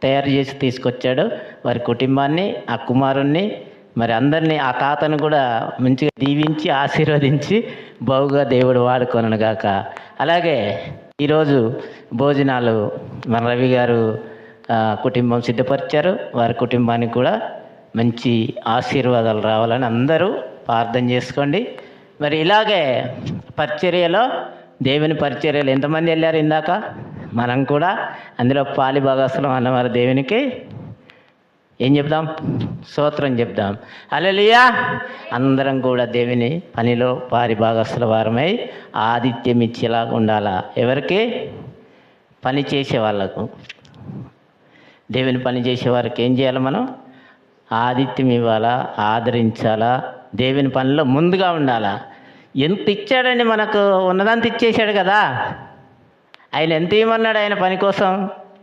తయారు చేసి తీసుకొచ్చాడు. వారి కుటుంబాన్ని, ఆ కుమారుణ్ణి, మరి అందరినీ, ఆ తాతను కూడా మంచిగా దీవించి ఆశీర్వదించి బాగుగా దేవుడు వాడుకొనను గాక. అలాగే ఈరోజు భోజనాలు మన రవి గారు కుటుంబం సిద్ధపరిచారు. వారి కుటుంబానికి కూడా మంచి ఆశీర్వాదాలు రావాలని అందరూ ప్రార్థన చేసుకోండి. మరి ఇలాగే పరిచర్యలో, దేవుని పరిచర్యలు ఎంతమంది వెళ్ళారు ఇందాక? మనం కూడా అందులో పాలి భాగస్వామ్యం అన్నవారు దేవునికి ఏం చెప్దాం? స్తోత్రం చెప్దాం. హల్లెలూయా. అందరం కూడా దేవుని పనిలో పారి భాగస్వామ్య వారమై ఆతిథ్యం ఇచ్చేలాగా ఉండాలా. ఎవరికి? పని చేసే వాళ్ళకు. దేవుని పని చేసేవారికి ఏం చేయాలి? మనం ఆతిథ్యం ఇవ్వాలా, ఆదరించాలా, దేవుని పనిలో ముందుగా ఉండాలా. ఎంత ఇచ్చాడండి మనకు? ఉన్నదంతా ఇచ్చేశాడు కదా. ఆయన ఎంత ఇవ్వమన్నాడు ఆయన పని కోసం?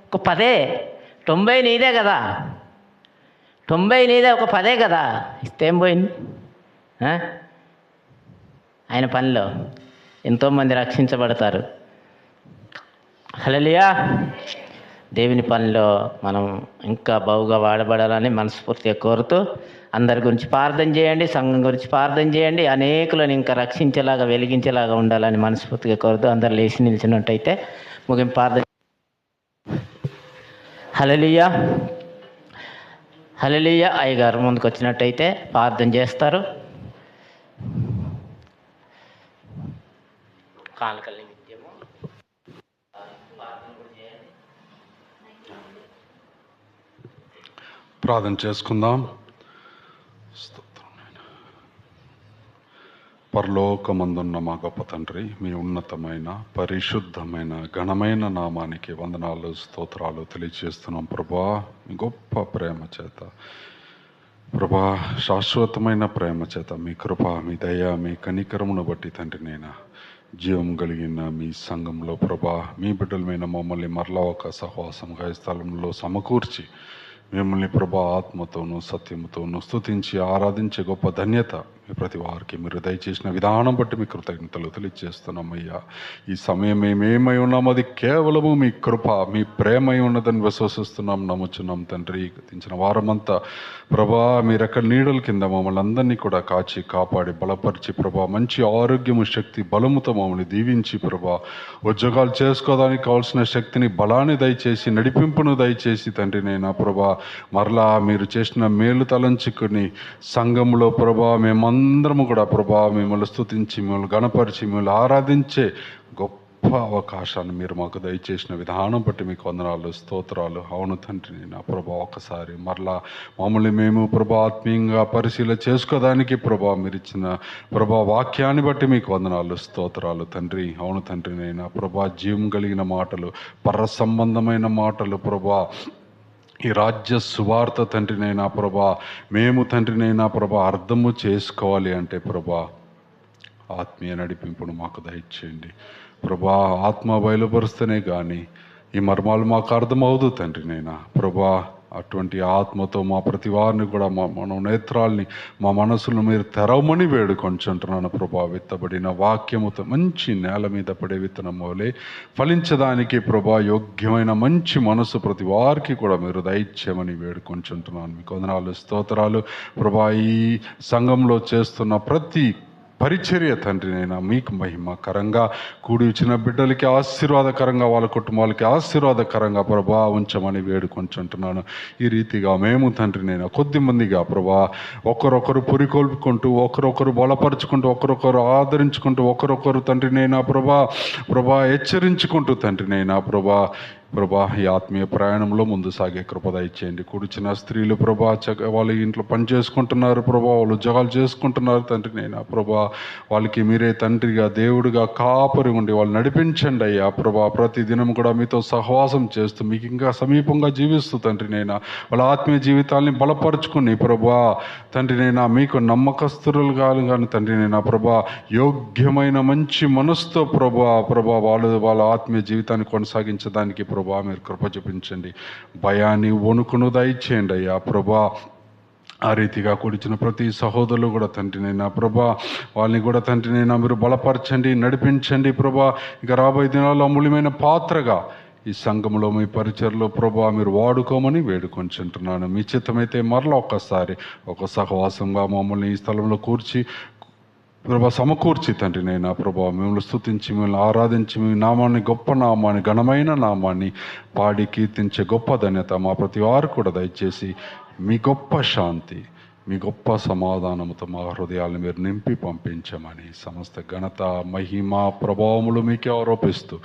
ఒక 10, 90 నీదే కదా. 90 నీదే, ఒక 10 కదా. ఇస్తే ఏం పోయింది? ఆయన పనిలో ఎంతోమంది రక్షించబడతారు. హల్లెలూయా. దేవుని పనిలో మనం ఇంకా బాగుగా వాడబడాలని మనస్ఫూర్తిగా కోరుతూ అందరి గురించి ప్రార్థన చేయండి, సంఘం గురించి ప్రార్థన చేయండి. అనేకులను ఇంకా రక్షించేలాగా, వెలిగించేలాగా ఉండాలని మనస్ఫూర్తిగా కోరుతూ అందరు లేచి నిలిచినట్టయితే ముగింపు ప్రార్థన. హల్లెలూయా. హల్లెలూయా. అయ్యగారు ముందుకు వచ్చినట్టయితే ప్రార్థన చేస్తారు. కానుకల నిమిత్తము ప్రార్థన చేసుకుందాం. పరలోకమందున్న మా గొప్ప తండ్రి, మీ ఉన్నతమైన, పరిశుద్ధమైన, ఘనమైన నామానికి వందనాలు, స్తోత్రాలు తెలియజేస్తున్నాం ప్రభా. మీ గొప్ప ప్రేమ చేత ప్రభా, శాశ్వతమైన ప్రేమ చేత, మీ కృప, మీ దయ, మీ కనికరమును బట్టి తండ్రి నేను జీవం కలిగిన మీ సంఘంలో ప్రభా, మీ బిడ్డలమైన మమ్మల్ని మరలా ఒక సహవాసంగా ఈ స్థలంలో సమకూర్చి మిమ్మల్ని ప్రభా ఆత్మతోనూ సత్యముతోనూ స్తుతించి ఆరాధించే గొప్ప ధన్యత మీ ప్రతి వారికి మీరు దయచేసిన విధానం బట్టి మీ కృతజ్ఞతలు తెలియజేస్తున్నామయ్యా. ఈ సమయం మేమేమై ఉన్నాము అది కేవలము మీ కృప, మీ ప్రేమై ఉన్నదని విశ్వసిస్తున్నాం, నమ్ముచున్నాం తండ్రి. గతించిన వారమంతా ప్రభా మీరెక్కడ నీడల కింద మమ్మల్ని అందరినీ కూడా కాచి కాపాడి బలపరిచి ప్రభా మంచి ఆరోగ్యము, శక్తి, బలముతో మమ్మల్ని దీవించి ప్రభా ఉద్యోగాలు చేసుకోవడానికి కావాల్సిన శక్తిని, బలాన్ని దయచేసి, నడిపింపును దయచేసి తండ్రి నేను ప్రభా మరలా మీరు చేసిన మేలు తలంచుకుని సంఘంలో ప్రభా మేమందరము కూడా ప్రభా మిమ్మల్ని స్తుతించి, మిమ్మల్ని గణపరిచి, మిమ్మల్ని ఆరాధించే గొప్ప అవకాశాన్ని మీరు మాకు దయచేసిన విధానం బట్టి మీకు వందనాలు, స్తోత్రాలు. అవును తండ్రి నా ప్రభా, ఒకసారి మరలా మమ్మల్ని మేము ప్రభా ఆత్మీయంగా పరిశీలన చేసుకోవడానికి ప్రభా మీరు ఇచ్చిన ప్రభా వాక్యాన్ని బట్టి మీకు వందనాలు, స్తోత్రాలు తండ్రి. అవును తండ్రి నైనా ప్రభా జీవం కలిగిన మాటలు, పర సంబంధమైన మాటలు ప్రభా, ఈ రాజ్య సువార్త తండ్రినైనా ప్రభా మేము తండ్రినైనా ప్రభా అర్థము చేసుకోవాలి అంటే ప్రభా ఆత్మీయ నడిపింపును మాకు దయచేయండి ప్రభా. ఆత్మ బయలుపరుస్తేనే కానీ ఈ మర్మాలు మాకు అర్థమవుదు తండ్రినైనా ప్రభా. అటువంటి ఆత్మతో మా ప్రతి వారిని కూడా మన నేత్రాల్ని, మా మనసులను మీరు తెరవమని వేడుకొంచుంటున్నాను ప్రభా. విత్తబడిన వాక్యముతో మంచి నేల మీద పడే విత్తనం వలె ఫలించడానికి ప్రభా యోగ్యమైన మంచి మనసు ప్రతి వారికి కూడా మీరు దయచేయమని వేడుకొంచుంటున్నాను. మీకు వందనాలు, స్తోత్రాలు ప్రభా. ఈ సంఘంలో చేస్తున్న ప్రతి పరిచర్య తండ్రినైనా మీకు మహిమకరంగా కూడి వచ్చిన బిడ్డలకి ఆశీర్వాదకరంగా, వాళ్ళ కుటుంబాలకి ఆశీర్వాదకరంగా ప్రభా ఉంచమని వేడుకొంచుంటున్నాను. ఈ రీతిగా మేము తండ్రినైనా కొద్ది మందిగా ప్రభా ఒకరొకరు పురికొల్పుకుంటూ, ఒకరొకరు బలపరుచుకుంటూ, ఒకరొకరు ఆదరించుకుంటూ, ఒకరొకరు తండ్రినైనా ప్రభా హెచ్చరించుకుంటూ తండ్రినైనా ప్రభా ప్రభా ఈ ఆత్మీయ ప్రయాణంలో ముందు సాగే కృప దయచేయండి. కూర్చున్న స్త్రీలు ప్రభా వాళ్ళ ఇంట్లో పని చేసుకుంటున్నారు ప్రభా, వాళ్ళు ఉద్యోగాలు చేసుకుంటున్నారు తండ్రి నైనా ప్రభా, వాళ్ళకి మీరే తండ్రిగా దేవుడిగా కాపరి ఉండి వాళ్ళు నడిపించండి అయ్యా ప్రభా. ప్రతి దినం కూడా మీతో సహవాసం చేస్తూ మీకు ఇంకా సమీపంగా జీవిస్తూ తండ్రి నైనా వాళ్ళ ఆత్మీయ జీవితాల్ని బలపరుచుకుని ప్రభా తండ్రి నైనా మీకు నమ్మకస్తులు కానీ తండ్రి నైనా ప్రభా యోగ్యమైన మంచి మనసుతో ప్రభా వాళ్ళ ఆత్మీయ జీవితాన్ని కొనసాగించడానికి ప్రభా మీరు కృప చూపించండి. భయాన్ని వణుకును దయచేయండి అయ్యా ప్రభా. ఆ రీతిగా కూర్చున్న ప్రతి సహోదరులు కూడా తండ్రినైనా ప్రభా వాళ్ళని కూడా తండ్రినైనా మీరు బలపరచండి, నడిపించండి ప్రభా. ఇక రాబోయే దినాల్లో అమూల్యమైన పాత్రగా ఈ సంఘంలో మీ పరిచయలో ప్రభా మీరు వాడుకోమని వేడుకొంచుంటున్నాను. మీ చిత్తమైతే మరలా ఒక్కసారి ఒక సహవాసంగా మమ్మల్ని ఈ స్థలంలో ప్రభా సమకూర్చి తండ్రి నైనా ప్రభా మిమ్మల్ని స్తుతించి మిమ్మల్ని ఆరాధించి మీ నామాన్ని గొప్ప నామాన్ని ఘనమైన నామాన్ని పాడి కీర్తించే గొప్ప ధన్యత మా ప్రతి వారు కూడా దయచేసి మీ గొప్ప శాంతి మీ గొప్ప సమాధానముతో మా హృదయాలను మీరు నింపి పంపించమని సమస్త ఘనత మహిమ ప్రభావములు మీకే ఆరోపిస్తూ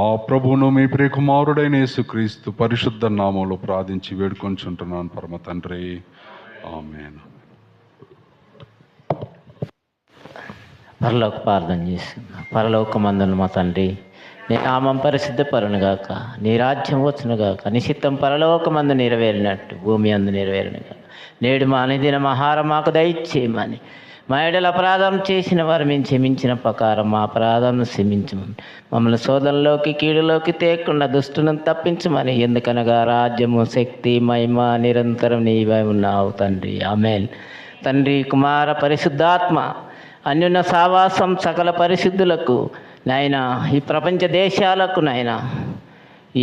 మా ప్రభువును మీ ప్రియకుమారుడైన యేసుక్రీస్తు పరిశుద్ధ నామంలో ప్రార్థించి వేడుకొంచుంటున్నాను పరమ తండ్రి, ఆమేన్. పరలోక ప్రార్థన చేస్తున్నాం. పరలోకమందున మా తండ్రి, నీ నామం పరిశుద్ధపరునుగాక, నీ రాజ్యం వచ్చునుగాక, నీ చిత్తం పరలోకమందు నెరవేరినట్టు భూమి అందు నెరవేరునుగాక. నేడు మా అనుదిన ఆహారం మాకు దయచేయమని, మా ఎడల అపరాధం చేసిన వారు మేము క్షమించిన ప్రకారం మా అపరాధం క్షమించమని, మమ్మల్ని శోధనలోకి కీడులోకి తేకుండా దుష్టును తప్పించమని, ఎందుకనగా రాజ్యము శక్తి మహిమ నిరంతరం నీవై ఉన్నావు తండ్రి, ఆమేన్. తండ్రి కుమార పరిశుద్ధాత్మ అన్యున్న సావాసం సకల పరిశుద్ధులకు నాయనా, ఈ ప్రపంచ దేశాలకు నాయనా,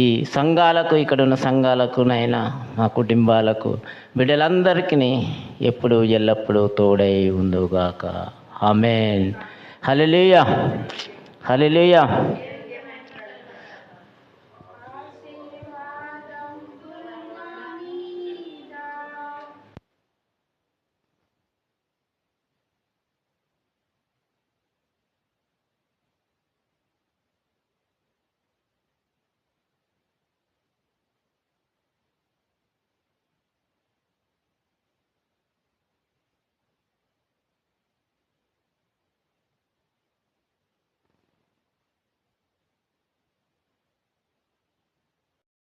ఈ సంఘాలకు ఇక్కడున్న సంఘాలకు నాయనా, మా కుటుంబాలకు బిడ్డలందరికీ ఎప్పుడు ఎల్లప్పుడూ తోడై ఉందుగాక, ఆమేన్. హల్లెలూయా, హల్లెలూయా.